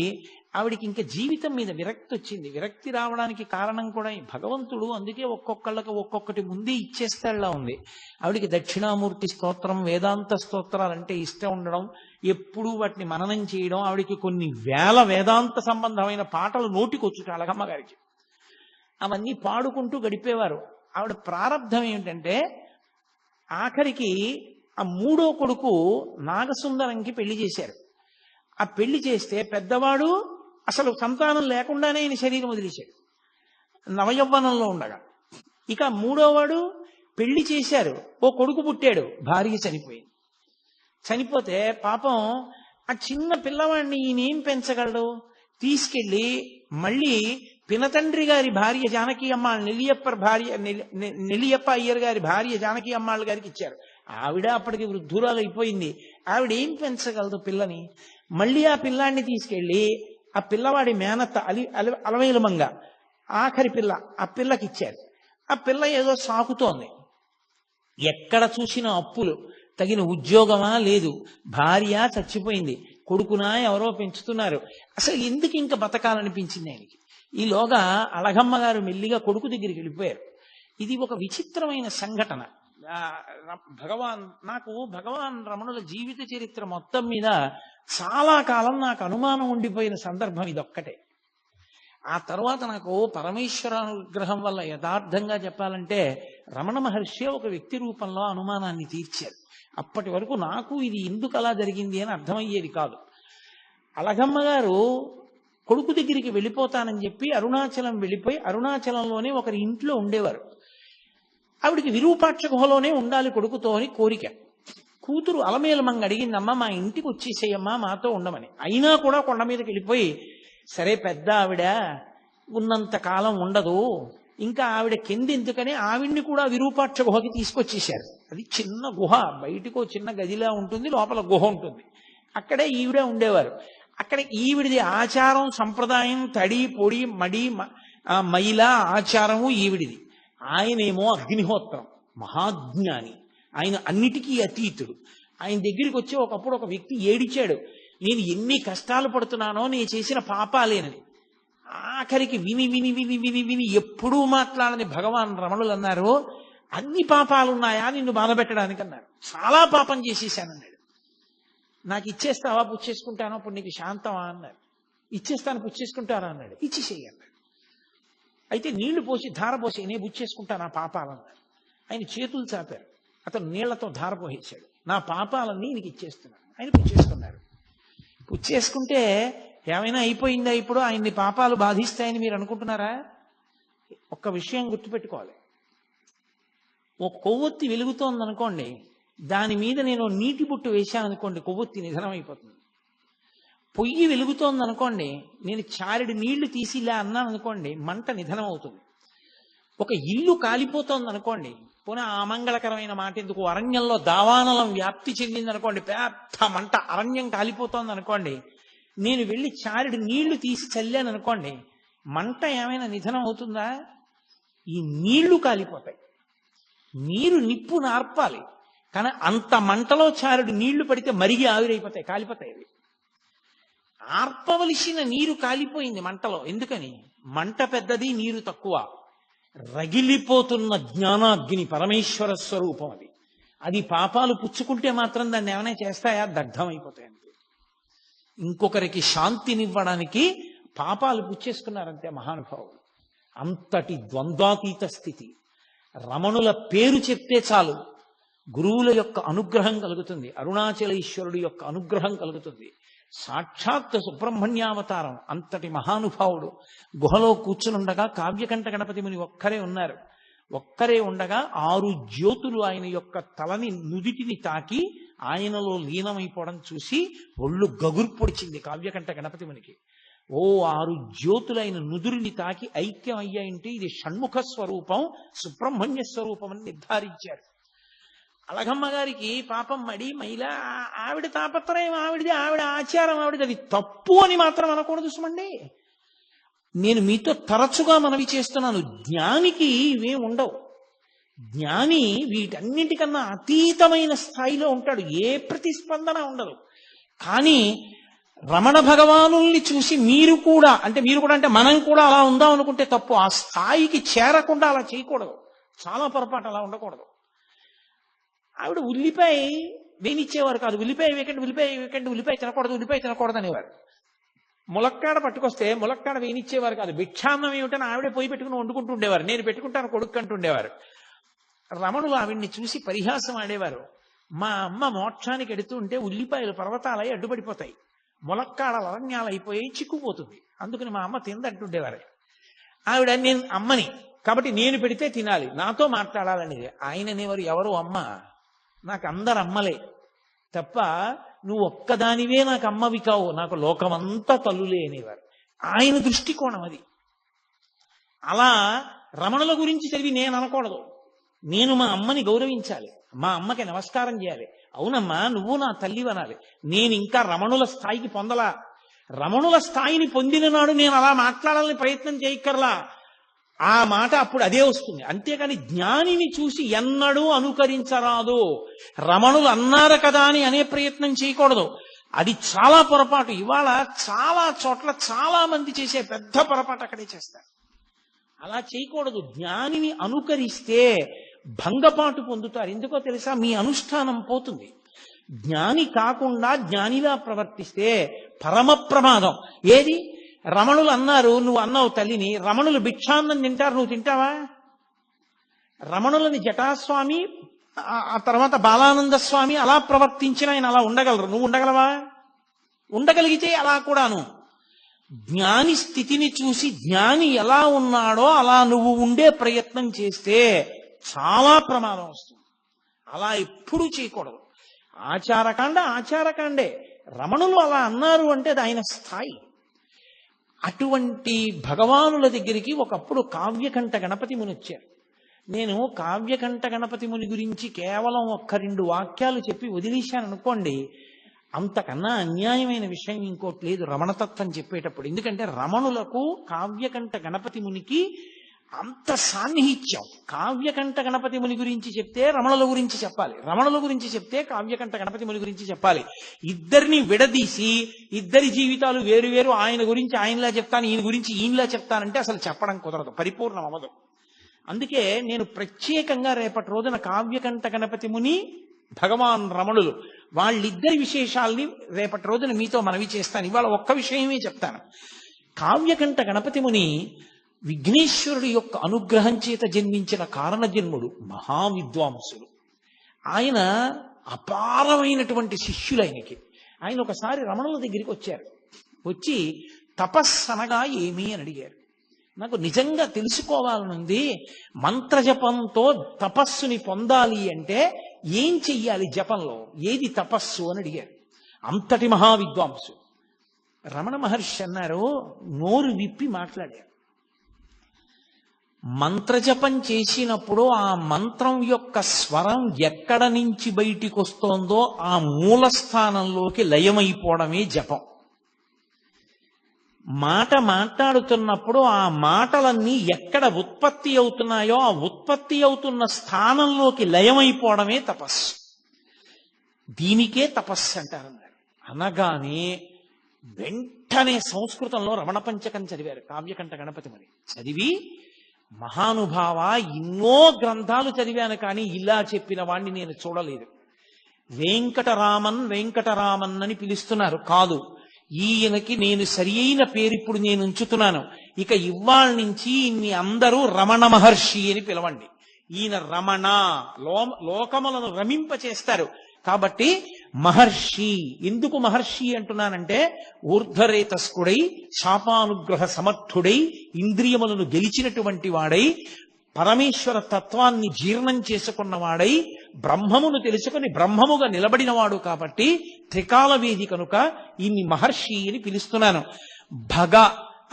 ఆవిడికి ఇంకా జీవితం మీద విరక్తి వచ్చింది. విరక్తి రావడానికి కారణం కూడా భగవంతుడు అందుకే ఒక్కొక్కళ్ళకి ఒక్కొక్కటి ముందే ఇచ్చేస్తాడులా ఉంది. ఆవిడికి దక్షిణామూర్తి స్తోత్రం, వేదాంత స్తోత్రాలంటే ఇష్టం ఉండడం, ఎప్పుడూ వాటిని మననం చేయడం, ఆవిడికి కొన్ని వేల వేదాంత సంబంధమైన పాటలు నోటికొచ్చుట అలగమ్మ గారికి. అవన్నీ పాడుకుంటూ గడిపేవారు. ఆవిడ ప్రారంధం ఏమిటంటే ఆఖరికి ఆ మూడో కొడుకు నాగసుందరంకి పెళ్లి చేశారు. ఆ పెళ్లి చేస్తే పెద్దవాడు అసలు సంతానం లేకుండానే ఆయన శరీరం వదిలేశాడు నవయవ్వనంలో ఉండగా. ఇక మూడోవాడు పెళ్లి చేశారు, ఓ కొడుకు పుట్టాడు, భార్య చనిపోయింది. చనిపోతే పాపం ఆ చిన్న పిల్లవాడిని ఈయనేం పెంచగలడు, తీసుకెళ్లి మళ్ళీ పినతండ్రి గారి భార్య జానకి అమ్మాள் నెల్లియప్ప అయ్యర్ గారి భార్య జానకి అమ్మాళ్ళ గారికి ఇచ్చారు. ఆవిడ అప్పటికి వృద్ధురాలు అయిపోయింది. ఆవిడ ఏం పెంచగలదు పిల్లని. మళ్ళీ ఆ పిల్లాన్ని తీసుకెళ్లి ఆ పిల్లవాడి మేనత్త అలవేలుమంగ ఆఖరి పిల్ల, ఆ పిల్లకి ఇచ్చారు. ఆ పిల్ల ఏదో సాకుతోంది, ఎక్కడ చూసినా అప్పులు, తగిన ఉద్యోగమా లేదు, భార్య చచ్చిపోయింది, కొడుకునా ఎవరో పెంచుతున్నారు. అసలు ఎందుకు ఇంకా బతకాలనిపించింది ఆయనకి. ఈలోగా అలగమ్మ గారు మెల్లిగా కొడుకు దగ్గరికి వెళ్ళిపోయారు. ఇది ఒక విచిత్రమైన సంఘటన. భగవాన్ రమణుల జీవిత చరిత్ర మొత్తం మీద చాలా కాలం నాకు అనుమానం ఉండిపోయిన సందర్భం ఇదొక్కటే. ఆ తర్వాత నాకు పరమేశ్వరానుగ్రహం వల్ల యథార్థంగా చెప్పాలంటే రమణ మహర్షి ఒక వ్యక్తి రూపంలో అనుమానాన్ని తీర్చారు. అప్పటి వరకు నాకు ఇది ఎందుకు అలా జరిగింది అని అర్థమయ్యేది కాదు. అలగమ్మ గారు కొడుకు దగ్గరికి వెళ్ళిపోతానని చెప్పి అరుణాచలం వెళ్ళిపోయి అరుణాచలంలోనే ఒకరి ఇంట్లో ఉండేవారు. ఆవిడికి విరూపాక్ష గుహలోనే ఉండాలి కొడుకుతో అని కోరిక. కూతురు అలమేలమంగ అడిగిందమ్మా మా ఇంటికి వచ్చేసేయమ్మా మాతో ఉండమని. అయినా కూడా కొండ మీదకి వెళ్ళిపోయి సరే పెద్ద ఆవిడ ఉన్నంత కాలం ఉండదు, ఇంకా ఆవిడ కిందెందుకని ఆవిడ్ని కూడా విరూపాక్ష గుహకి తీసుకొచ్చేశారు. అది చిన్న గుహ, బయటకు చిన్న గదిలా ఉంటుంది, లోపల గుహ ఉంటుంది. అక్కడే ఈవిడే ఉండేవారు. అక్కడ ఈవిడిది ఆచారం, సంప్రదాయం, తడి పొడి మడి మైల ఆచారము ఈవిడిది. ఆయనేమో అగ్నిహోత్రం, మహాజ్ఞాని, ఆయన అన్నిటికీ అతీతుడు. ఆయన దగ్గరికి వచ్చి ఒకప్పుడు ఒక వ్యక్తి ఏడిచాడు, నేను ఎన్ని కష్టాలు పడుతున్నానో నేను చేసిన పాపాలేనని. ఆఖరికి విని విని విని విని విని ఎప్పుడూ మాట్లాడని భగవాన్ రమణులు అన్నారు, అన్ని పాపాలున్నాయా నిన్ను బాధపెట్టడానికి అన్నారు. చాలా పాపం చేసేసానన్నాడు. నాకు ఇచ్చేస్తావా, పుచ్చేసుకుంటానో, అప్పుడు నీకు శాంతమా అన్నారు. ఇచ్చేస్తాను, పుచ్చేసుకుంటారా అన్నాడు. ఇచ్చేసేయి అన్నాడు. అయితే నీళ్లు పోసి ధార పోసి నేను పుచ్చేసుకుంటాను ఆ పాపాలన్నారు. ఆయన చేతులు చాపారు, అతను నీళ్లతో ధార పోసేశాడు. నా పాపాలన్నీ నీకు ఇచ్చేస్తున్నాను. ఆయన పుచ్చేసుకున్నారు. పుచ్చేసుకుంటే ఏమైనా అయిపోయిందా? ఇప్పుడు ఆయన్ని పాపాలు బాధిస్తాయని మీరు అనుకుంటున్నారా? ఒక్క విషయం గుర్తుపెట్టుకోవాలి. ఒక కొవ్వొత్తి వెలుగుతోంది అనుకోండి, దాని మీద నేను నీటి బుట్టు వేశాను అనుకోండి, కొవ్వొత్తి నిధనం అయిపోతుంది. పొయ్యి వెలుగుతోంది అనుకోండి, నేను చారెడు నీళ్లు తీసి ఇలా అన్నాను అనుకోండి, మంట నిధనం అవుతుంది. ఒక ఇల్లు కాలిపోతోంది అనుకోండి, పోనీ అమంగళకరమైన మాట ఎందుకు, అరణ్యంలో దావానలం వ్యాప్తి చెందింది అనుకోండి, పెద్ద మంట, అరణ్యం కాలిపోతోంది అనుకోండి, నేను వెళ్ళి చారెడు నీళ్లు తీసి చల్లాను అనుకోండి, మంట ఏమైనా నిధనం అవుతుందా? ఈ నీళ్లు కాలిపోతాయి. నీరు నిప్పు నార్పాలి, కానీ అంత మంటలో చారెడు నీళ్లు పడితే మరిగి ఆవిరైపోతాయి, కాలిపోతాయి. అవి ఆర్పవలసిన నీరు కాలిపోయింది మంటలో. ఎందుకని? మంట పెద్దది, నీరు తక్కువ. రగిలిపోతున్న జ్ఞానాగ్ని పరమేశ్వర స్వరూపం అది. అది పాపాలు పుచ్చుకుంటే మాత్రం దాన్ని ఏమైనా చేస్తాయా? దగ్ధమైపోతాయి అంతే. ఇంకొకరికి శాంతినివ్వడానికి పాపాలు పుచ్చేసుకున్నారంతే మహానుభావులు. అంతటి ద్వంద్వాతీత స్థితి. రమణుల పేరు చెప్తే చాలు గురువుల యొక్క అనుగ్రహం కలుగుతుంది, అరుణాచలేశ్వరుడి యొక్క అనుగ్రహం కలుగుతుంది. సాక్షాత్ సుబ్రహ్మణ్యావతారం. అంతటి మహానుభావుడు గుహలో కూర్చునుండగా కావ్యకంఠ గణపతి ముని ఒక్కరే ఉన్నారు. ఒక్కరే ఉండగా 6 జ్యోతులు ఆయన యొక్క తలని, నుదిటిని తాకి ఆయనలో లీనమైపోవడం చూసి ఒళ్ళు గగురు పొడిచింది కావ్యకంఠ గణపతి మునికి. 6 జ్యోతులైన నుదురిని తాకి ఐక్యం అయ్యాయంటే ఇది షణ్ముఖ స్వరూపం, సుబ్రహ్మణ్య స్వరూపం అని నిర్ధారించారు. అలగమ్మ గారికి పాపం మడి మైల, ఆవిడ తాపత్రయం ఆవిడిది, ఆవిడ ఆచారం ఆవిడది, అది తప్పు అని మాత్రం అనకూడదు సుమండి. నేను మీతో తరచుగా మనవి చేస్తున్నాను, జ్ఞానికి ఇవే ఉండవు. జ్ఞాని వీటన్నిటికన్నా అతీతమైన స్థాయిలో ఉంటాడు, ఏ ప్రతిస్పందన ఉండదు. కానీ రమణ భగవానుల్ని చూసి మీరు కూడా అంటే మనం కూడా అలా ఉందాం అనుకుంటే తప్పు. ఆ స్థాయికి చేరకుండా అలా చేయకూడదు, చాలా పొరపాటు, అలా ఉండకూడదు. ఆవిడ ఉల్లిపాయ వేనిచ్చేవారు కాదు, ఉల్లిపాయ వేకండి, ఉల్లిపాయ తినకూడదు అనేవారు. ములక్కాడ పట్టుకొస్తే ములక్కాడ వేనిచ్చేవారు కాదు. భిక్షాన్నం ఏమిటని ఆవిడే పోయి పెట్టుకుని వండుకుంటూ ఉండేవారు. నేను పెట్టుకుంటాను కొడుకు అంటుండేవారు. రమణులు ఆవిడ్ని చూసి పరిహాసం ఆడేవారు. మా అమ్మ మోక్షానికి ఎడుతూ ఉంటే ఉల్లిపాయలు పర్వతాలై అడ్డుపడిపోతాయి, ములక్కాడలు అరణ్యాలు అయిపోయి చిక్కుపోతుంది, అందుకని మా అమ్మ తిందంటుండేవారు. ఆవిడ నేను అమ్మని కాబట్టి నేను పెడితే తినాలి, నాతో మాట్లాడాలనేది. ఆయన అనేవారు, ఎవరు అమ్మ? నాకు అందరు అమ్మలే తప్ప నువ్వు ఒక్కదానివే నాకు అమ్మవి కావు, నాకు లోకమంతా తల్లులే అనేవారు. ఆయన దృష్టికోణం అది. అలా రమణుల గురించి చదివి నేను అనకూడదు, నేను మా అమ్మని గౌరవించాలి, మా అమ్మకి నమస్కారం చేయాలి. అవునమ్మా నువ్వు నా తల్లి అనాలి. నేను ఇంకా రమణుల స్థాయికి పొందలా. రమణుల స్థాయిని పొందిన నాడు నేను అలా మాట్లాడాలని ప్రయత్నం చేయక్కర్లా, ఆ మాట అప్పుడు అదే వస్తుంది. అంతేకాని జ్ఞానిని చూసి ఎన్నడూ అనుకరించరాదు. రమణులు అన్నారు కదా అని అనే ప్రయత్నం చేయకూడదు, అది చాలా పొరపాటు. ఇవాళ చాలా చోట్ల చాలా మంది చేసే పెద్ద పొరపాటు అక్కడే చేస్తారు. అలా చేయకూడదు. జ్ఞానిని అనుకరిస్తే భంగపాటు పొందుతారు. ఎందుకో తెలుసా? మీ అనుష్ఠానం పోతుంది. జ్ఞాని కాకుండా జ్ఞానిలా ప్రవర్తిస్తే పరమ ప్రమాదం. ఏది? రమణులు అన్నారు, నువ్వు అన్నావు తల్లిని, రమణులు భిక్షాన్నం తింటారు, నువ్వు తింటావా? రమణులని జటాస్వామి ఆ తర్వాత బాలానంద స్వామి అలా ప్రవర్తించిన ఆయన అలా ఉండగలరు, నువ్వు ఉండగలవా? ఉండగలిగితే అలా కూడాను. జ్ఞాని స్థితిని చూసి జ్ఞాని ఎలా ఉన్నాడో అలా నువ్వు ఉండే ప్రయత్నం చేస్తే చాలా ప్రమాదం వస్తుంది. అలా ఎప్పుడూ చేయకూడదు. ఆచారకాండే. రమణులు అలా అన్నారు అంటే అది ఆయన స్థాయి. అటువంటి భగవానుల దగ్గరికి ఒకప్పుడు కావ్యకంఠ గణపతి ముని వచ్చారు. నేను కావ్యకంఠ గణపతి ముని గురించి కేవలం 1-2 వాక్యాలు చెప్పి వదిలేశాను అనుకోండి, అంతకన్నా అన్యాయమైన విషయం ఇంకోటి లేదు రమణతత్వం చెప్పేటప్పుడు. ఎందుకంటే రమణులకు కావ్యకంఠ గణపతి మునికి అంత సాన్నిహిత్యం. కావ్యకంఠ గణపతి ముని గురించి చెప్తే రమణుల గురించి చెప్పాలి, రమణుల గురించి చెప్తే కావ్యకంఠ గణపతి ముని గురించి చెప్పాలి. ఇద్దరిని విడదీసి ఇద్దరి జీవితాలు వేరు వేరు, ఆయన గురించి ఆయనలా చెప్తాను, ఈయన గురించి ఈయనలా చెప్తానంటే అసలు చెప్పడం కుదరదు, పరిపూర్ణం అవ్వదు. అందుకే నేను ప్రత్యేకంగా రేపటి రోజున కావ్యకంఠ గణపతి ముని, భగవాన్ రమణులు, వాళ్ళిద్దరి విశేషాల్ని రేపటి రోజున మీతో మనవి చేస్తాను. ఇవాళ ఒక్క విషయమే చెప్తాను. కావ్యకంఠ గణపతి ముని విఘ్నేశ్వరుడి యొక్క అనుగ్రహం చేత జన్మించిన కారణ జన్ముడు, మహావిద్వాంసుడు. ఆయన అపారమైనటువంటి శిష్యులు ఆయనకి. ఆయన ఒకసారి రమణుల దగ్గరికి వచ్చారు. వచ్చి తపస్సనగా ఏమి అని అడిగారు. నాకు నిజంగా తెలుసుకోవాలనుంది, మంత్రజపంతో తపస్సుని పొందాలి అంటే ఏం చెయ్యాలి, జపంలో ఏది తపస్సు అని అడిగారు. అంతటి మహావిద్వాంసు. రమణ మహర్షి అన్నారు, నోరు విప్పి మాట్లాడారు. మంత్రజపం చేసినప్పుడు ఆ మంత్రం యొక్క స్వరం ఎక్కడ నుంచి బయటికి వస్తోందో ఆ మూల స్థానంలోకి లయమైపోవడమే జపం. మాట మాట్లాడుతున్నప్పుడు ఆ మాటలన్నీ ఎక్కడ ఉత్పత్తి అవుతున్నాయో ఆ ఉత్పత్తి అవుతున్న స్థానంలోకి లయమైపోవడమే తపస్సు. దీనికే తపస్సు అంటారన్నారు. అనగానే వెంటనే సంస్కృతంలో రమణ పంచకం చదివారు కావ్యకంఠ గణపతి ముని. చదివి, మహానుభావ, ఎన్నో గ్రంథాలు చదివాను కానీ ఇలా చెప్పిన వాణ్ణి నేను చూడలేదు. వెంకటరామన్ అని పిలుస్తున్నారు. కాదు, ఈయనకి నేను సరి అయిన పేరు ఇప్పుడు నేను ఉంచుతున్నాను. ఇక ఇవాళ నుంచి ఇన్ని అందరూ రమణ మహర్షి అని పిలవండి. ఈయన రమణ, లోకములను రమింపచేస్తారు. కాబట్టి మహర్షి. ఎందుకు మహర్షి అంటున్నానంటే, ఊర్ధ్వరేతస్కుడై, శాపానుగ్రహ సమర్థుడై, ఇంద్రియములను గెలిచినటువంటి వాడై, పరమేశ్వర తత్వాన్ని జీర్ణం చేసుకున్నవాడై, బ్రహ్మమును తెలుసుకుని బ్రహ్మముగా నిలబడినవాడు. కాబట్టి త్రికాల వేది కనుక ఇన్ని మహర్షి అని పిలుస్తున్నాను. భగ,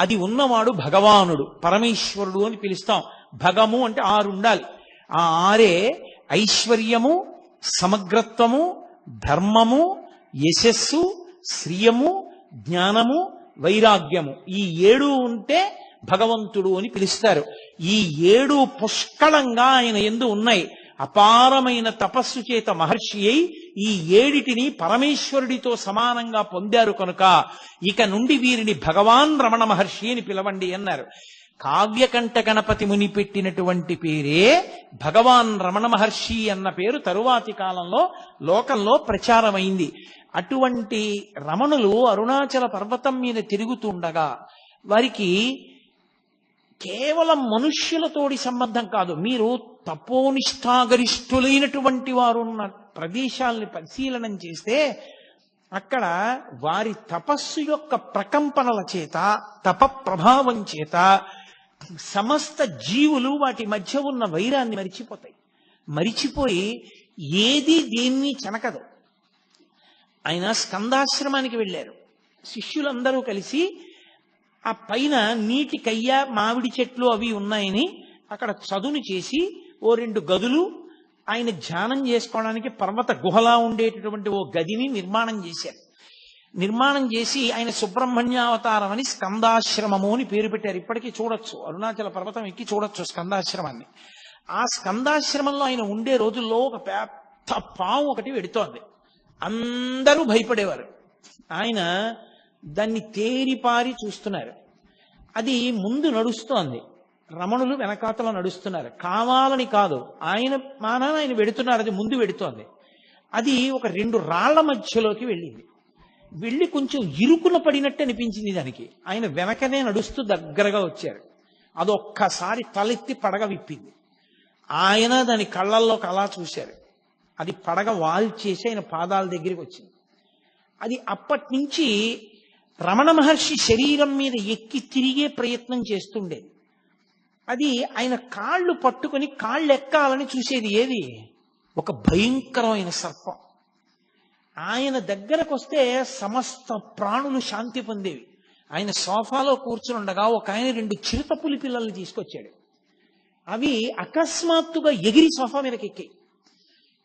అది ఉన్నవాడు భగవానుడు, పరమేశ్వరుడు అని పిలుస్తాం. భగము అంటే 6 ఉండాలి. ఆ 6 ఐశ్వర్యము, సమగ్రత్వము, ధర్మము, యశస్సు, శ్రియము, జ్ఞానము, వైరాగ్యము. ఈ 7 ఉంటే భగవంతుడు అని పిలుస్తారు. ఈ 7 పుష్కళంగా ఆయన యందు ఉన్నాయి. అపారమైన తపస్సు చేత మహర్షి అయి ఈ 7టిని పరమేశ్వరుడితో సమానంగా పొందారు కనుక ఇక నుండి వీరిని భగవాన్ రమణ మహర్షి అని పిలవండి అన్నారు. కావ్యకంఠ గణపతి ముని పెట్టినటువంటి పేరే భగవాన్ రమణ మహర్షి అన్న పేరు తరువాతి కాలంలో లోకంలో ప్రచారమైంది. అటువంటి రమణులు అరుణాచల పర్వతం మీద తిరుగుతుండగా వారికి కేవలం మనుష్యులతోటి సంబంధం కాదు, మీరు తపోనిష్టాగరిష్ఠులైనటువంటి వారు ఉన్న ప్రదేశాలని పరిశీలనం చేస్తే అక్కడ వారి తపస్సు యొక్క ప్రకంపనల చేత, తప ప్రభావం చేత సమస్త జీవులు వాటి మధ్య ఉన్న వైరాన్ని మరిచిపోయి ఏది దేన్ని చెనకదు. ఆయన స్కందాశ్రమానికి వెళ్ళారు. శిష్యులందరూ కలిసి ఆ పైన నీటి కయ్య, మామిడి చెట్లు అవి ఉన్నాయని అక్కడ చదును చేసి 2 గదులు, ఆయన ధ్యానం చేసుకోవడానికి పర్వత గుహలా ఉండేటటువంటి ఓ గదిని నిర్మాణం చేశారు. నిర్మాణం చేసి ఆయన సుబ్రహ్మణ్యావతారం అని స్కందాశ్రమము అని పేరు పెట్టారు. ఇప్పటికీ చూడొచ్చు, అరుణాచల పర్వతం ఎక్కి చూడొచ్చు స్కందాశ్రమాన్ని. ఆ స్కందాశ్రమంలో ఆయన ఉండే రోజుల్లో ఒక పెద్ద పాము ఒకటి వెడుతోంది. అందరూ భయపడేవారు. ఆయన దాన్ని తేరిపారి చూస్తున్నారు. అది ముందు నడుస్తోంది, రమణులు వెనకాతల నడుస్తున్నారు. కావాలని కాదు, ఆయన వెడుతున్నారు, అది ముందు వెడుతోంది. అది ఒక 2 రాళ్ల మధ్యలోకి వెళ్ళింది. వెళ్ళి కొంచెం ఇరుకున పడినట్టు అనిపించింది దానికి. ఆయన వెనకనే నడుస్తూ దగ్గరగా వచ్చారు. అదొక్కసారి తలెత్తి పడగ విప్పింది. ఆయన దాని కళ్ళల్లోకి అలా చూశారు. అది పడగ వాల్చేసి ఆయన పాదాల దగ్గరికి వచ్చింది. అది అప్పటి నుంచి రమణ మహర్షి శరీరం మీద ఎక్కి తిరిగే ప్రయత్నం చేస్తుండేది. అది ఆయన కాళ్ళు పట్టుకొని కాళ్ళు ఎక్కాలని చూసేది. ఏది? ఒక భయంకరమైన సర్పం. ఆయన దగ్గరకు వస్తే సమస్త ప్రాణులు శాంతి పొందేవి. ఆయన సోఫాలో కూర్చుని ఉండగా ఒక ఆయన 2 చిరుతపులి పిల్లల్ని తీసుకొచ్చాడు. అవి అకస్మాత్తుగా ఎగిరి సోఫా మీదకి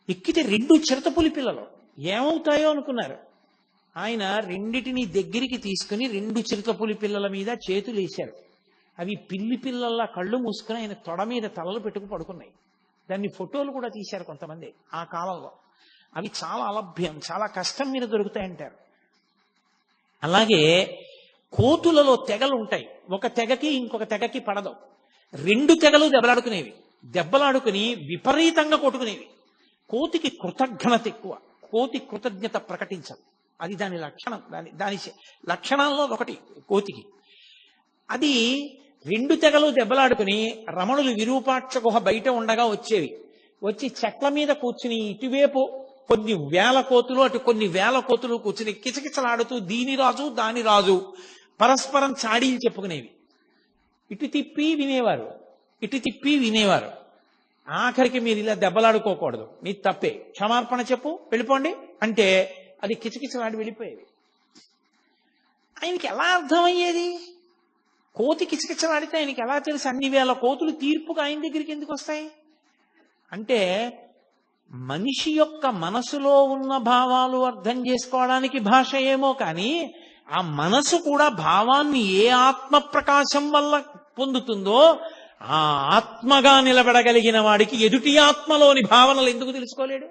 ఎక్కితే 2 చిరుతపులి పిల్లలు ఏమవుతాయో అనుకున్నారు. ఆయన రెండిటిని దగ్గరికి తీసుకుని 2 చిరుతపులి పిల్లల మీద చేతులు వేశారు. అవి పిల్లి పిల్లల్లా కళ్ళు మూసుకుని ఆయన తొడ మీద తలలు పెట్టుకు పడుకున్నాయి. దాన్ని ఫోటోలు కూడా తీశారు కొంతమంది ఆ కాలంలో. అవి చాలా అలభ్యం, చాలా కష్టం మీద దొరుకుతాయంటారు. అలాగే కోతులలో తెగలు ఉంటాయి. ఒక తెగకి ఇంకొక తెగకి పడదు. 2 తెగలు దెబ్బలాడుకుని విపరీతంగా కొట్టుకునేవి. కోతికి కృతజ్ఞత ఎక్కువ, కోతి కృతజ్ఞత ప్రకటించదు. అది దాని లక్షణం, దాని లక్షణాల్లో ఒకటి కోతికి. అది 2 తెగలు దెబ్బలాడుకుని రమణులు విరూపాక్ష గుహ బయట ఉండగా వచ్చి చెట్ల మీద కూర్చుని ఇటువైపు కొన్ని వేల కోతులు, అటు కొన్ని వేల కోతులు కూర్చుని కిచకిచలాడుతూ దీని రాజు దాని రాజు పరస్పరం చాడీలు చెప్పుకునేవి. ఇటు తిప్పి వినేవారు. ఆఖరికి మీరు ఇలా దెబ్బలాడుకోకూడదు, నీ తప్పే, క్షమార్పణ చెప్పు, వెళ్ళిపోండి అంటే అది కిచకిచలాడి వెళ్ళిపోయేవి. ఆయనకి ఎలా అర్థమయ్యేది? కోతి కిచకిచలాడితే ఆయనకి ఎలా తెలుసు? అన్ని వేల కోతులు తీర్పుగా ఆయన దగ్గరికి ఎందుకు వస్తాయి అంటే, మనిషి యొక్క మనసులో ఉన్న భావాలు అర్థం చేసుకోవడానికి భాష ఏమో కానీ ఆ మనసు కూడా భావాన్ని ఏ ఆత్మ ప్రకాశం వల్ల పొందుతుందో ఆ ఆత్మగా నిలబడగలిగిన వాడికి ఎదుటి ఆత్మలోని భావనలు ఎందుకు తెలుసుకోలేడు?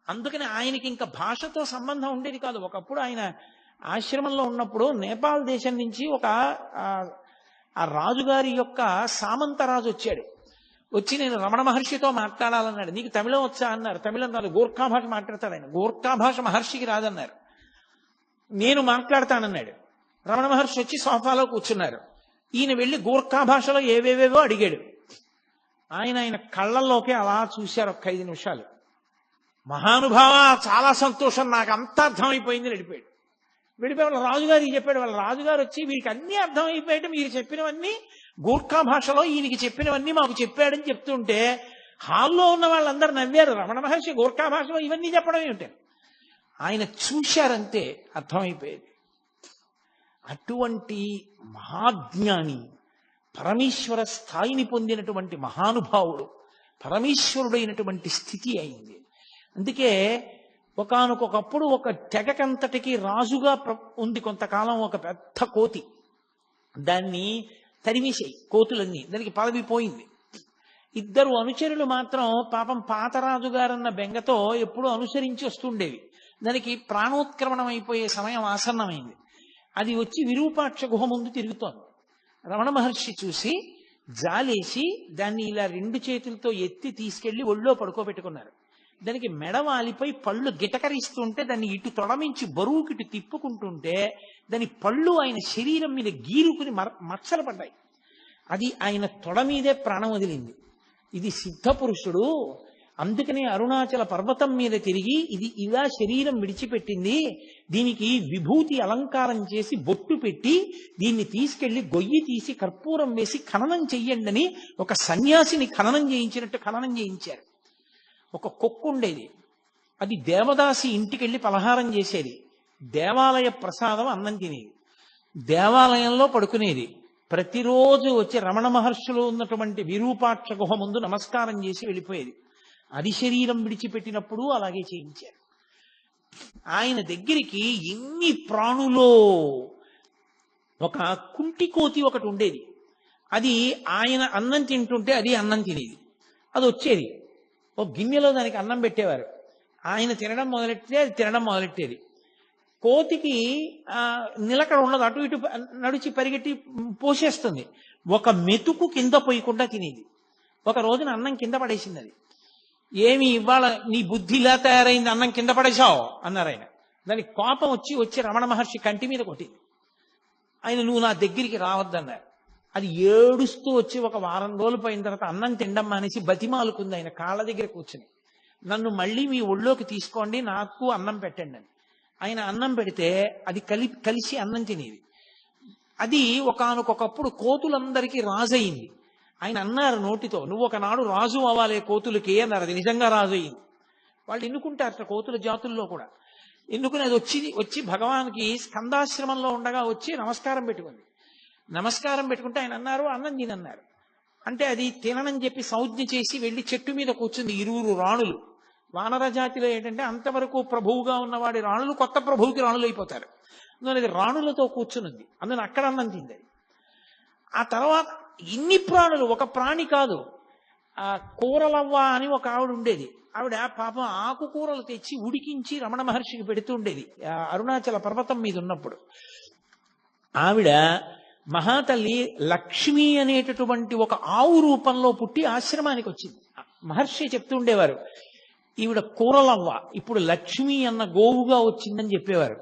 అందుకని ఆయనకి ఇంకా భాషతో సంబంధం ఉండేది కాదు. ఒకప్పుడు ఆయన ఆశ్రమంలో ఉన్నప్పుడు నేపాల్ దేశం నుంచి ఆ రాజుగారి యొక్క సామంతరాజు వచ్చి నేను రమణ మహర్షితో మాట్లాడాలన్నాడు. నీకు తమిళం వచ్చా అన్నారు. తమిళం రాదు, గోర్ఖా భాష మాట్లాడతాడు ఆయన. గోర్ఖా భాష మహర్షికి రాదన్నారు. నేను మాట్లాడతానన్నాడు. రమణ మహర్షి వచ్చి సోఫాలో కూర్చున్నారు. ఈయన వెళ్ళి గోర్ఖా భాషలో ఏవేవేవో అడిగాడు. ఆయన కళ్ళల్లోకి అలా చూశారు ఒక 5 నిమిషాలు. మహానుభావ, చాలా సంతోషం, నాకు అంతా అర్థమైపోయింది, వెళ్ళిపోయాడు. వాళ్ళ రాజుగారికి చెప్పాడు. వాళ్ళ రాజుగారు వచ్చి వీరికి అన్నీ అర్థమైపోయాడు, మీరు చెప్పినవన్నీ గోర్ఖా భాషలో ఈయనకి చెప్పినవన్నీ మాకు చెప్పాడని చెప్తుంటే హాల్లో ఉన్న వాళ్ళందరూ నవ్వారు. రమణ మహర్షి గోర్ఖా భాషలో ఇవన్నీ చెప్పడం ఏమిటారు? ఆయన చూశారంతే అర్థమైపోయేది. అటువంటి మహాజ్ఞాని, పరమేశ్వర స్థాయిని పొందినటువంటి మహానుభావుడు, పరమేశ్వరుడైనటువంటి స్థితి అయింది. అందుకే ఒకానొకప్పుడు ఒక తెగకంతటికి రాజుగా ఉంది కొంతకాలం ఒక పెద్ద కోతి. దాన్ని తరిమేసాయి కోతులన్నీ, దానికి పదవి పోయింది. 2 అనుచరులు మాత్రం పాపం పాతరాజు గారన్న బెంగతో ఎప్పుడూ అనుసరించి వస్తుండేవి. దానికి ప్రాణోత్క్రమణం అయిపోయే సమయం ఆసన్నమైంది. అది వచ్చి విరూపాక్ష గుహ ముందు తిరుగుతోంది. రమణ మహర్షి చూసి జాలేసి దాన్ని ఇలా 2 చేతులతో ఎత్తి తీసుకెళ్లి ఒళ్ళో పడుకోబెట్టుకున్నారు. దానికి మెడవాలిపోయి పళ్ళు గిటకరిస్తుంటే దాన్ని ఇటు తొడమించి బరువుకిటు తిప్పుకుంటుంటే దాని పళ్ళు ఆయన శరీరం మీద గీరుకుని మచ్చలు పడ్డాయి. అది ఆయన తొడ మీదే ప్రాణం వదిలింది. ఇది సిద్ధ పురుషుడు, అందుకనే అరుణాచల పర్వతం మీద తిరిగి ఇది ఇలా శరీరం విడిచిపెట్టింది, దీనికి విభూతి అలంకారం చేసి బొట్టు పెట్టి దీన్ని తీసుకెళ్లి గొయ్యి తీసి కర్పూరం వేసి ఖననం చెయ్యండి అని ఒక సన్యాసిని ఖననం చేయించినట్టు ఖననం చేయించారు. ఒక కుక్క ఉండేది, అది దేవదాసి ఇంటికెళ్ళి పలహారం చేసేది. దేవాలయ ప్రసాదం అన్నం తినేది, దేవాలయంలో పడుకునేది. ప్రతిరోజు వచ్చి రమణ మహర్షులు ఉన్నటువంటి విరూపాక్ష గుహ ముందు నమస్కారం చేసి వెళ్ళిపోయేది. అది శరీరం విడిచిపెట్టినప్పుడు అలాగే చేయించారు. ఆయన దగ్గరికి ఎన్ని ప్రాణులో ఒక కుంటి కోతి ఒకటి ఉండేది. అది ఆయన అన్నం తింటుంటే అది అన్నం తినేది. అది వచ్చేది, ఒక గిన్నెలో దానికి అన్నం పెట్టేవారు. ఆయన తినడం మొదలెట్టితే అది తినడం మొదలెట్టేది. కోతికి నిలకడ ఉండదు, అటు ఇటు నడిచి పరిగెట్టి పోసేస్తుంది. ఒక మెతుకు కింద పోయకుండా తినేది. ఒక రోజున అన్నం కింద పడేసింది. అది ఏమి ఇవాళ నీ బుద్ధి ఇలా తయారైంది, అన్నం కింద పడేశావు అన్నారు ఆయన. దానికి కోపం వచ్చి రమణ మహర్షి కంటి మీద కొట్టింది. ఆయన నువ్వు నా దగ్గరికి రావద్దన్నారు. అది ఏడుస్తూ వచ్చి ఒక వారం రోజులు పోయిన తర్వాత అన్నం తినడం మానేసి బతిమాలుకుంది ఆయన కాళ్ళ దగ్గర కూర్చుని, నన్ను మళ్ళీ మీ ఒళ్ళోకి తీసుకోండి, నాకు అన్నం పెట్టండి అని. ఆయన అన్నం పెడితే అది కలిసి అన్నం తినేది. అది ఒకానొకప్పుడు కోతులందరికీ రాజు అయింది. ఆయన అన్నారు నోటితో, నువ్వు ఒకనాడు రాజు అవ్వాలే కోతులకి అన్నారు. అది నిజంగా రాజు అయింది. వాళ్ళు ఎన్నుకుంటారట కోతుల జాతుల్లో కూడా. ఎందుకని అది వచ్చి భగవాన్కి స్కందాశ్రమంలో ఉండగా వచ్చి నమస్కారం పెట్టుకుంది. నమస్కారం పెట్టుకుంటే ఆయన అన్నారు, అన్నం తినన్నారు. అంటే అది తిననని చెప్పి సంజ్ఞ చేసి వెళ్ళి చెట్టు మీద కూర్చుంది. 20 రాణులు. వానర జాతిలో ఏంటంటే అంతవరకు ప్రభువుగా ఉన్నవాడి రాణులు కొత్త ప్రభువుకి రాణులు అయిపోతారు. అందులో అది రాణులతో కూర్చునుంది. అందులో అక్కడ అన్నం తింది. ఆ తర్వాత ఇన్ని ప్రాణులు, ఒక ప్రాణి కాదు. ఆ కూరలవ్వ అని ఒక ఆవిడ ఉండేది. ఆవిడ పాపం ఆకుకూరలు తెచ్చి ఉడికించి రమణ మహర్షికి పెడుతూ ఉండేది అరుణాచల పర్వతం మీద ఉన్నప్పుడు. ఆవిడ మహాతల్లి లక్ష్మి అనేటటువంటి ఒక ఆవు రూపంలో పుట్టి ఆశ్రమానికి వచ్చింది. మహర్షి చెప్తూ ఉండేవారు, ఈవిడ కూరలవ్వ ఇప్పుడు లక్ష్మి అన్న గోవుగా వచ్చిందని చెప్పేవారు.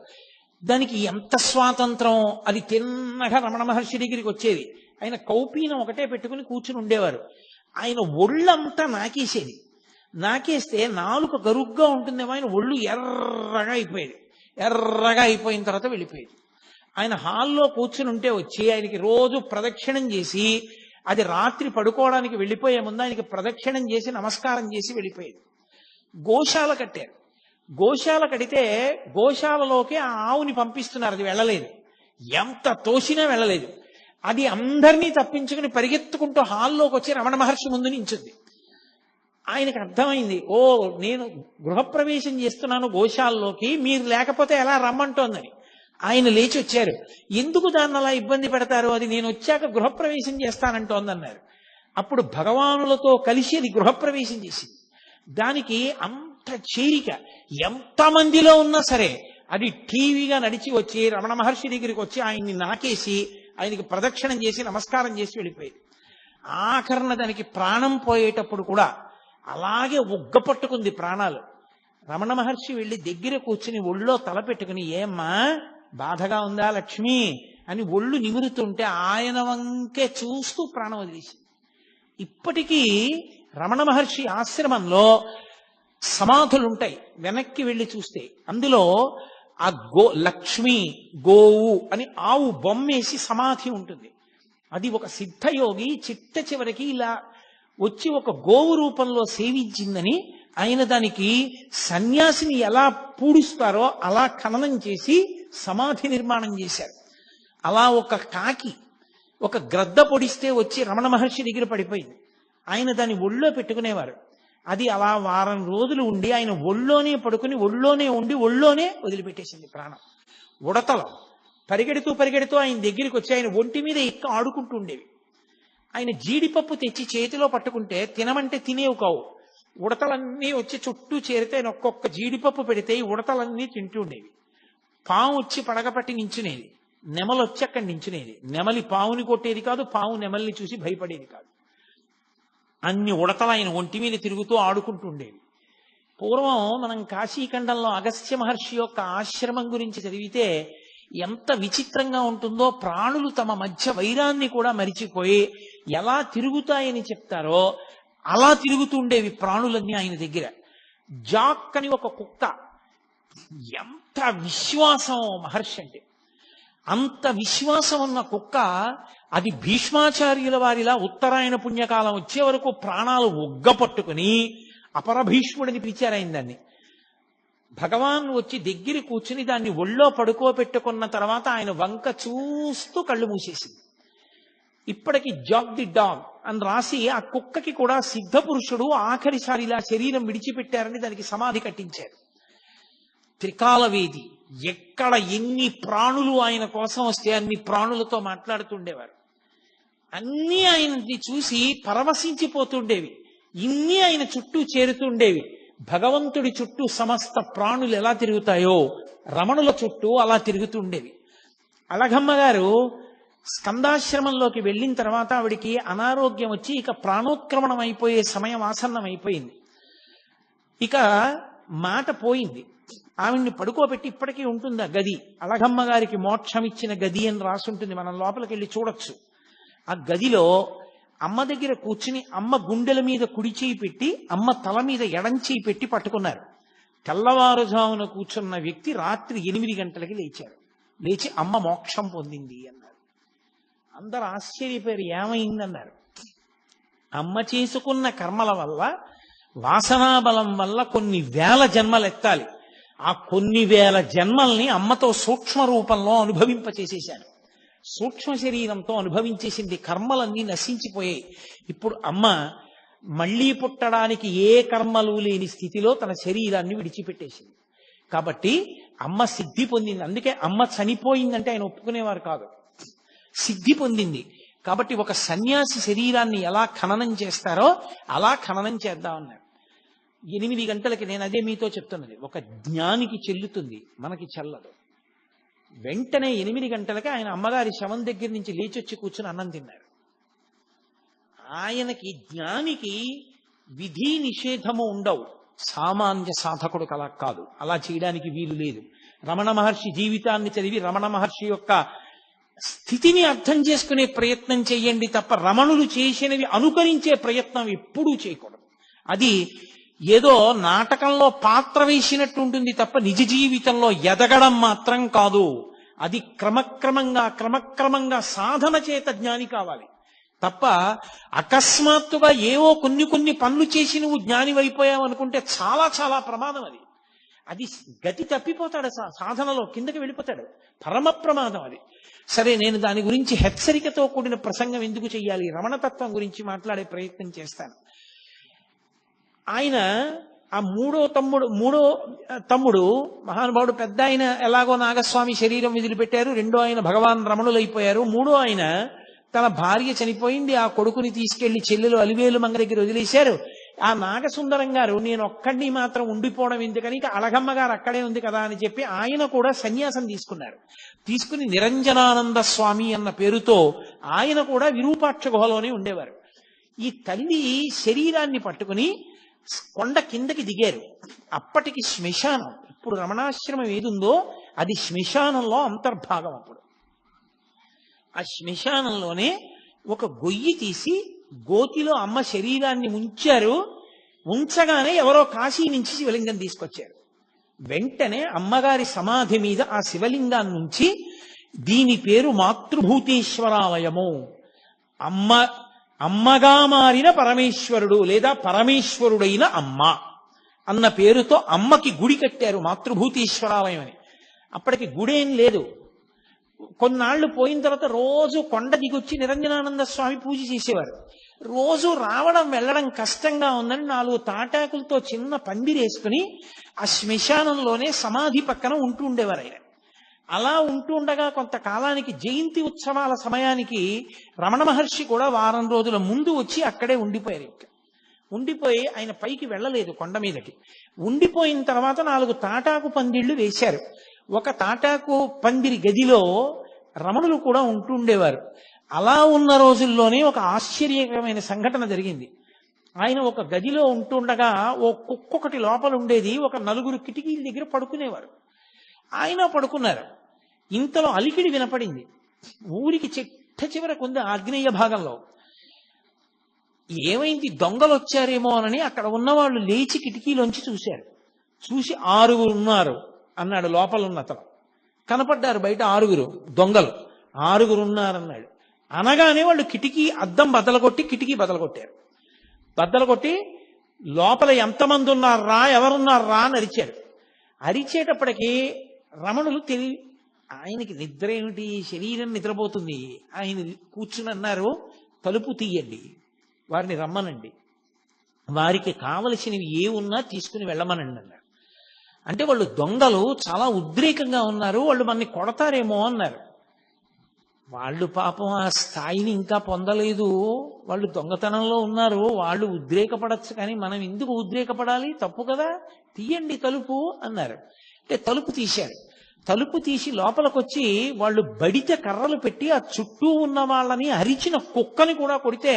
దానికి ఎంత స్వాతంత్రం! అది తిన్నగా రమణ మహర్షి దగ్గరికి వచ్చేది. ఆయన కౌపీనం ఒకటే పెట్టుకుని కూర్చుని ఉండేవారు. ఆయన ఒళ్ళంతా నాకేసేది. నాకేస్తే నాలుక గరుగ్గా ఉంటుందేమో, ఆయన ఒళ్ళు ఎర్రగా అయిపోయేది. ఎర్రగా అయిపోయిన తర్వాత వెళ్ళిపోయేది. ఆయన హాల్లో కూర్చుని ఉంటే వచ్చి ఆయనకి రోజు ప్రదక్షిణం చేసి, అది రాత్రి పడుకోవడానికి వెళ్ళిపోయే ముందు ఆయనకి ప్రదక్షిణం చేసి నమస్కారం చేసి వెళ్ళిపోయేది. గోశాల కట్టారు. గోశాల కడితే గోశాలలోకి ఆ ఆవుని పంపిస్తున్నారు. అది వెళ్ళలేదు. ఎంత తోసినా వెళ్ళలేదు. అది అందరినీ తప్పించుకుని పరిగెత్తుకుంటూ హాల్లోకి వచ్చి రమణ మహర్షి ముందు నించుంది. ఆయనకు అర్థమైంది, ఓ నేను గృహప్రవేశం చేస్తున్నాను గోశాలలోకి, మీరు లేకపోతే ఎలా రమ్మంటోందని. ఆయన లేచి వచ్చారు. ఎందుకు దాన్ని అలా ఇబ్బంది పెడతారు, అది నేను వచ్చాక గృహప్రవేశం చేస్తానంటోందన్నారు. అప్పుడు భగవానులతో కలిసి అది గృహప్రవేశం చేసింది. దానికి అంత చేరిక, ఎంతమందిలో ఉన్నా సరే అది టీవీగా నడిచి వచ్చి రమణ మహర్షి దగ్గరికి వచ్చి ఆయన్ని నాకేసి ఆయనకి ప్రదక్షిణం చేసి నమస్కారం చేసి వెళ్ళిపోయేది. ఆఖరణ దానికి ప్రాణం పోయేటప్పుడు కూడా అలాగే ఉగ్గపట్టుకుంది ప్రాణాలు. రమణ మహర్షి వెళ్ళి దగ్గర కూర్చుని ఒళ్ళో తల పెట్టుకుని, ఏమ్మా బాధగా ఉందా లక్ష్మి అని ఒళ్ళు నిమురుతుంటే ఆయన వంకే చూస్తూ ప్రాణం వదిలేసింది. ఇప్పటికీ రమణ మహర్షి ఆశ్రమంలో సమాధులుంటాయి. వెనక్కి వెళ్ళి చూస్తే అందులో ఆ లక్ష్మి గోవు అని ఆవు బొమ్మేసి సమాధి ఉంటుంది. అది ఒక సిద్ధయోగి చిట్ట చివరికి ఇలా వచ్చి ఒక గోవు రూపంలో సేవించిందని ఆయన దానికి సన్యాసిని ఎలా పూడుస్తారో అలా ఖననం చేసి సమాధి నిర్మాణం చేశారు. అలా ఒక కాకి ఒక గ్రద్ద పొడిస్తే వచ్చి రమణ మహర్షి దగ్గర పడిపోయింది. ఆయన దాన్ని ఒళ్ళో పెట్టుకునేవారు. అది అలా వారం రోజులు ఉండి ఆయన ఒళ్ళోనే పడుకుని ఒళ్ళోనే ఉండి ఒళ్ళోనే వదిలిపెట్టేసింది ప్రాణం. ఉడతలు పరిగెడుతూ ఆయన దగ్గరికి వచ్చి ఆయన ఒంటి మీద ఆడుకుంటూ ఉండేవి. ఆయన జీడిపప్పు తెచ్చి చేతిలో పట్టుకుంటే తినమంటే తినేవి కావు. ఉడతలన్నీ వచ్చి చుట్టూ చేరితే ఆయన ఒక్కొక్క జీడిపప్పు పెడితే ఈ ఉడతలన్నీ తింటూ ఉండేవి. పాము వచ్చి పడగపట్టి నించునేది. నెమలు వచ్చి అక్కడ నించునేది. నెమలి పావుని కొట్టేది కాదు, పావు నెమల్ని చూసి భయపడేది కాదు. అన్ని ఉడతలు ఆయన ఒంటి మీద తిరుగుతూ ఆడుకుంటూ ఉండేవి. పూర్వం మనం కాశీఖండంలో అగస్త్య మహర్షి యొక్క ఆశ్రమం గురించి చదివితే ఎంత విచిత్రంగా ఉంటుందో. ప్రాణులు తమ మధ్య వైరాన్ని కూడా మరిచిపోయి ఎలా తిరుగుతాయని చెప్తారో అలా తిరుగుతూ ఉండేవి ప్రాణులన్నీ ఆయన దగ్గర. జాక్ అని ఒక కుక్క, ఎంత విశ్వాసం మహర్షి అంటే. అంత విశ్వాసం ఉన్న కుక్క అది భీష్మాచార్యుల వారిలా ఉత్తరాయణ పుణ్యకాలం వచ్చే వరకు ప్రాణాలు ఒగ్గపట్టుకుని అపరభీష్ముడిని పిలిచారాయన దాన్ని. భగవాన్ వచ్చి దగ్గర కూర్చుని దాన్ని ఒళ్ళో పడుకోబెట్టుకున్న తర్వాత ఆయన వంక చూస్తూ కళ్ళు మూసేసింది. ఇప్పటికి జాక్ ది డాగ్ అని రాసి ఆ కుక్కకి కూడా సిద్ధ పురుషుడు ఆఖరిసారి ఇలా శరీరం విడిచిపెట్టారని దానికి సమాధి కట్టించారు. త్రికాలవేది ఎక్కడ ఎన్ని ప్రాణులు ఆయన కోసం వస్తే అన్ని ప్రాణులతో మాట్లాడుతుండేవారు. అన్నీ ఆయన్ని చూసి పరవశించిపోతుండేవి. ఇన్ని ఆయన చుట్టూ చేరుతుండేవి. భగవంతుడి చుట్టూ సమస్త ప్రాణులు ఎలా తిరుగుతాయో రమణుల చుట్టూ అలా తిరుగుతుండేవి. అలఘమ్మ గారు స్కందాశ్రమంలోకి వెళ్ళిన తర్వాత ఆవిడికి అనారోగ్యం వచ్చి ఇక ప్రాణోత్క్రమణం అయిపోయే సమయం ఆసన్నం అయిపోయింది. ఇక మాట పోయింది. ఆవిడ్ని పడుకోబెట్టి ఇప్పటికీ ఉంటుంది ఆ గది. అలఘమ్మ గారికి మోక్షం ఇచ్చిన గది అని రాసుంటుంది. మనం లోపలికి వెళ్ళి చూడొచ్చు. ఆ గదిలో అమ్మ దగ్గర కూర్చుని అమ్మ గుండెల మీద కుడి చేయి పెట్టి అమ్మ తల మీద ఎడం చేయి పెట్టి పట్టుకున్నారు. తెల్లవారుజామున కూర్చున్న వ్యక్తి రాత్రి 8 గంటలకి లేచారు. లేచి అమ్మ మోక్షం పొందింది అన్నారు. అందరు ఆశ్చర్యపోయారు, ఏమైందన్నారు. అమ్మ చేసుకున్న కర్మల వల్ల వాసనాబలం వల్ల కొన్ని వేల జన్మలు ఎత్తాలి. ఆ కొన్ని వేల జన్మల్ని అమ్మతో సూక్ష్మ రూపంలో అనుభవింపచేసేశాను. సూక్ష్మ శరీరంతో అనుభవించేసింది. కర్మలన్నీ నశించిపోయాయి. ఇప్పుడు అమ్మ మళ్ళీ పుట్టడానికి ఏ కర్మలు లేని స్థితిలో తన శరీరాన్ని విడిచిపెట్టేసింది. కాబట్టి అమ్మ సిద్ధి పొందింది. అందుకే అమ్మ చనిపోయిందంటే ఆయన ఒప్పుకునేవారు కాదు. సిద్ధి పొందింది. కాబట్టి ఒక సన్యాసి శరీరాన్ని ఎలా ఖననం చేస్తారో అలా ఖననం చేద్దామన్నారు. 8 గంటలకి, నేను అదే మీతో చెప్తున్నది, ఒక జ్ఞానికి చెల్లుతుంది, మనకి చెల్లదు. వెంటనే 8 గంటలకి ఆయన అమ్మగారి శవం దగ్గర నుంచి లేచొచ్చి కూర్చుని అన్నం తిన్నారు. ఆయనకి జ్ఞానికి విధి నిషేధము ఉండవు. సామాన్య సాధకుడు అలా కాదు, అలా చేయడానికి వీలు లేదు. రమణ మహర్షి జీవితాన్ని చదివి రమణ మహర్షి యొక్క స్థితిని అర్థం చేసుకునే ప్రయత్నం చేయండి తప్ప రమణులు చేసినవి అనుకరించే ప్రయత్నం ఎప్పుడూ చేయకూడదు. అది ఏదో నాటకంలో పాత్ర వేసినట్టు ఉంటుంది తప్ప నిజ జీవితంలో ఎదగడం మాత్రం కాదు. అది క్రమక్రమంగా సాధన చేత జ్ఞాని కావాలి తప్ప అకస్మాత్తుగా ఏవో కొన్ని పనులు చేసి నువ్వు జ్ఞాని అయిపోయావు అనుకుంటే చాలా చాలా ప్రమాదం. అది గతి తప్పిపోతాడు, సాధనలో కిందకి వెళ్ళిపోతాడు. పరమ ప్రమాదం అది. సరే, నేను దాని గురించి హెచ్చరికతో కూడిన ప్రసంగం ఎందుకు చెయ్యాలి, రమణతత్వం గురించి మాట్లాడే ప్రయత్నం చేస్తాను. ఆయన ఆ మూడో తమ్ముడు మహానుభావుడు, పెద్ద ఆయన ఎలాగో నాగస్వామి శరీరం వదిలిపెట్టారు, రెండో ఆయన భగవాన్ రమణులైపోయారు, మూడో ఆయన తన భార్య చనిపోయింది, ఆ కొడుకుని తీసుకెళ్లి చెల్లెలు అలివేలు మంగ దగ్గర వదిలేశారు. ఆ నాగసుందరం గారు నేను ఒక్కడిని మాత్రం ఉండిపోవడం ఎందుకని, ఇక అళగమ్మ గారు అక్కడే ఉంది కదా అని చెప్పి ఆయన కూడా సన్యాసం తీసుకున్నారు. తీసుకుని నిరంజనానంద స్వామి అన్న పేరుతో ఆయన కూడా విరూపాక్ష గుహలోనే ఉండేవారు. ఈ తల్లి శరీరాన్ని పట్టుకుని కొండ కిందకి దిగారు. అప్పటికి శ్మశానం, ఇప్పుడు రమణాశ్రమం ఏదుందో అది శ్మశానంలో అంతర్భాగం. అప్పుడు ఆ శ్మశానంలోనే ఒక గొయ్యి తీసి గోతిలో అమ్మ శరీరాన్ని ఉంచారు. ఉంచగానే ఎవరో కాశీ నుంచి శివలింగం తీసుకొచ్చారు. వెంటనే అమ్మగారి సమాధి మీద ఆ శివలింగాన్ని ఉంచి, దీని పేరు మాతృభూతేశ్వరాలయము, అమ్మగా మారిన పరమేశ్వరుడు లేదా పరమేశ్వరుడైన అమ్మ అన్న పేరుతో అమ్మకి గుడి కట్టారు, మాతృభూతేశ్వరాలయం అని. అప్పటికి గుడేం లేదు. కొన్నాళ్లు పోయిన తర్వాత రోజు కొండ దిగొచ్చి నిరంజనానంద స్వామి పూజ చేసేవారు. రోజు రావడం వెళ్ళడం కష్టంగా ఉందని 4 తాటాకులతో చిన్న పందిరేసుకుని ఆ శ్మశానంలోనే సమాధి పక్కన ఉంటూ ఉండేవారు ఆయన. అలా ఉంటూ ఉండగా కొంతకాలానికి జయంతి ఉత్సవాల సమయానికి రమణ మహర్షి కూడా వారం రోజుల ముందు వచ్చి అక్కడే ఉండిపోయారు. ఉండిపోయి ఆయన పైకి వెళ్ళలేదు కొండ మీదకి. ఉండిపోయిన తర్వాత 4 తాటాకు పందిళ్లు వేశారు. ఒక తాటాకు పందిరి గదిలో రమణులు కూడా ఉంటుండేవారు. అలా ఉన్న రోజుల్లోనే ఒక ఆశ్చర్యకరమైన సంఘటన జరిగింది. ఆయన ఒక గదిలో ఉంటుండగా ఓ కుక్కొకటి లోపల ఉండేది. ఒక 4 కిటికీల దగ్గర పడుకునేవారు. ఆయన పడుకున్నారు. ఇంతలో అలికిడి వినపడింది. ఊరికి చివరకు ఉంది ఆగ్నేయ భాగంలో. ఏమైంది, దొంగలు వచ్చారేమో అని అక్కడ ఉన్నవాళ్ళు లేచి కిటికీలోంచి చూశారు. చూసి 6 ఉన్నారు అన్నాడు లోపల ఉన్న అతను. కనపడ్డారు బయట 6 దొంగలు. 6 ఉన్నారన్నాడు. అనగానే వాళ్ళు కిటికీ అద్దం బద్దలగొట్టి కిటికీ బద్దలగొట్టారు. బద్దలగొట్టి లోపల ఎంతమంది ఉన్నారా, ఎవరున్నారా అని అరిచారు. అరిచేటప్పటికీ రమణులు ఆయనకి నిద్ర ఏమిటి, శరీరం నిద్రపోతుంది. ఆయన కూర్చుని అన్నారు, తలుపు తీయండి, వారిని రమ్మనండి, వారికి కావలసినవి ఏ ఉన్నా తీసుకుని వెళ్ళమనండి అన్నారు. అంటే వాళ్ళు దొంగలు చాలా ఉద్రేకంగా ఉన్నారు, వాళ్ళు మనని కొడతారేమో అన్నారు. వాళ్ళు పాపం ఆ స్థాయిని ఇంకా పొందలేదు, వాళ్ళు దొంగతనంలో ఉన్నారు, వాళ్ళు ఉద్రేకపడచ్చు, కానీ మనం ఎందుకు ఉద్రేకపడాలి, తప్పు కదా, తీయండి తలుపు అన్నారు. అంటే తలుపు తీశారు. తలుపు తీసి లోపలికొచ్చి వాళ్ళు బడిత కర్రలు పెట్టి ఆ చుట్టూ ఉన్న వాళ్ళని అరిచిన కుక్కని కూడా కొడితే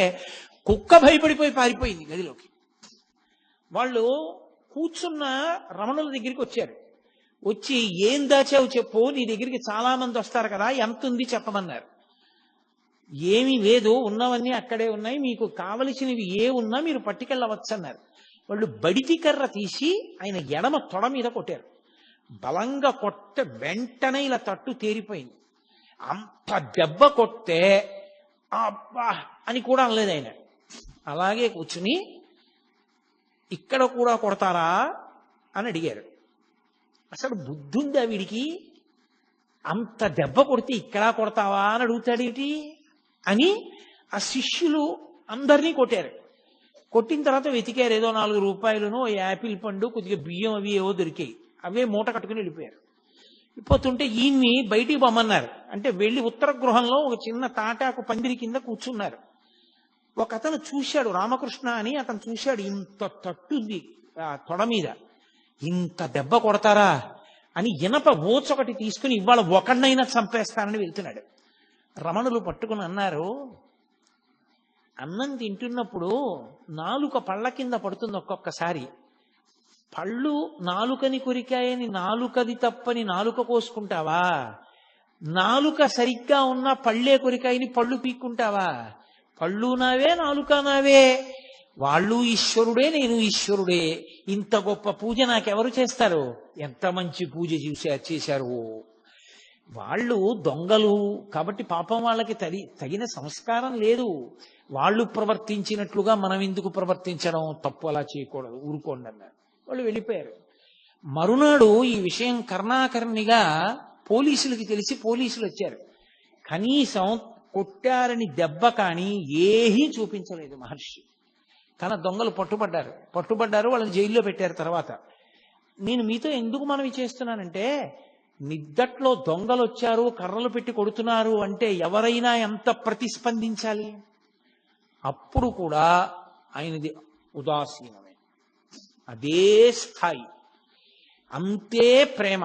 కుక్క భయపడిపోయి పారిపోయింది గదిలోకి. వాళ్ళు కూర్చున్న రమణుల దగ్గరికి వచ్చారు. వచ్చి ఏం దాచావు చెప్పు, నీ దగ్గరికి చాలా మంది వస్తారు కదా, ఎంత ఉంది చెప్పమన్నారు. ఏమీ లేదు, ఉన్నవన్నీ అక్కడే ఉన్నాయి, మీకు కావలసినవి ఏ ఉన్నా మీరు పట్టుకెళ్ళవచ్చు అన్నారు. వాళ్ళు బడితి కర్ర తీసి ఆయన ఎడమ తొడ మీద కొట్టారు. బలంగా కొట్ట వెంటనే ఇలా తట్టు తేరిపోయింది. అంత దెబ్బ కొట్టే అబ్బా అని కూడా అనలేదు ఆయన. అలాగే కూర్చుని ఇక్కడ కూడా కొడతారా అని అడిగారు. అసలు బుద్ధి ఉందా వీడికి? అంత దెబ్బ కొడితే ఇక్కడ కొడతావా అని అడుగుతాడేటి అని ఆ శిష్యులు అందరినీ కొట్టారు. కొట్టిన తర్వాత వెతికారు, ఏదో 4 రూపాయలను యాపిల్ పండు కొద్దిగా బియ్యం అవి ఏవో దొరికాయి. అవే మూట కట్టుకుని వెళ్ళిపోయారు. పోతుంటే ఈయన్ని బయటికి పొమ్మన్నారు. అంటే వెళ్ళి ఉత్తర గృహంలో ఒక చిన్న తాటాకు పందిరి కింద కూర్చున్నారు. ఒక అతను చూశాడు, రామకృష్ణ అని అతను చూశాడు, ఇంత తట్టుంది ఆ తొడ మీద, ఇంత దెబ్బ కొడతారా అని ఇనప ఓచొకటి తీసుకుని ఇవాళ ఒకడినైనా చంపేస్తానని వెళ్తున్నాడు. రమణులు పట్టుకుని అన్నారు, అన్నం తింటున్నప్పుడు నాలుక పళ్ళ కింద పడుతుంది ఒక్కొక్కసారి. పళ్ళు నాలుకని కొరికాయని నాలుకది తప్పని నాలుక కోసుకుంటావా? నాలుక సరిగ్గా ఉన్న పళ్ళే కొరికాయని పళ్ళు పీక్కుంటావా? పళ్ళు నావే, నాలుక నావే. వాళ్ళు ఈశ్వరుడే, నేను ఈశ్వరుడే. ఇంత గొప్ప పూజ నాకెవరు చేస్తారు? ఎంత మంచి పూజ చేశారు వాళ్ళు. దొంగలు కాబట్టి పాపం వాళ్ళకి తగిన సంస్కారం లేదు. వాళ్ళు ప్రవర్తించినట్లుగా మనం ఎందుకు ప్రవర్తించడం? తప్పు, అలా చేయకూడదు, ఊరుకోండి అన్నారు. వాళ్ళు వెళ్ళిపోయారు. మరునాడు ఈ విషయం కర్ణాకర్ణిగా పోలీసులకి తెలిసి పోలీసులు వచ్చారు. కనీసం కొట్టారని దెబ్బ కానీ ఏమీ చూపించలేదు మహర్షి. కానీ దొంగలు పట్టుబడ్డారు, వాళ్ళని జైల్లో పెట్టారు. తర్వాత నేను మీతో ఎందుకు మనవి చేస్తున్నానంటే, నిద్దట్లో దొంగలు వచ్చారు, కర్రలు పెట్టి కొడుతున్నారు అంటే ఎవరైనా ఎంత ప్రతిస్పందించాలి? అప్పుడు కూడా ఆయనది ఉదాసీనమే, అదే స్థాయి, అంతే ప్రేమ.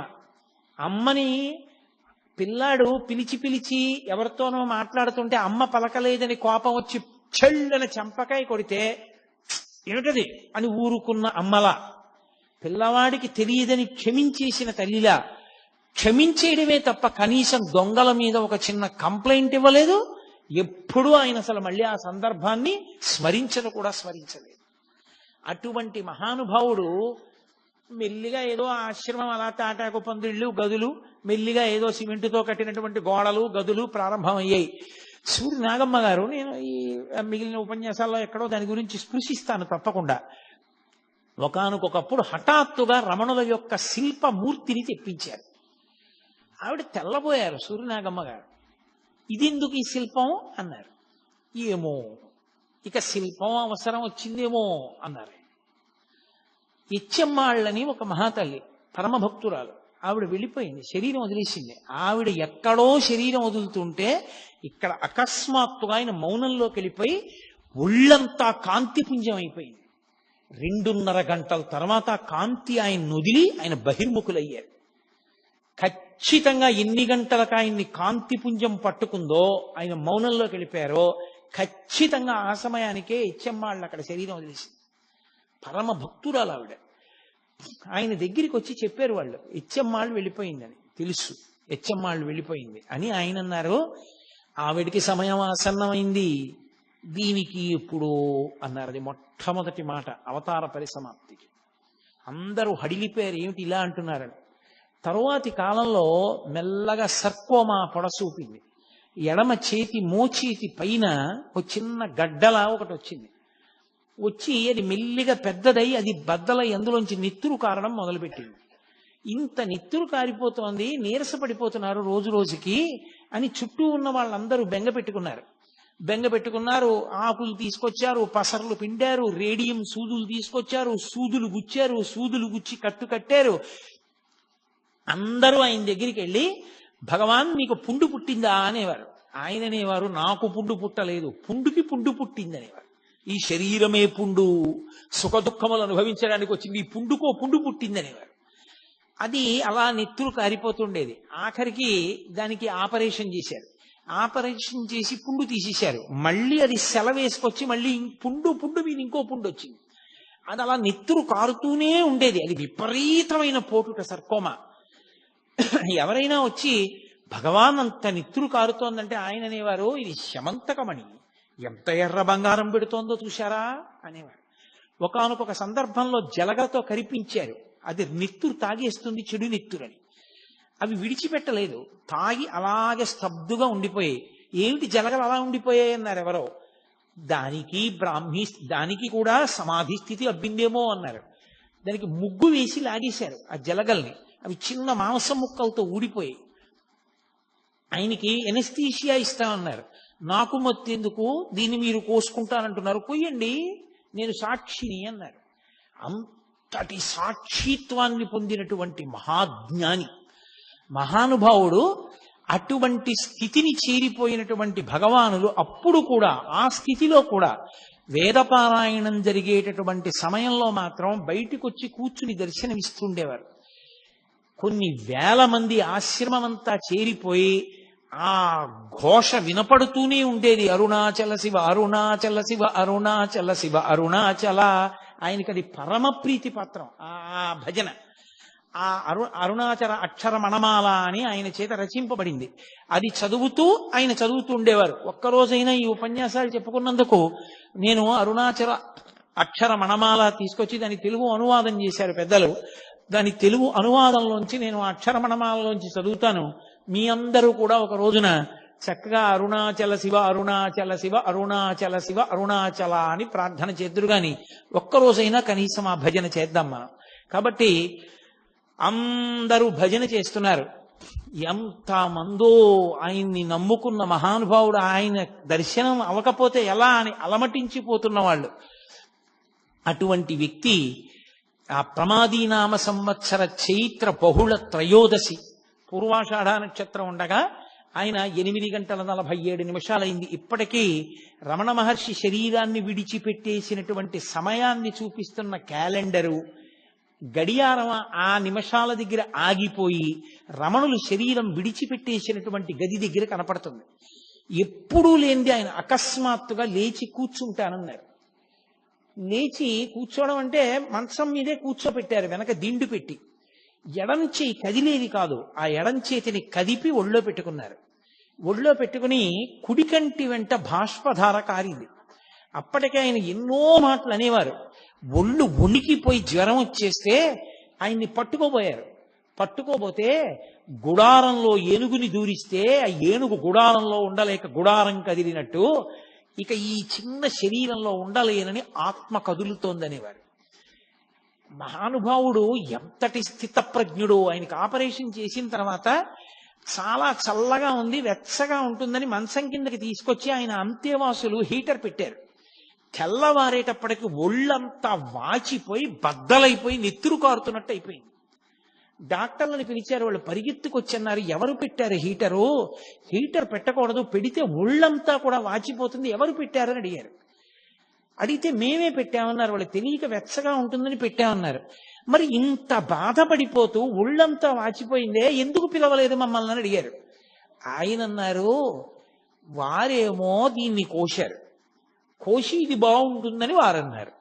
అమ్మని పిల్లాడు పిలిచి ఎవరితోనో మాట్లాడుతుంటే అమ్మ పలకలేదని కోపం వచ్చి చెళ్ళని చెంపకాయ కొడితే ఏమిటది అని ఊరుకున్న అమ్మలా, పిల్లవాడికి తెలియదని క్షమించేసిన తల్లిలా, క్షమించేయడమే తప్ప కనీసం దొంగల మీద ఒక చిన్న కంప్లైంట్ ఇవ్వలేదు. ఎప్పుడూ ఆయన అసలు మళ్ళీ ఆ సందర్భాన్ని స్మరించలేదు. అటువంటి మహానుభావుడు మెల్లిగా ఏదో ఆశ్రమం అలా తాటాకు పందిళ్ళు, గదులు, మెల్లిగా ఏదో సిమెంటుతో కట్టినటువంటి గోడలు, గదులు ప్రారంభమయ్యాయి. సూర్య నాగమ్మ గారు, నేను ఈ మిగిలిన ఉపన్యాసాల్లో ఎక్కడో దాని గురించి స్పృశిస్తాను తప్పకుండా. ఒకానొకప్పుడు హఠాత్తుగా రమణుల యొక్క శిల్పమూర్తిని తెప్పించారు. ఆవిడ తెల్లబోయారు సూర్యనాగమ్మ గారు. ఇదెందుకు ఈ శిల్పం అన్నారు. ఏమో ఇక శిల్పం అవసరం వచ్చిందేమో అన్నారు. ఇచ్చమ్మాళ్ళని ఒక మహాతల్లి, పరమభక్తురాలు, ఆవిడ వెళ్ళిపోయింది, శరీరం వదిలేసింది. ఆవిడ ఎక్కడో శరీరం వదులుతుంటే ఇక్కడ అకస్మాత్తుగా ఆయన మౌనంలోకి వెళ్ళిపోయి ఒళ్ళంతా కాంతిపుంజం అయిపోయింది. 2.5 గంటల తర్వాత కాంతి ఆయన వదిలి ఆయన బహిర్ముఖులయ్యారు. ఖచ్చితంగా ఎన్ని గంటలకు ఆయన్ని కాంతిపుంజం పట్టుకుందో, ఆయన మౌనంలోకి వెళ్ళిపోయారో, ఖచ్చితంగా ఆ సమయానికే ఇచ్చమ్మాళ్ళు అక్కడ శరీరం వదిలేసింది. పరమ భక్తురాలు ఆవిడ. ఆయన దగ్గరికి వచ్చి చెప్పారు వాళ్ళు, ఇచ్చమ్మాళ్ళు వెళ్ళిపోయిందని. తెలుసు ఇచ్చమ్మాళ్ళు వెళ్ళిపోయింది అని. ఆయన అన్నారు, ఆవిడికి సమయం ఆసన్నమైంది, దీనికి ఎప్పుడో అన్నారు. అది మొట్టమొదటి మాట అవతార పరిసమాప్తికి. అందరూ హడిలిపోయారు, ఏమిటి ఇలా అంటున్నారని. తరువాతి కాలంలో మెల్లగా సర్కోమా పొడసూపింది. ఎడమ చేతి మోచేతి పైన ఒక చిన్న గడ్డలా ఒకటి వచ్చింది. వచ్చి అది మెల్లిగా పెద్దదై అది బద్దలై అందులోంచి నెత్తురు కారడం మొదలుపెట్టింది. ఇంత నెత్తురు కారిపోతోంది, నీరసపడిపోతున్నారు రోజు రోజుకి అని చుట్టూ ఉన్న వాళ్ళందరూ బెంగ పెట్టుకున్నారు. ఆకులు తీసుకొచ్చారు, పసర్లు పిండారు, రేడియం సూదులు తీసుకొచ్చారు, సూదులు గుచ్చి కట్టారు. అందరూ ఆయన దగ్గరికి వెళ్ళి, భగవాన్ మీకు పుండు పుట్టిందా అనేవారు. ఆయన అనేవారు, నాకు పుండు పుట్టలేదు, పుండుకి పుండు పుట్టింది అనేవారు. ఈ శరీరమే పుండు, సుఖ దుఃఖములు అనుభవించడానికి వచ్చింది, ఈ పుండుకో పుండు పుట్టింది అనేవారు. అది అలా నెత్తురు కారిపోతుండేది. ఆఖరికి దానికి ఆపరేషన్ చేశారు. ఆపరేషన్ చేసి పుండు తీసేశారు. మళ్ళీ అది సెలవేసుకొచ్చి మళ్ళీ పుండు మీద ఇంకో పుండు వచ్చింది. అది అలా నెత్తురు కారుతూనే ఉండేది. అది విపరీతమైన పోటుట సర్కోమా. ఎవరైనా వచ్చి భగవాన్ అంత నెత్తురు కారుతోందంటే ఆయన అనేవారు, ఇది శమంతకమణి, ఎంత ఎర్ర బంగారం పెడుతోందో చూశారా అనేవారు. ఒకానొక సందర్భంలో జలగతో కరిపించారు. అది నెత్తురు తాగేస్తుంది, చెడు నెత్తురని. అవి విడిచిపెట్టలేదు, తాగి అలాగే స్తబ్దుగా ఉండిపోయాయి. ఏమిటి జలగలు అలా ఉండిపోయాయి అన్నారు ఎవరో. దానికి కూడా సమాధి స్థితి అబ్బిందేమో అన్నారు. దానికి ముగ్గు వేసి లాగేశారు ఆ జలగల్ని. అవి చిన్న మాంసం ముక్కలతో ఊడిపోయి ఆయనకి ఎనస్థీషియా ఇస్తామన్నారు. నాకు మత్తెందుకు, దీన్ని మీరు కోసుకుంటానంటున్నారు, కొయ్యండి, నేను సాక్షిని అన్నారు. అంతటి సాక్షిత్వాన్ని పొందినటువంటి మహాజ్ఞాని మహానుభావుడు. అటువంటి స్థితిని చేరిపోయినటువంటి భగవానులు అప్పుడు కూడా ఆ స్థితిలో కూడా వేదపారాయణం జరిగేటటువంటి సమయంలో మాత్రం బయటికి వచ్చి కూర్చుని దర్శనమిస్తుండేవారు. కొన్ని వేల మంది ఆశ్రమమంతా చేరిపోయి ఆ ఘోష వినపడుతూనే ఉండేది. అరుణాచల శివ, అరుణాచల శివ, అరుణాచల శివ, అరుణాచల. ఆయనకి అది పరమ ప్రీతి పాత్రం ఆ భజన. ఆ అరుణాచల అక్షర మణమాల అని ఆయన చేత రచింపబడింది. అది చదువుతూ ఆయన చదువుతూ ఉండేవారు. ఒక్కరోజైనా ఈ ఉపన్యాసాలు చెప్పుకున్నందుకు నేను అరుణాచల అక్షర మణమాల తీసుకొచ్చి దాని తెలుగు అనువాదం చేశారు పెద్దలు. దాని తెలుగు అనువాదంలోంచి నేను అక్షర మణమాలలోంచి చదువుతాను. మీ అందరూ కూడా ఒక రోజున చక్కగా అరుణాచల శివ, అరుణాచల శివ, అరుణాచల శివ, అరుణాచల అని ప్రార్థన చేద్దురు గాని ఒక్కరోజైనా కనీసం ఆ భజన చేద్దాం మనం. కాబట్టి అందరూ భజన చేస్తున్నారు. ఎంత మందో ఆయన్ని నమ్ముకున్న మహానుభావుడు, ఆయన దర్శనం అవ్వకపోతే ఎలా అని అలమటించిపోతున్న వాళ్ళు. అటువంటి వ్యక్తి ఆ ప్రమాదీనామ సంవత్సర చైత్ర బహుళ త్రయోదశి పూర్వాషాఢ నక్షత్రం ఉండగా ఆయన 8:47 ఇప్పటికీ రమణ మహర్షి శరీరాన్ని విడిచిపెట్టేసినటువంటి సమయాన్ని చూపిస్తున్న క్యాలెండరు గడియారం ఆ నిమిషాల దగ్గర ఆగిపోయి రమణులు శరీరం విడిచిపెట్టేసినటువంటి గది దగ్గర కనపడుతుంది. ఎప్పుడూ లేనిది ఆయన అకస్మాత్తుగా లేచి కూర్చుంటానన్నారు. లేచి కూర్చోవడం అంటే మంచం మీదే కూర్చోపెట్టారు, వెనక దిండు పెట్టి. ఎడం చేయి కదిలేది కాదు, ఆ ఎడం చేతిని కదిపి ఒళ్ళో పెట్టుకున్నారు. ఒళ్ళో పెట్టుకుని కుడికంటి వెంట బాష్పధార కారింది. అప్పటికే ఆయన ఎన్నో మాటలు అనేవారు. ఒళ్ళు వణికిపోయి జ్వరం వచ్చేస్తే ఆయన్ని పట్టుకోబోయారు. పట్టుకోబోతే గుడారంలో ఏనుగుని దూరిస్తే ఆ ఏనుగు గుడారంలో ఉండలేక గుడారం కదిలినట్టు ఇక ఈ చిన్న శరీరంలో ఉండలేనని ఆత్మ కదులుతోందనేవారు. మహానుభావుడు ఎంతటి స్థితప్రజ్ఞుడు. ఆయనకి ఆపరేషన్ చేసిన తర్వాత చాలా చల్లగా ఉంది, వెచ్చగా ఉంటుందని మంచం కిందకి తీసుకొచ్చి ఆయన అంతేవాసులు హీటర్ పెట్టారు. తెల్లవారేటప్పటికి ఒళ్ళంతా వాచిపోయి బద్దలైపోయి నెత్తురు కారుతున్నట్టు అయిపోయింది. డాక్టర్లను పిలిచారు. వాళ్ళు పరిగెత్తుకొచ్చన్నారు, ఎవరు పెట్టారు హీటరు? హీటర్ పెట్టకూడదు, పెడితే ఒళ్ళంతా కూడా వాచిపోతుంది, ఎవరు పెట్టారని అడిగారు. అడిగితే మేమే పెట్టామన్నారు. వాళ్ళు తెలియక వెచ్చగా ఉంటుందని పెట్టామన్నారు. మరి ఇంత బాధపడిపోతూ ఒళ్ళంతా వాచిపోయిందే, ఎందుకు పిలవలేదు మమ్మల్ని అని అడిగారు. ఆయన అన్నారు, వారేమో దీన్ని కోశారు, కోసి ఇది బాగుంటుందని వారన్నారు.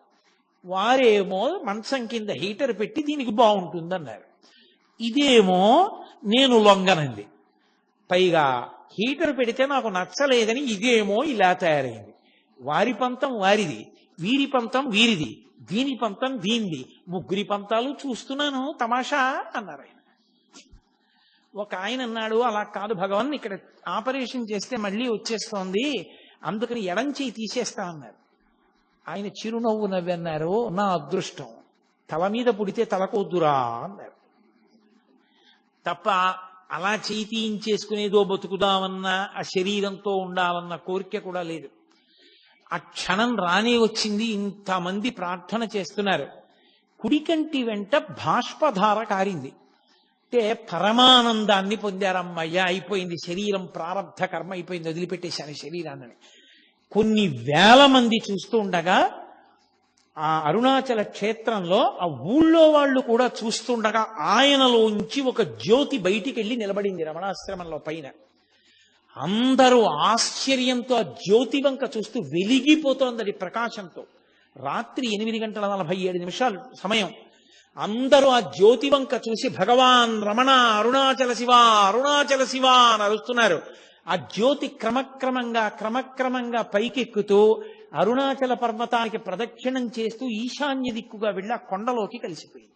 వారేమో మంచం కింద హీటర్ పెట్టి దీనికి బాగుంటుందన్నారు. ఇదేమో నేను లొంగనంది. పైగా హీటర్ పెడితే నాకు నచ్చలేదని ఇదేమో ఇలా తయారైంది. వారి పంతం వారిది, వీరి పంతం వీరిది, దీని పంతం దీనిది, ముగ్గురి పంతాలు చూస్తున్నాను తమాషా అన్నారు ఆయన. ఒక ఆయన అన్నాడు, అలా కాదు భగవాన్, ఇక్కడ ఆపరేషన్ చేస్తే మళ్ళీ వచ్చేస్తోంది, అందుకని ఎడం చేయి తీసేస్తా అన్నారు. ఆయన చిరునవ్వు నవ్వన్నారు, నా అదృష్టం, తల మీద పుడితే తలకొద్దురా అన్నారు. తప్ప అలా చేయి తీయించేసుకునేదో బతుకుదామన్నా ఆ శరీరంతో ఉండాలన్న కోరిక కూడా లేదు. ఆ క్షణం రానే వచ్చింది. ఇంతమంది ప్రార్థన చేస్తున్నారు. కుడికంటి వెంట బాష్పధార కారింది. అంటే పరమానందాన్ని పొందారమ్మయ్య, అయిపోయింది శరీరం, ప్రారంధ కర్మ అయిపోయింది, వదిలిపెట్టేశాను శరీరాన్ని. కొన్ని వేల మంది చూస్తూ ఉండగా ఆ అరుణాచల క్షేత్రంలో ఆ ఊళ్ళో వాళ్ళు కూడా చూస్తుండగా ఆయనలోంచి ఒక జ్యోతి బయటికి వెళ్ళి నిలబడింది రమణాశ్రమంలో పైన. అందరూ ఆశ్చర్యంతో ఆ జ్యోతి వంక చూస్తూ వెలిగిపోతోంది ప్రకాశంతో. రాత్రి 8:47 సమయం. అందరూ ఆ జ్యోతి వంక చూసి భగవాన్ రమణ, అరుణాచల శివ, అరుణాచల శివ అని అరుస్తున్నారు. ఆ జ్యోతి క్రమక్రమంగా పైకెక్కుతూ అరుణాచల పర్వతానికి ప్రదక్షిణం చేస్తూ ఈశాన్య దిక్కుగా వెళ్ళి ఆ కొండలోకి కలిసిపోయింది.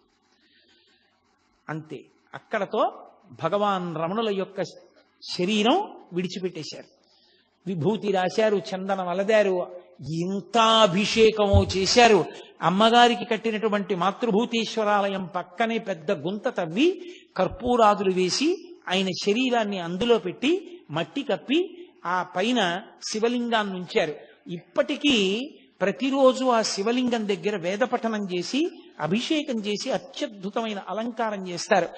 అంతే, అక్కడతో భగవాన్ రమణుల యొక్క శరీరం విడిచిపెట్టేశారు. విభూతి రాశారు, చందనం అలదారు, ఇంత అభిషేకమో చేశారు. అమ్మగారికి కట్టినటువంటి మాతృభూతేశ్వరాలయం పక్కనే పెద్ద గుంత తవ్వి కర్పూరాదులు వేసి ఆయన శరీరాన్ని అందులో పెట్టి మట్టి కప్పి ఆ పైన శివలింగాన్ని ఉంచారు. ఇప్పటికీ ప్రతిరోజు ఆ శివలింగం దగ్గర వేదపఠనం చేసి అభిషేకం చేసి అత్యద్భుతమైన అలంకారం చేస్తారు.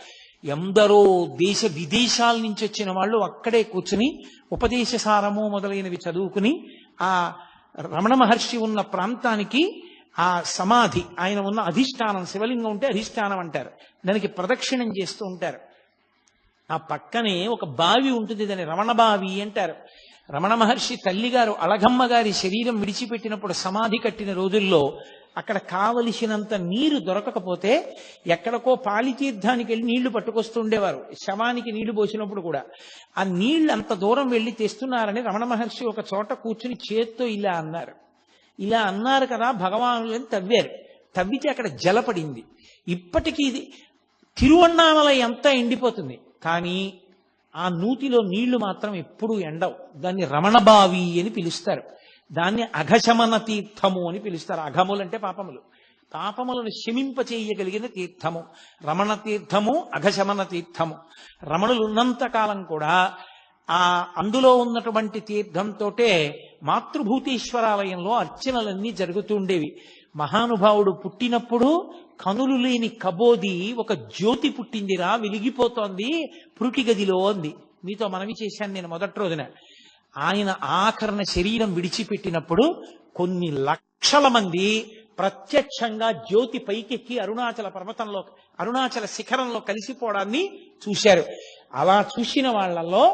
ఎందరో దేశ విదేశాల నుంచి వచ్చిన వాళ్ళు అక్కడే కూర్చుని ఉపదేశ సారము మొదలైనవి చదువుకుని ఆ రమణ మహర్షి ఉన్న ప్రాంతానికి ఆ సమాధి, ఆయన ఉన్న అధిష్టానం, శివలింగం ఉంటే అధిష్టానం అంటారు, దానికి ప్రదక్షిణం చేస్తూ ఉంటారు. ఆ పక్కనే ఒక బావి ఉంటుంది, దాన్ని రమణ బావి అంటారు. రమణ మహర్షి తల్లిగారు అళగమ్మ గారి శరీరం విడిచిపెట్టినప్పుడు సమాధి కట్టిన రోజుల్లో అక్కడ కావలసినంత నీరు దొరకకపోతే ఎక్కడికో పాలితీర్థానికి వెళ్ళి నీళ్లు పట్టుకొస్తుండేవారు. శవానికి నీళ్లు పోసినప్పుడు కూడా ఆ నీళ్లు అంత దూరం వెళ్ళి తెస్తున్నారని రమణ మహర్షి ఒక చోట కూర్చుని చేత్తో ఇలా అన్నారు. ఇలా అన్నారు కదా భగవానులని తవ్వారు. తవ్వితే అక్కడ జలపడింది. ఇప్పటికీ ఇది తిరువన్నామలై అంతా ఎండిపోతుంది, కానీ ఆ నూతిలో నీళ్లు మాత్రం ఎప్పుడూ ఎండవు. దాన్ని రమణబావి అని పిలుస్తారు. దాన్ని అఘశమన తీర్థము అని పిలుస్తారు. అఘములంటే పాపములు, పాపములను శమింపచేయగలిగిన తీర్థము రమణ తీర్థము, అఘశమన తీర్థము. రమణులు ఉన్నంత కాలం కూడా ఆ అందులో ఉన్నటువంటి తీర్థంతోటే మాతృభూతేశ్వరాలయంలో అర్చనలన్నీ జరుగుతుండేవి. మహానుభావుడు పుట్టినప్పుడు కనులు లేని కబోది ఒక జ్యోతి పుట్టిందిరా, వెలిగిపోతోంది పురుటి గదిలో అంది. మీతో మనవి చేశాను నేను మొదటి రోజున. ఆయన ఆఖరణ శరీరం విడిచిపెట్టినప్పుడు కొన్ని లక్షల మంది ప్రత్యక్షంగా జ్యోతి పైకెక్కి అరుణాచల పర్వతంలో, అరుణాచల శిఖరంలో కలిసిపోవడాన్ని చూశారు. అలా చూసిన వాళ్ళల్లో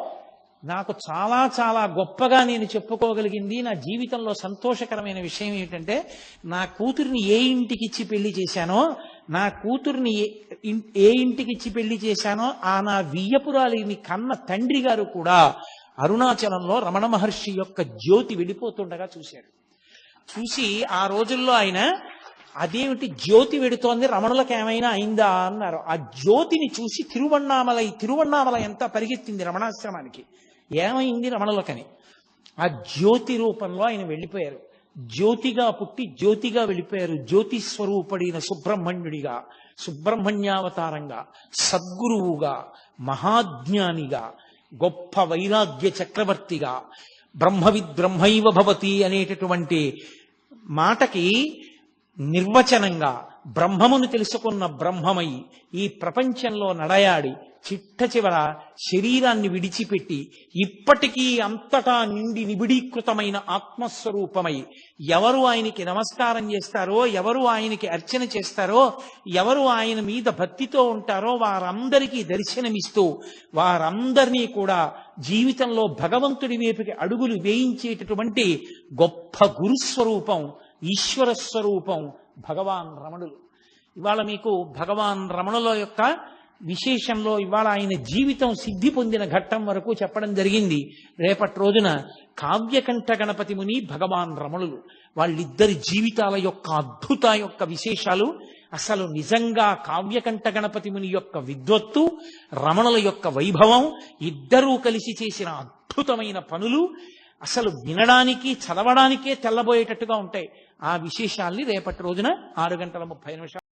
నాకు చాలా చాలా గొప్పగా నేను చెప్పుకోగలిగింది, నా జీవితంలో సంతోషకరమైన విషయం ఏమిటంటే, నా కూతుర్ని ఏ ఇంటికి ఇచ్చి పెళ్లి చేశానో, నా కూతుర్ని ఏ ఇంటికి ఇచ్చి పెళ్లి చేశానో ఆ నా వియ్యపురాలిని కన్న తండ్రి గారు కూడా అరుణాచలంలో రమణ మహర్షి యొక్క జ్యోతి వెళ్ళిపోతుండగా చూశాడు. చూసి ఆ రోజుల్లో ఆయన అదేమిటి జ్యోతి వెడుతోంది, రమణులకు ఏమైనా అయిందా అన్నారు. ఆ జ్యోతిని చూసి తిరువన్నామలై అంతా పరిగెత్తింది రమణాశ్రమానికి. ఏమైంది రమణులకని. ఆ జ్యోతి రూపంలో ఆయన వెళ్ళిపోయారు. జ్యోతిగా పుట్టి జ్యోతిగా వెళ్ళిపోయారు. జ్యోతి స్వరూపడిన సుబ్రహ్మణ్యుడిగా, సుబ్రహ్మణ్యావతారంగా, సద్గురువుగా, మహాజ్ఞానిగా, గొప్ప వైరాగ్య చక్రవర్తిగా, బ్రహ్మవిద్బ్రహ్మైవ భవతి అనేటటువంటి మాటకి నిర్వచనంగా బ్రహ్మమును తెలుసుకున్న బ్రహ్మమై ఈ ప్రపంచంలో నడయాడి చిట్ట చివర శరీరాన్ని విడిచిపెట్టి ఇప్పటికీ అంతటా నిండి నిబిడీకృతమైన ఆత్మస్వరూపమై ఎవరు ఆయనకి నమస్కారం చేస్తారో, ఎవరు ఆయనకి అర్చన చేస్తారో, ఎవరు ఆయన మీద భక్తితో ఉంటారో వారందరికీ దర్శనమిస్తూ వారందరినీ కూడా జీవితంలో భగవంతుడి వైపుకి అడుగులు వేయించేటటువంటి గొప్ప గురుస్వరూపం, ఈశ్వర స్వరూపం భగవాన్ రమణులు. ఇవాళ మీకు భగవాన్ రమణుల యొక్క విశేషంలో ఇవాళ ఆయన జీవితం సిద్ధి పొందిన ఘట్టం వరకు చెప్పడం జరిగింది. రేపటి రోజున కావ్యకంఠ గణపతి ముని, భగవాన్ రమణులు, వాళ్ళిద్దరి జీవితాల యొక్క అద్భుత యొక్క విశేషాలు, అసలు నిజంగా కావ్యకంఠ గణపతి ముని యొక్క విద్వత్తు, రమణుల యొక్క వైభవం, ఇద్దరూ కలిసి చేసిన అద్భుతమైన పనులు అసలు వినడానికి చదవడానికే తెల్లబోయేటట్టుగా ఉంటాయి. ఆ విశేషాల్ని రేపటి రోజున 6:30